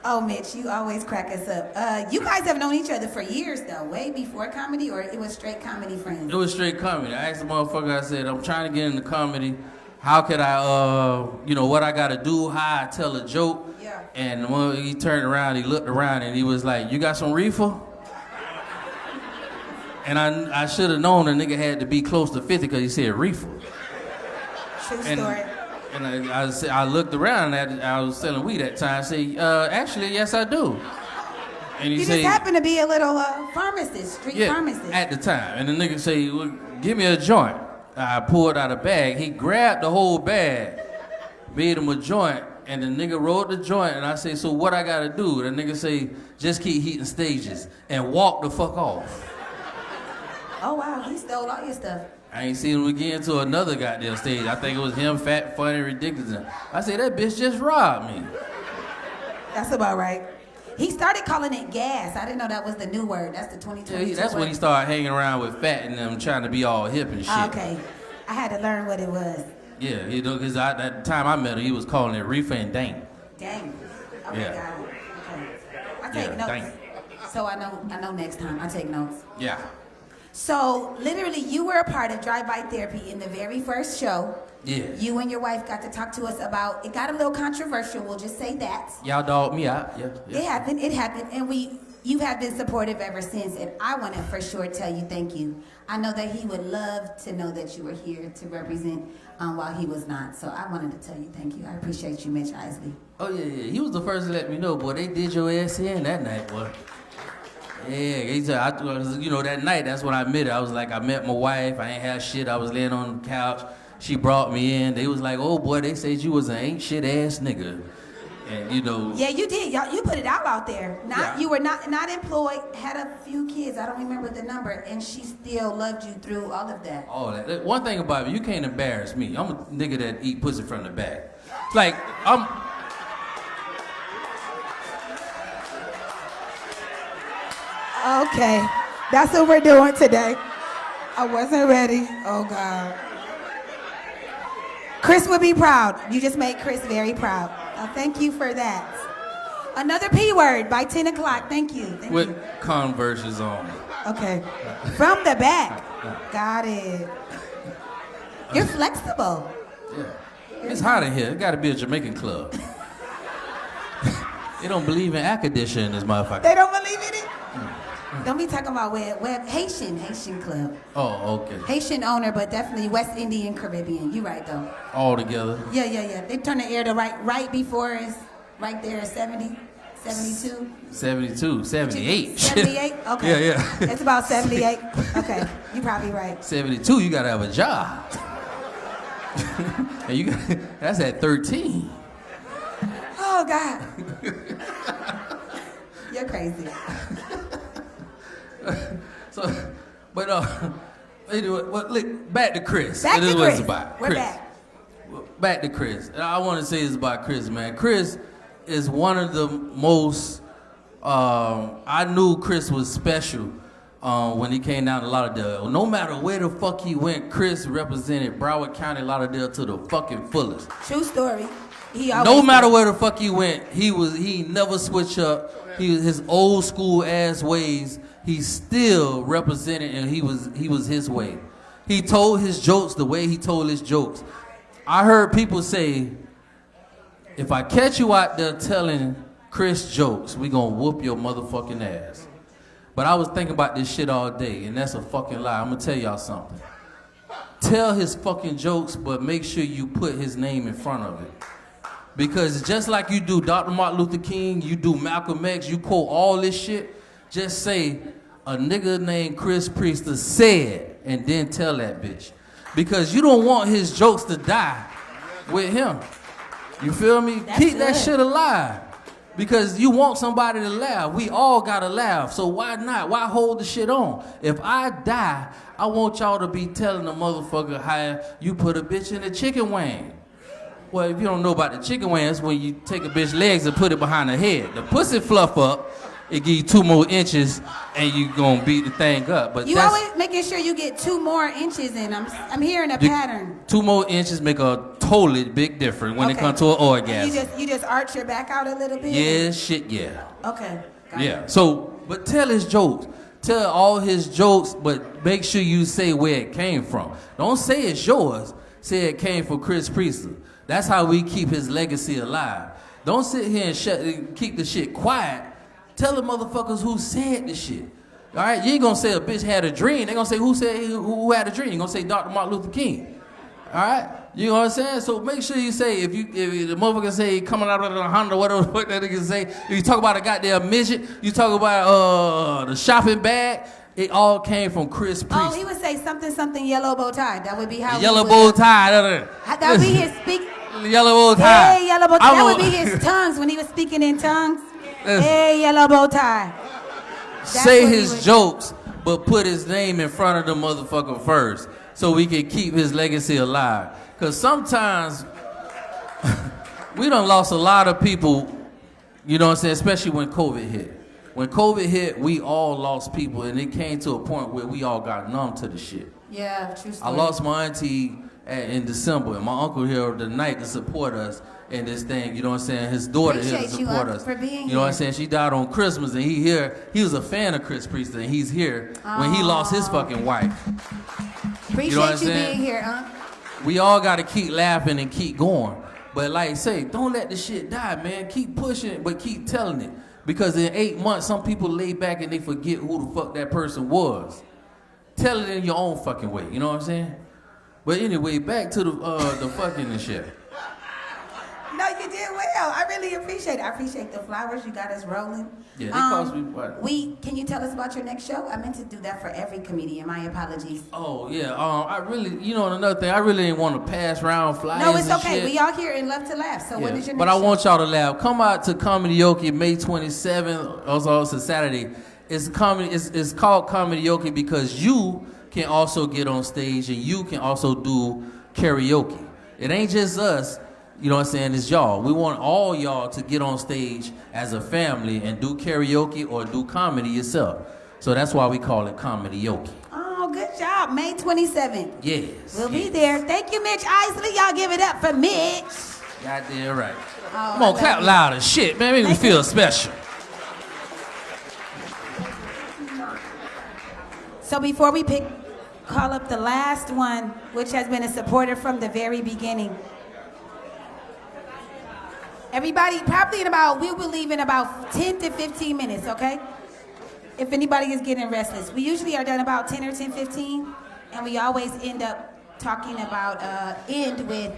Oh, Mitch, you always crack us up. You guys have known each other for years, though, way before comedy, or it was straight comedy friends? It was straight comedy. I asked the motherfucker, I said, I'm trying to get into comedy. How could I, what I gotta do, how I tell a joke? Yeah. And when he turned around, he looked around and he was like, you got some reefer? And I should have known the nigga had to be close to 50 because he said reefer. True story. And I looked around and I was selling weed at the time. I said, actually, yes, I do. And he You said, just happen to be a little pharmacist, street pharmacist. at the time. And the nigga say, well, give me a joint. I pulled out a bag. He grabbed the whole bag, made him a joint, and the nigga rolled the joint. And I say, so what I gotta do? The nigga say, just keep heating stages and walk the fuck off. Oh, wow, he stole all your stuff. I ain't seen him again to another goddamn stage. I think it was him, fat, funny, ridiculous. I said, that bitch just robbed me. That's about right. He started calling it gas. I didn't know that was the new word. That's the 2022 That's word. when he started hanging around with Fat and them trying to be all hip and shit. Okay. I had to learn what it was. Yeah, because at the time I met him, he was calling it reefer and dank. Dang. Okay, Yeah. got it. Okay. I take Yeah, notes. dang. So I know next time. I take notes. Yeah. So literally you were a part of Drive-By Therapy in the very first show. Yeah. You and your wife got to talk to us about, it got a little controversial, we'll just say that. Y'all dogged me out. Yeah. It happened, and you have been supportive ever since, and I want to for sure tell you thank you. I know that he would love to know that you were here to represent while he was not, so I wanted to tell you thank you. I appreciate you, Mitch Isley. Oh, yeah. He was the first to let me know, boy, they did your ass in that night, boy. Yeah, he said, that night, that's when I met her. I was like, I met my wife, I ain't had shit, I was laying on the couch. She brought me in. They was like, oh boy, they said you was an ain't shit ass nigga. And Yeah, you did. You put it out there. You were not employed, had a few kids, I don't remember the number, and she still loved you through all of that. all that. One thing about me, you can't embarrass me. I'm a nigga that eat pussy from the back. Like, I'm... Okay, that's what we're doing today. I wasn't ready. Oh, God. Chris would be proud. You just made Chris very proud. Thank you for that. Another P word by 10 o'clock. Thank you. With Converses on. Okay. From the back. Got it. You're flexible. Yeah. It's hot in here. It gotta be a Jamaican club. They don't believe in air conditioning in this motherfucker. They don't believe in it? Don't be talking about web Haitian club. Oh, okay. Haitian owner, but definitely West Indian Caribbean. You right though. All together. Yeah. They turn the air to right before us, right there at 70, 72. 72, 78. 78? Okay. Yeah. It's about 78. Okay, you're probably right. 72, you gotta have a job. And that's at 13. Oh, God. You're crazy. Anyway, look, back to Chris. Back It is to what Chris. it's about. We're Chris. back. Back to Chris. And I want to say this about Chris, man. Chris is one of the most. I knew Chris was special when he came down to Lauderdale. No matter where the fuck he went, Chris represented Broward County, Lauderdale to the fucking fullest. True story. No matter where the fuck he went, he never switched up. His old school ass ways, he still represented, and he was his way. He told his jokes the way he told his jokes. I heard people say, if I catch you out there telling Chris jokes, we gonna whoop your motherfucking ass. But I was thinking about this shit all day, and that's a fucking lie. I'm gonna tell y'all something. Tell his fucking jokes, but make sure you put his name in front of it. Because just like you do Dr. Martin Luther King, you do Malcolm X, you quote all this shit, just say, a nigga named Chris Priester said, and then tell that bitch. Because you don't want his jokes to die with him. You feel me? Keep that shit alive. Because you want somebody to laugh. We all gotta laugh. So why not? Why hold the shit on? If I die, I want y'all to be telling the motherfucker how you put a bitch in a chicken wing. Well, if you don't know about the chicken wing, that's when you take a bitch legs and put it behind her head. The pussy fluff up, it give you 2 more inches, and you gonna beat the thing up. But you always making sure you get 2 more inches in. I'm hearing a pattern. 2 more inches make a totally big difference when it comes to an orgasm. You just arch your back out a little bit? Yeah, shit, yeah. Okay. Yeah. So, but tell his jokes. Tell all his jokes, but make sure you say where it came from. Don't say it's yours. Say it came from Chris Priester. That's how we keep his legacy alive. Don't sit here and keep the shit quiet. Tell the motherfuckers who said the shit. All right? You ain't gonna say a bitch had a dream. They gonna say who had a dream. You gonna say Dr. Martin Luther King. All right? You know what I'm saying? So make sure you say, if the motherfucker say coming out of the Honda, whatever the fuck that nigga say, if you talk about a goddamn midget, you talk about the shopping bag, it all came from Chris Priester. Oh, he would say something yellow bow tie. That would be how Yellow bow tie. That would be his speak. Yellow bow tie. Hey, yellow bow tie. That would be his tongues when he was speaking in tongues. Hey, yellow bow tie. Say his jokes, but put his name in front of the motherfucker first, so we can keep his legacy alive. Because sometimes we done lost a lot of people, you know what I'm saying, especially when COVID hit. When COVID hit, we all lost people, and it came to a point where we all got numb to the shit. Yeah, true story. I lost my auntie in December, and my uncle here tonight to support us in this thing, you know what I'm saying? His daughter here to support us. For being you know what I'm saying? She died on Christmas, and he was a fan of Chris Priester, and he's here when he lost his fucking wife. Appreciate you being here, huh? We all got to keep laughing and keep going. But like I say, don't let the shit die, man. Keep pushing, but keep telling it. Because in 8 months, some people lay back and they forget who the fuck that person was. Tell it in your own fucking way, you know what I'm saying? But anyway, back to the fucking and shit. No, you did well. I really appreciate it. I appreciate the flowers. You got us rolling. Yeah, they cost me what? Can you tell us about your next show? I meant to do that for every comedian. My apologies. Oh, yeah. I really, another thing, I really didn't want to pass around flyers. No, it's and okay. shit. We all here and love to laugh. So when is your next But I show? want y'all to laugh. Come out to Comedic May 27th. Also, it's a Saturday. It's called Comedic because you can also get on stage and you can also do karaoke. It ain't just us. You know what I'm saying? It's y'all. We want all y'all to get on stage as a family and do karaoke or do comedy yourself. So that's why we call it Comedic. Oh, good job. May 27th. Yes. We'll be there. Thank you, Mitch Isley. Y'all give it up for Mitch. Goddamn right. Oh, Come on, clap loud as shit, man. Make me feel special. So before we call up the last one, which has been a supporter from the very beginning. Everybody, probably we will leave in about 10 to 15 minutes, okay? If anybody is getting restless. We usually are done about 10 or 10:15, and we always end up talking about, end with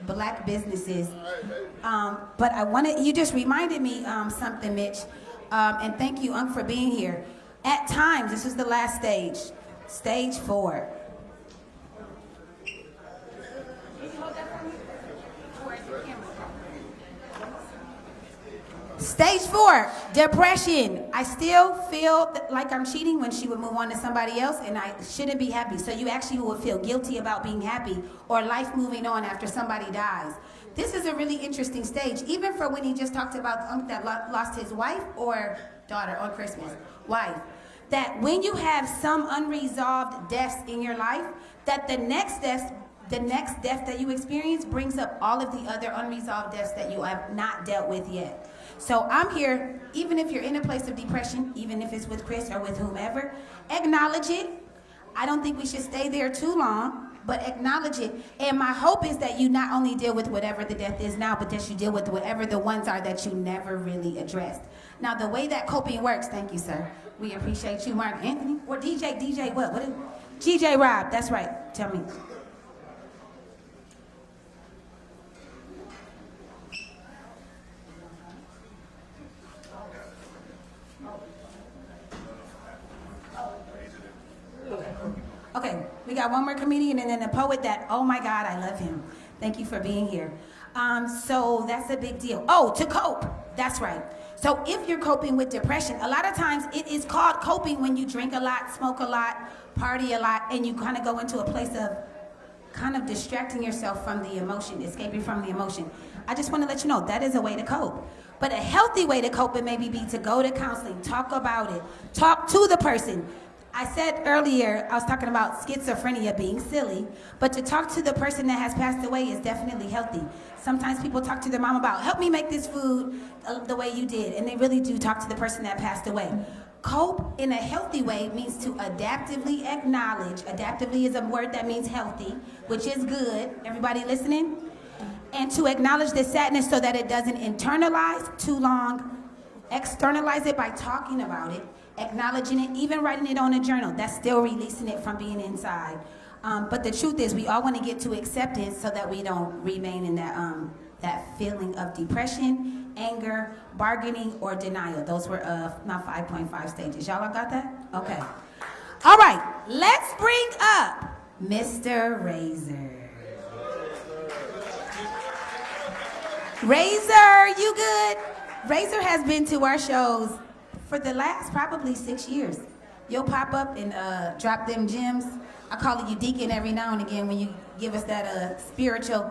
black businesses. But you just reminded me something, Mitch, and thank you, Unc, for being here. At times, this was the last stage, stage 4. Stage 4, depression. I still feel like I'm cheating when she would move on to somebody else, and I shouldn't be happy. So you actually would feel guilty about being happy or life moving on after somebody dies. This is a really interesting stage, even for when he just talked about the uncle that lost his wife or daughter on Christmas, wife. That when you have some unresolved deaths in your life, that the next death that you experience brings up all of the other unresolved deaths that you have not dealt with yet. So I'm here, even if you're in a place of depression, even if it's with Chris or with whomever, acknowledge it. I don't think we should stay there too long, but acknowledge it. And my hope is that you not only deal with whatever the death is now, but that you deal with whatever the ones are that you never really addressed. Now, the way that coping works, thank you, sir. We appreciate you, Mark Anthony, or DJ what? GJ Rob, that's right. Tell me. got one more comedian and then a poet that, oh my God, I love him. Thank you for being here. So that's a big deal. Oh, to cope. That's right. So if you're coping with depression, a lot of times it is called coping when you drink a lot, smoke a lot, party a lot, and you kind of go into a place of kind of distracting yourself from the emotion, escaping from the emotion. I just want to let you know that is a way to cope. But a healthy way to cope would maybe be to go to counseling, talk about it, talk to the person. I said earlier, I was talking about schizophrenia being silly, but to talk to the person that has passed away is definitely healthy. Sometimes people talk to their mom about, help me make this food the way you did, and they really do talk to the person that passed away. Cope in a healthy way means to adaptively acknowledge. Adaptively is a word that means healthy, which is good. Everybody listening? And to acknowledge the sadness so that it doesn't internalize too long. Externalize it by talking about it, acknowledging it, even writing it on a journal. That's still releasing it from being inside. But the truth is, we all want to get to acceptance so that we don't remain in that feeling of depression, anger, bargaining, or denial. Those were my 5.5 stages. Y'all got that? Okay. All right, let's bring up Mr. Razor. Razor, you good? Razor has been to our shows for the last probably 6 years. You'll pop up and drop them gems. I call you Deacon every now and again when you give us that spiritual.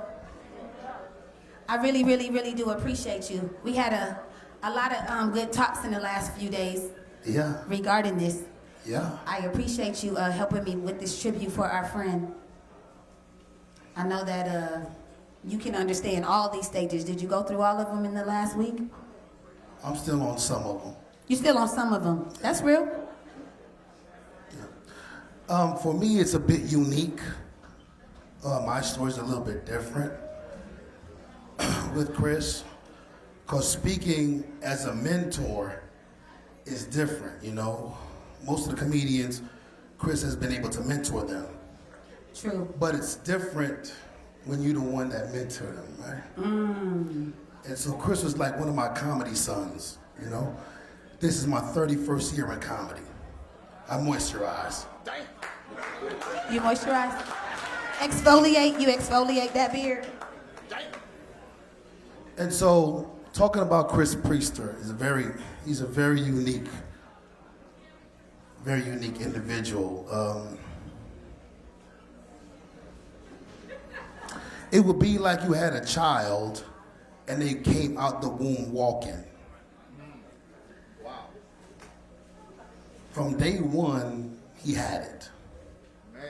I really, really, really do appreciate you. We had a lot of good talks in the last few days. Yeah. Regarding this. Yeah. I appreciate you helping me with this tribute for our friend. I know that you can understand all these stages. Did you go through all of them in the last week? I'm still on some of them. You're still on some of them. That's real. Yeah. For me, it's a bit unique. My story's a little bit different with Chris, because speaking as a mentor is different, you know. Most of the comedians, Chris has been able to mentor them. True. But it's different when you're the one that mentored them, right? Mm. And so Chris was like one of my comedy sons, you know? This is my 31st year in comedy. I moisturize. You moisturize? Exfoliate? You exfoliate that beard? And so, talking about Chris Priester he's a very unique individual. It would be like you had a child and they came out the womb walking. Wow. From day one, he had it. Man.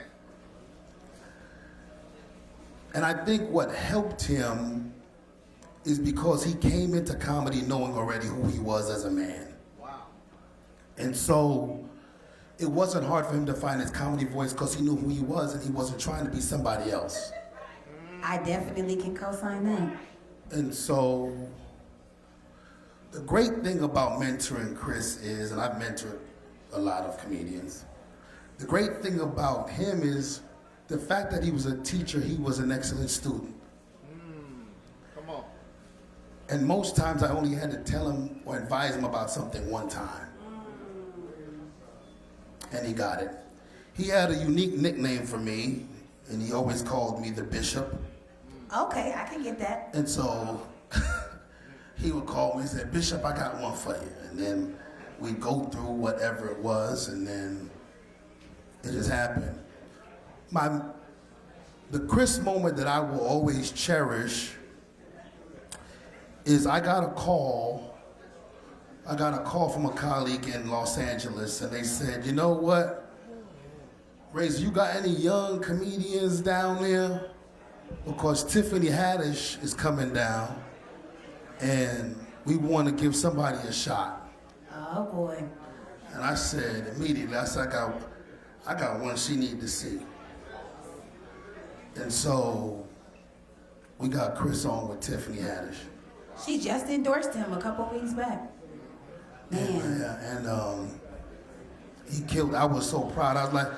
And I think what helped him is because he came into comedy knowing already who he was as a man. Wow. And so it wasn't hard for him to find his comedy voice because he knew who he was and he wasn't trying to be somebody else. I definitely can co-sign that. And so the great thing about mentoring Chris is, and I've mentored a lot of comedians, the great thing about him is the fact that he was a teacher, he was an excellent student. Come on. And most times I only had to tell him or advise him about something one time. And he got it. He had a unique nickname for me, and he always called me the Bishop. Okay, I can get that. And so he would call me and say, Bishop, I got one for you. And then we'd go through whatever it was, and then it just happened. The Chris moment that I will always cherish is I got a call from a colleague in Los Angeles, and they said, you know what, Razor, you got any young comedians down there? Because Tiffany Haddish is coming down, and we want to give somebody a shot. Oh boy. And I said immediately, I got one she need to see. And so we got Chris on with Tiffany Haddish. She just endorsed him a couple weeks back. Man. And he killed. I was so proud. I was like,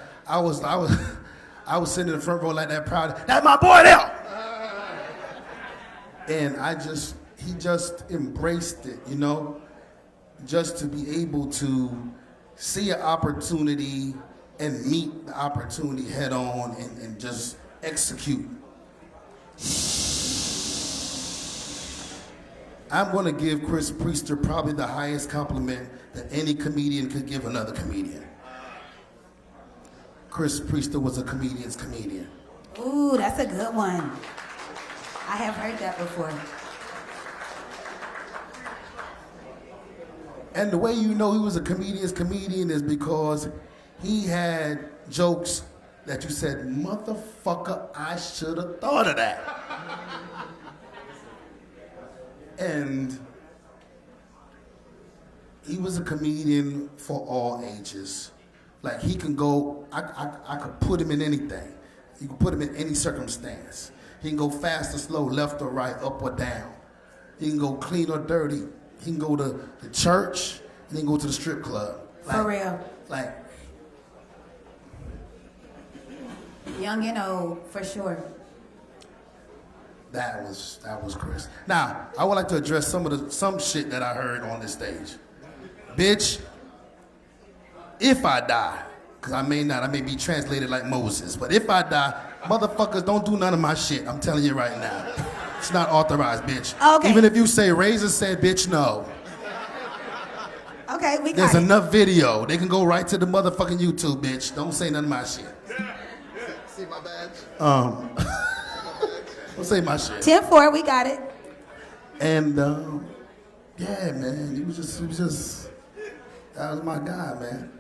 I was sitting in the front row like that, proud. That's my boy there. And he just embraced it, you know, just to be able to see an opportunity and meet the opportunity head on and just execute. I'm going to give Chris Priester probably the highest compliment that any comedian could give another comedian. Chris Priester was a comedian's comedian. Ooh, that's a good one. I have heard that before. And the way you know he was a comedian's comedian is because he had jokes that you said, motherfucker, I should have thought of that. And he was a comedian for all ages. Like he can go, I could put him in anything. You can put him in any circumstance. He can go fast or slow, left or right, up or down. He can go clean or dirty. He can go to the church, and he can go to the strip club. For real. Like, young and old, for sure. that was Chris. Now, I would like to address some shit that I heard on this stage. Bitch, if I die, because I may be translated like Moses, but if I die, motherfuckers don't do none of my shit. I'm telling you right now. It's not authorized, bitch. Okay. Even if you say Razor said, bitch, no. Okay, we got There's it. enough video. They can go right to the motherfucking YouTube, bitch. Don't say none of my shit. See my badge? Don't say my shit. 10-4, we got it. And yeah, man, he was just, that was my guy, man.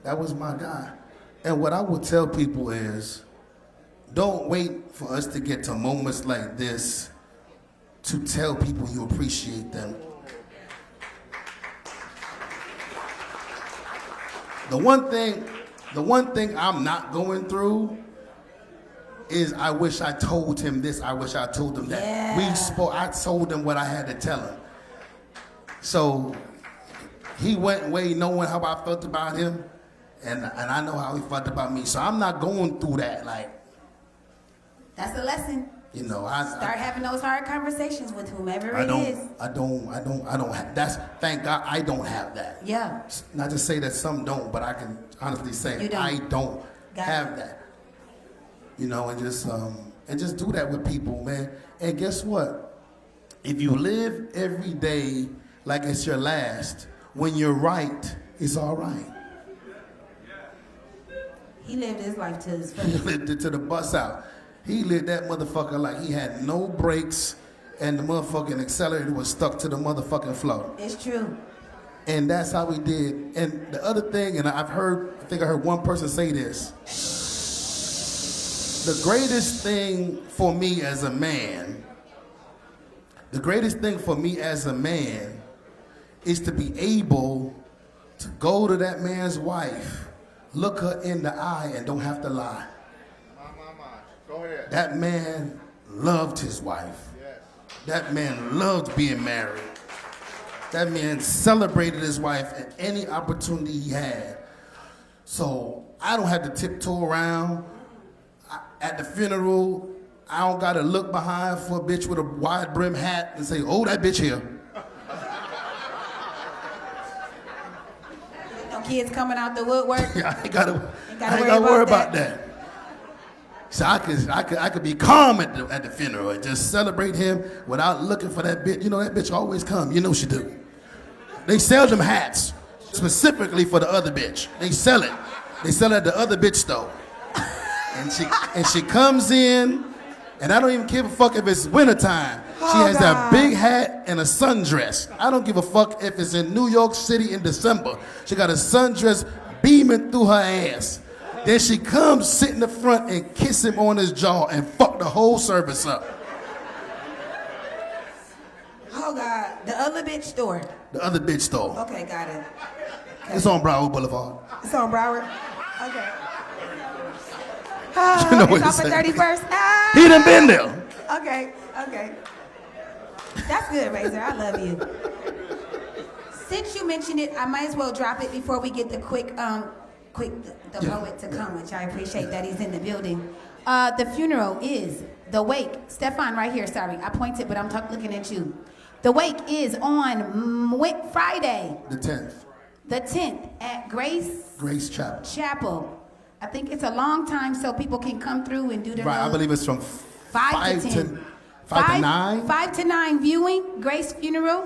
That was my guy. And what I would tell people is, don't wait for us to get to moments like this to tell people you appreciate them. The one thing I'm not going through is I wish I told him this, I wish I told him that. Yeah. I told him what I had to tell him. So he went away knowing how I felt about him, and I know how he felt about me. So I'm not going through that, like. That's a lesson. You know, Start having those hard conversations with whomever it is. Thank God I don't have that. Yeah. Not to say that some don't, but I can honestly say I don't have that. You know, and just do that with people, man. And guess what? If you live every day like it's your last, when you're right, it's all right. He lived his life to his He fullest. lived it to the bus out. He lived that motherfucker like he had no brakes and the motherfucking accelerator was stuck to the motherfucking floor. It's true. And that's how we did. And the other thing, and I think I heard one person say this. The greatest thing for me as a man is to be able to go to that man's wife, look her in the eye, and don't have to lie. Go ahead. That man loved his wife. Yes. That man loved being married. That man celebrated his wife at any opportunity he had. So I don't have to tiptoe around. At the funeral, I don't gotta look behind for a bitch with a wide brim hat and say, oh, that bitch here. No kids coming out the woodwork. I ain't gotta worry about that. So I could be calm at the funeral and just celebrate him without looking for that bitch. You know that bitch always come. You know she do. They sell them hats specifically for the other bitch. They sell it. They sell it at the other bitch store. And she comes in, and I don't even give a fuck if it's wintertime. She has that big hat and a sundress. I don't give a fuck if it's in New York City in December. She got a sundress beaming through her ass. Then she comes, sit in the front, and kiss him on his jaw and fuck the whole service up. Oh, God. The other bitch store. The other bitch store. Okay, got it. Okay. It's on Broward Boulevard. It's on Broward? Okay. You know it's what off to of say. 31st? Ah! He done been there. Okay. That's good, Razor. I love you. Since you mentioned it, I might as well drop it before we get the the poet to come, which I appreciate that he's in the building. The funeral is the wake. Stefan, right here. Sorry, I pointed, but I'm looking at you. The wake is on Friday, The 10th. the 10th, at Grace Chapel. I think it's a long time so people can come through and do their Right, I little believe it's from 5 to 10. 5 to 9. 5 to 9 viewing, Grace Funeral,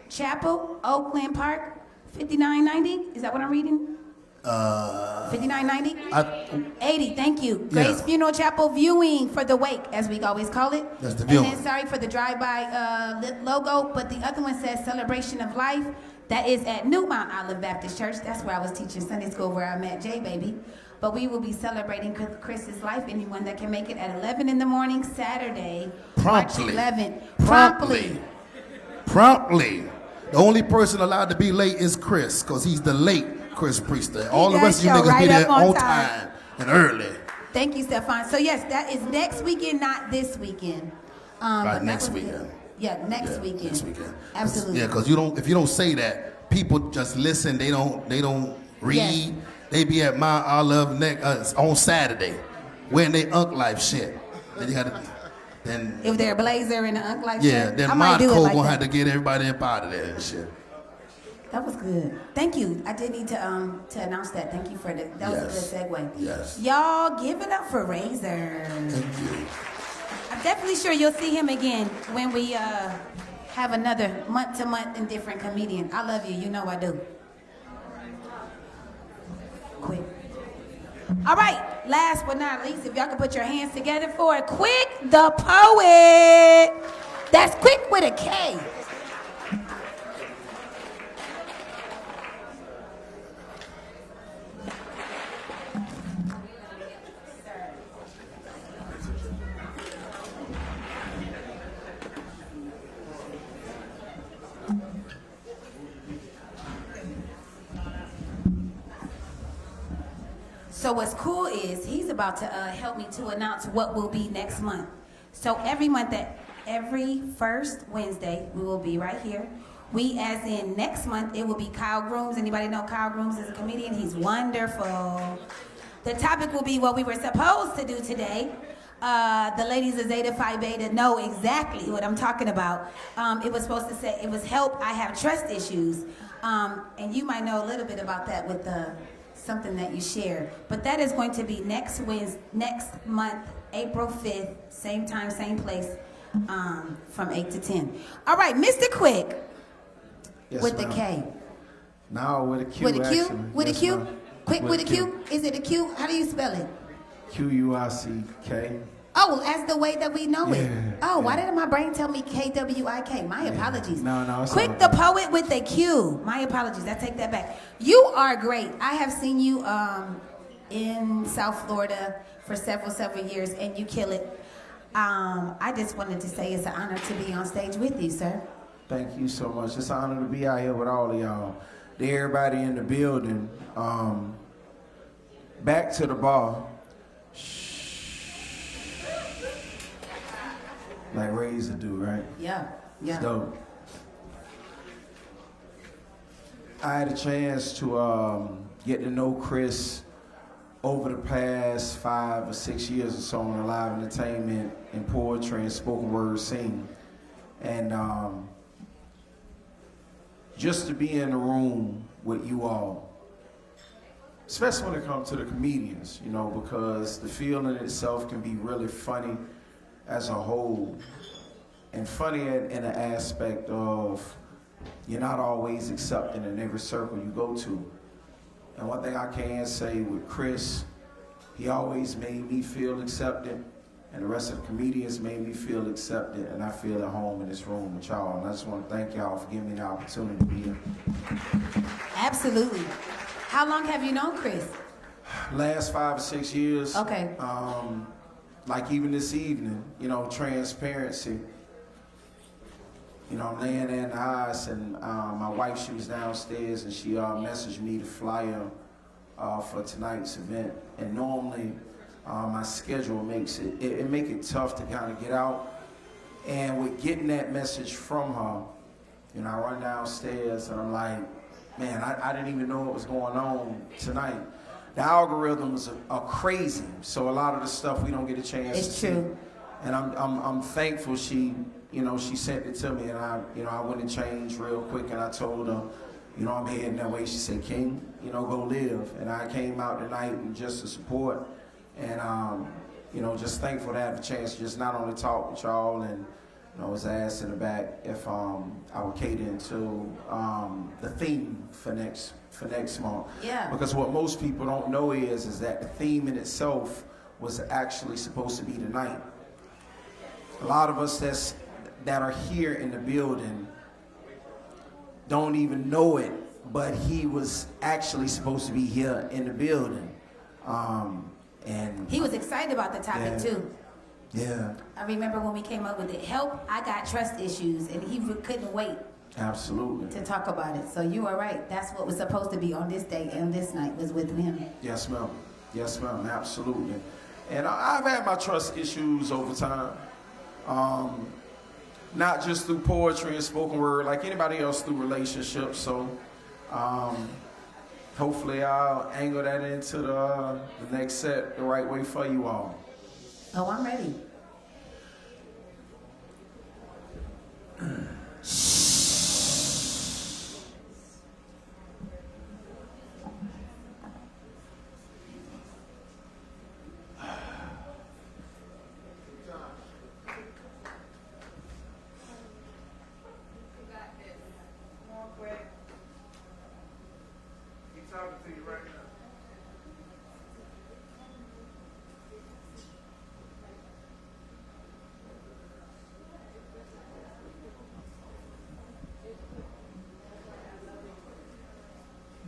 Chapel, Oakland Park, 5990. Is that what I'm reading? 5990? 80, thank you. Grace Funeral Chapel viewing for the wake, as we always call it. That's the viewing. And then sorry for the drive-by logo, but the other one says Celebration of Life. That is at New Mount Olive Baptist Church. That's where I was teaching Sunday school, where I met Jay Baby. But we will be celebrating Chris's life. Anyone that can make it at 11 in the morning, Saturday, Promptly. March 11th. Promptly. The only person allowed to be late is Chris, because he's the late Chris Priester. All the rest of you niggas right be there on on time. time and early. Thank you, Stefan. So yes, that is next weekend, not this weekend. Right, but next that was weekend. good. Yeah, next weekend. Next weekend. Absolutely. Yeah, because if you don't say that, people just listen. They don't read. Yes. They be at Mount Olive on Saturday, wearing their Unk Life shit. Then you gotta, then If they're a blazer and an Unk Life yeah, shirt, then I might do it Modco like gonna that. have to get everybody up out of there and shit. That was good. Thank you. I did need to announce that. Thank you for that. That was a good segue. Yes. Y'all give it up for Razor. Thank you. I'm definitely sure you'll see him again when we have another month-to-month and different comedian. I love you. You know I do. Quick. All right. Last but not least, if y'all can put your hands together for Quick the Poet. That's Quick with a K. So what's cool is he's about to help me to announce what will be next month. So every first Wednesday, we will be right here. We, as in next month, it will be Kyle Grooms. Anybody know Kyle Grooms is a comedian? He's wonderful. The topic will be what we were supposed to do today. The ladies of Zeta Phi Beta know exactly what I'm talking about. It was supposed to say, it was help, I have trust issues. And you might know a little bit about that with something that you shared. But that is going to be next month, April 5th, same time, same place, from 8 to 10. All right, Mr. Quick, Yes, with the ma'am. K. No, with a Q. With a Q? Actually. With Yes, a Q? ma'am. Quick with a Q? Is it a Q? How do you spell it? Q-U-I-C-K. Oh, as the way that we know it. Yeah, Oh, why didn't my brain tell me K-W-I-K? My apologies. No, it's Quick all the good. Poet with a Q. My apologies. I take that back. You are great. I have seen you in South Florida for several years, and you kill it. I just wanted to say it's an honor to be on stage with you, sir. Thank you so much. It's an honor to be out here with all of y'all. To everybody in the building. Back to the bar. Like Razor do, right? Yeah. It's dope. I had a chance to get to know Chris over the past 5 or 6 years or so in the live entertainment and poetry and spoken word scene. And just to be in the room with you all, especially when it comes to the comedians, you know, because the field in itself can be really funny as a whole, and funny in an aspect of you're not always accepted in every circle you go to. And one thing I can say with Chris, he always made me feel accepted, and the rest of the comedians made me feel accepted, and I feel at home in this room with y'all. And I just want to thank y'all for giving me the opportunity to be here. Absolutely. How long have you known Chris? Last 5 or 6 years. Okay. Like even this evening, you know, transparency. You know, I'm laying there in the house, and my wife, she was downstairs, and she messaged me the flyer for tonight's event. And normally, my schedule makes it make it tough to kind of get out. And with getting that message from her, you know, I run downstairs, and I'm like, man, I didn't even know what was going on tonight. The algorithms are crazy, so a lot of the stuff we don't get a chance to see. It's true. And I'm thankful she sent it to me, and I went and changed real quick, and I told her, you know, I'm heading that way. She said, King, go live. And I came out tonight and just to support and, just thankful to have a chance to just not only talk with y'all and, was asked in the back if I would cater into the theme for next month. Yeah. Because what most people don't know is that the theme in itself was actually supposed to be tonight. A lot of us that are here in the building don't even know it, but he was actually supposed to be here in the building. And he was excited about the topic too. Yeah. I remember when we came up with it, help, I got trust issues, and he couldn't wait Absolutely. to talk about it. So you are right. That's what was supposed to be on this day and this night was with him. Yes, ma'am. Yes, ma'am. Absolutely. And I've had my trust issues over time. Not just through poetry and spoken word, like anybody else through relationships. So hopefully I'll angle that into the next set the right way for you all. Oh, I'm ready.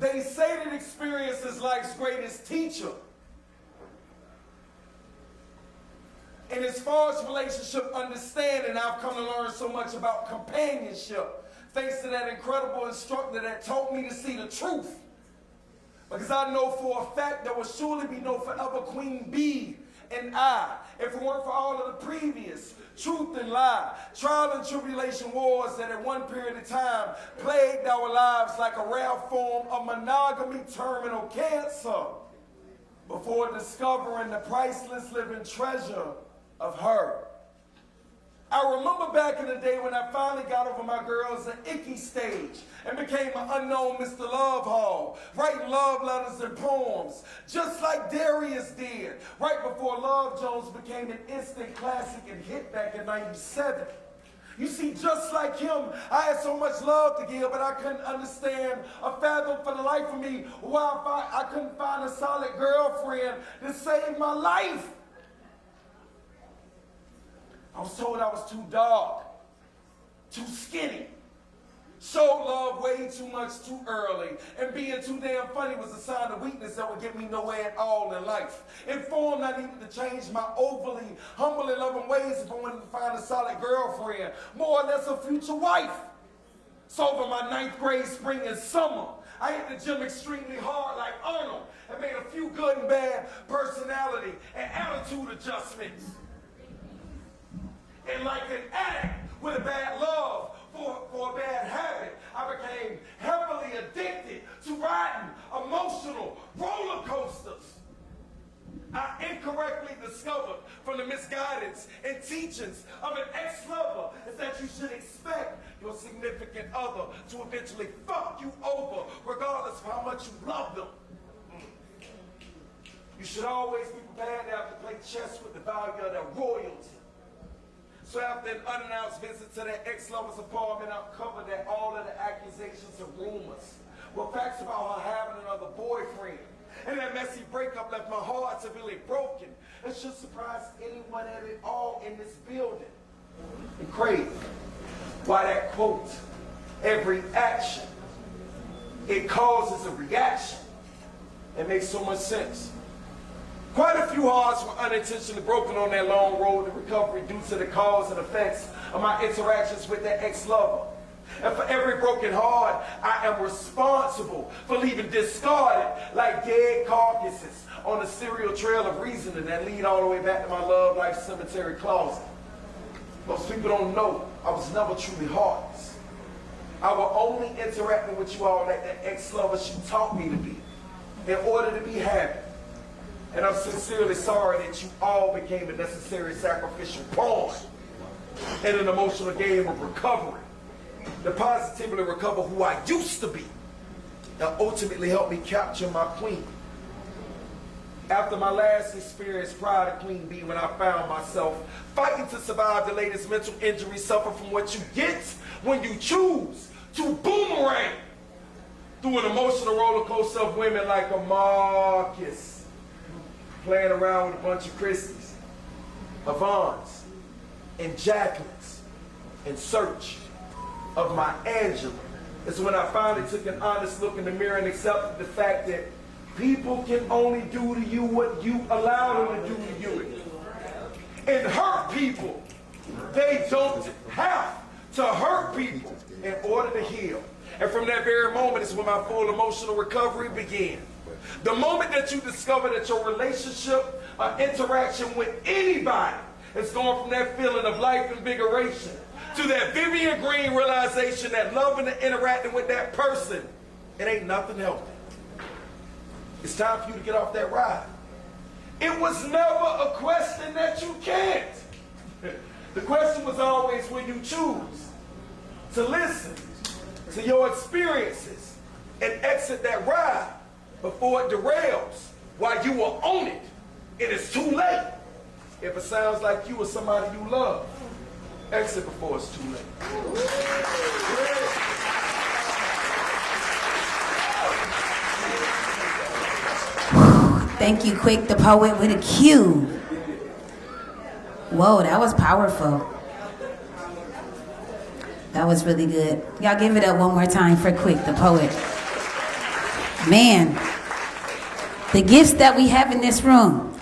They say that experience is life's greatest teacher. And as far as relationship understanding, I've come to learn so much about companionship, thanks to that incredible instructor that taught me to see the truth. Because I know for a fact there will surely be no forever queen bee and I, if it weren't for all of the previous truth and lie, trial and tribulation wars that at one period of time plagued our lives like a rare form of monogamy terminal cancer before discovering the priceless living treasure of her. I remember back in the day when I finally got over my girl's icky stage and became an unknown Mr. Love Hall, writing love letters and poems, just like Darius did, right before Love Jones became an instant classic and hit back in '97. You see, just like him, I had so much love to give, but I couldn't understand or fathom for the life of me why I couldn't find a solid girlfriend to save my life. I was told I was too dark, too skinny, showed love way too much too early, and being too damn funny was a sign of weakness that would get me nowhere at all in life. Informed I needed to change my overly humble and loving ways if I wanted to find a solid girlfriend, more or less a future wife. So over my 9th grade spring and summer, I hit the gym extremely hard like Arnold and made a few good and bad personality and attitude adjustments. And like an addict with a bad love for a bad habit, I became heavily addicted to riding emotional roller coasters. I incorrectly discovered from the misguidance and teachings of an ex-lover is that you should expect your significant other to eventually fuck you over regardless of how much you love them. You should always be prepared to have to play chess with the value of their royalty. So after an unannounced visit to that ex-lover's apartment, I uncovered that all of the accusations and rumors were facts about her having another boyfriend. And that messy breakup left my heart severely broken. It should surprise anyone at it all in this building. And Craig, why that quote, every action, it causes a reaction. It makes so much sense. Quite a few hearts were unintentionally broken on that long road to recovery due to the cause and effects of my interactions with that ex-lover. And for every broken heart, I am responsible for leaving discarded like dead carcasses on the serial trail of reasoning that lead all the way back to my love life cemetery closet. Most people don't know I was never truly heartless. I was only interacting with you all like that ex-lover she taught me to be in order to be happy. And I'm sincerely sorry that you all became a necessary sacrificial pawn in an emotional game of recovery to positively recover who I used to be. and ultimately helped me capture my queen. After my last experience prior to Queen Bee, when I found myself fighting to survive the latest mental injury suffer from what you get when you choose to boomerang through an emotional roller coaster of women like a Marcus, playing around with a bunch of Christies, Avons, and Jacquelines in search of my Angela. It's when I finally took an honest look in the mirror and accepted the fact that people can only do to you what you allow them to do to you. And hurt people, they don't have to hurt people in order to heal. And from that very moment is when my full emotional recovery began. The moment that you discover that your relationship or interaction with anybody is going from that feeling of life invigoration to that Vivian Green realization that loving and interacting with that person, it ain't nothing healthy. It's time for you to get off that ride. It was never a question that you can't. The question was always when you choose to listen to your experiences and exit that ride before it derails while you are on it. It is too late. If it sounds like you or somebody you love, exit before it's too late. Thank you, Quick the Poet with a Q. Whoa, that was powerful. That was really good. Y'all give it up one more time for Quick the Poet. Man, the gifts that we have in this room.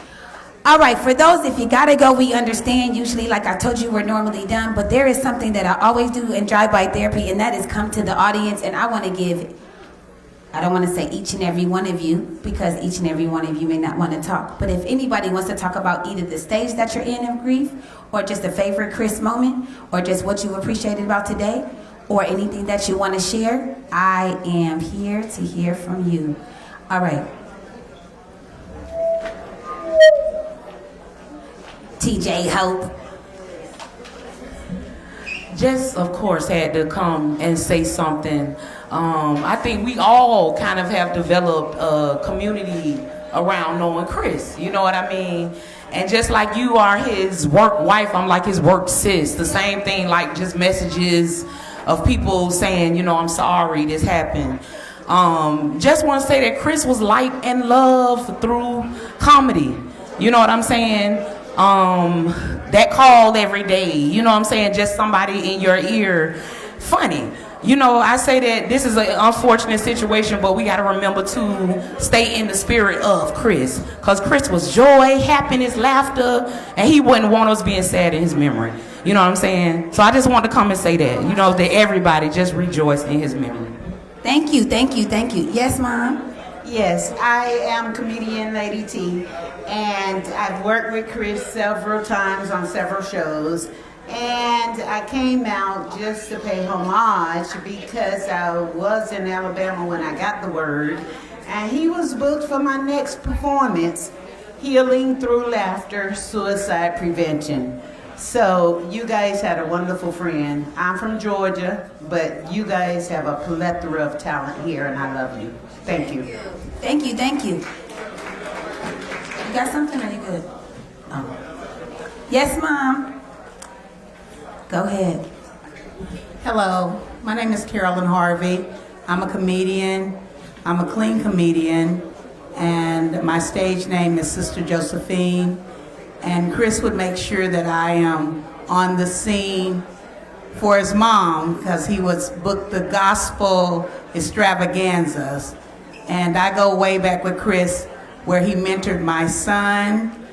All right, for those, if you gotta go, we understand. Usually, like I told you, we're normally done, but there is something that I always do in drive-by therapy, and that is come to the audience, and I wanna give, I don't wanna say each and every one of you, because each and every one of you may not wanna talk, but if anybody wants to talk about either the stage that you're in of grief, or just a favorite Chris moment, or just what you appreciated about today, or anything that you wanna share, I am here to hear from you. All right. TJ Hope. Just, of course, had to come and say something. I think we all kind of have developed a community around knowing Chris. You know what I mean? And just like you are his work wife, I'm like his work sis. The same thing, like just messages of people saying, you know, I'm sorry this happened. Just want to say that Chris was light and love through comedy. You know what I'm saying? That call every day, you know what I'm saying? Just somebody in your ear, funny. You know, I say that this is an unfortunate situation, but we got to remember to stay in the spirit of Chris. Because Chris was joy, happiness, laughter, and he wouldn't want us being sad in his memory. You know what I'm saying? So I just wanted to come and say that, you know, that everybody just rejoice in his memory. Thank you, thank you, thank you. Yes, Mom? Yes, I am comedian Lady T, and I've worked with Chris several times on several shows, and I came out just to pay homage because I was in Alabama when I got the word, and he was booked for my next performance, Healing Through Laughter, Suicide Prevention. So you guys had a wonderful friend. I'm from Georgia, but you guys have a plethora of talent here, and I love you. Thank you. Thank you, thank you. You got something, or are you good? Oh. Yes, Mom. Go ahead. Hello, my name is Carolyn Harvey. I'm a comedian. I'm a clean comedian, and my stage name is Sister Josephine. And Chris would make sure that I am on the scene for his mom because he was booked the gospel extravaganzas. And I go way back with Chris where he mentored my son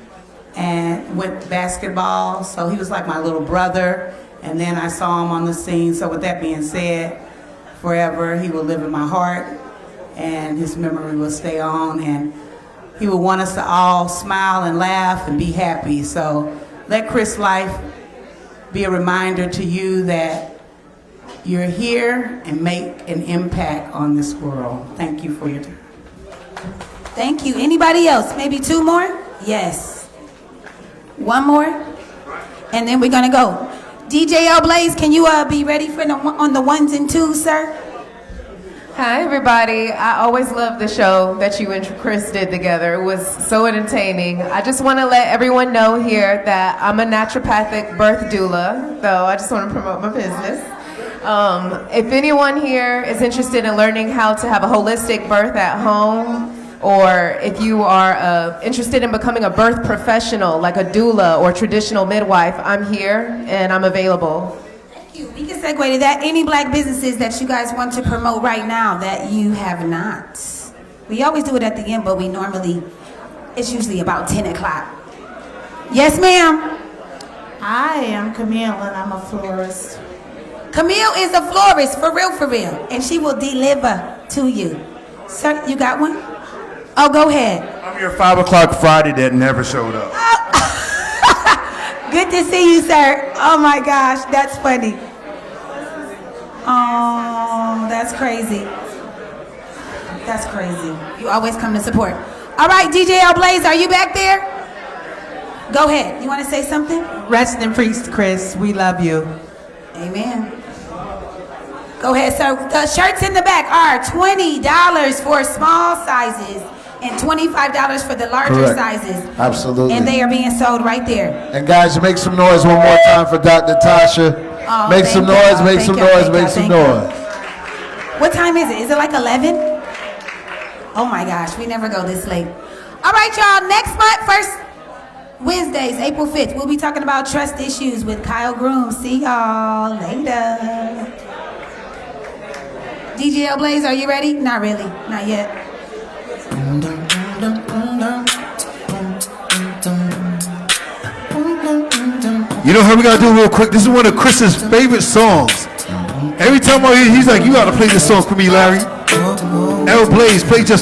and went basketball. So he was like my little brother. And then I saw him on the scene. So with that being said, forever he will live in my heart and his memory will stay on. And he would want us to all smile and laugh and be happy. So let Chris' life be a reminder to you that you're here and make an impact on this world. Thank you for your time. Thank you. Anybody else? Maybe two more? Yes. One more? And then we're going to go. DJ L. Blaze, can you be ready for on the ones and twos, sir? Hi, everybody. I always loved the show that you and Chris did together. It was so entertaining. I just want to let everyone know here that I'm a naturopathic birth doula, so I just want to promote my business. If anyone here is interested in learning how to have a holistic birth at home, or if you are interested in becoming a birth professional like a doula or traditional midwife, I'm here and I'm available. We can segue to that. Any black businesses that you guys want to promote right now that you have not? We always do it at the end, but it's usually about 10 o'clock. Yes, ma'am. Hi, I'm Camille and I'm a florist. Camille is a florist, for real, and she will deliver to you. Sir, you got one? Oh, go ahead. I'm your 5 o'clock Friday that never showed up. Good to see you, sir. Oh my gosh, that's funny. Oh, that's crazy. That's crazy. You always come to support. All right, DJ L Blaze, are you back there? Go ahead. You want to say something? Rest in peace, Chris. We love you. Amen. Go ahead, sir. The shirts in the back are $20 for small sizes and $25 for the larger Correct. sizes. Absolutely. And they are being sold right there. And guys, make some noise one more time for Dr. Tasha. Oh, Make some thank noise, y'all, make thank some y'all, noise, thank make y'all, some thank noise. What time is it? Is it like 11? Oh my gosh, we never go this late. All right, y'all. Next month, first Wednesdays, April 5th, we'll be talking about trust issues with Kyle Groom. See y'all later. DJ L Blaze, are you ready? Not really, not yet. You know how we gotta do real quick? This is one of Chris's favorite songs. Every time I hear, he's like, "You gotta play this song for me, Larry." L Blaze, play just.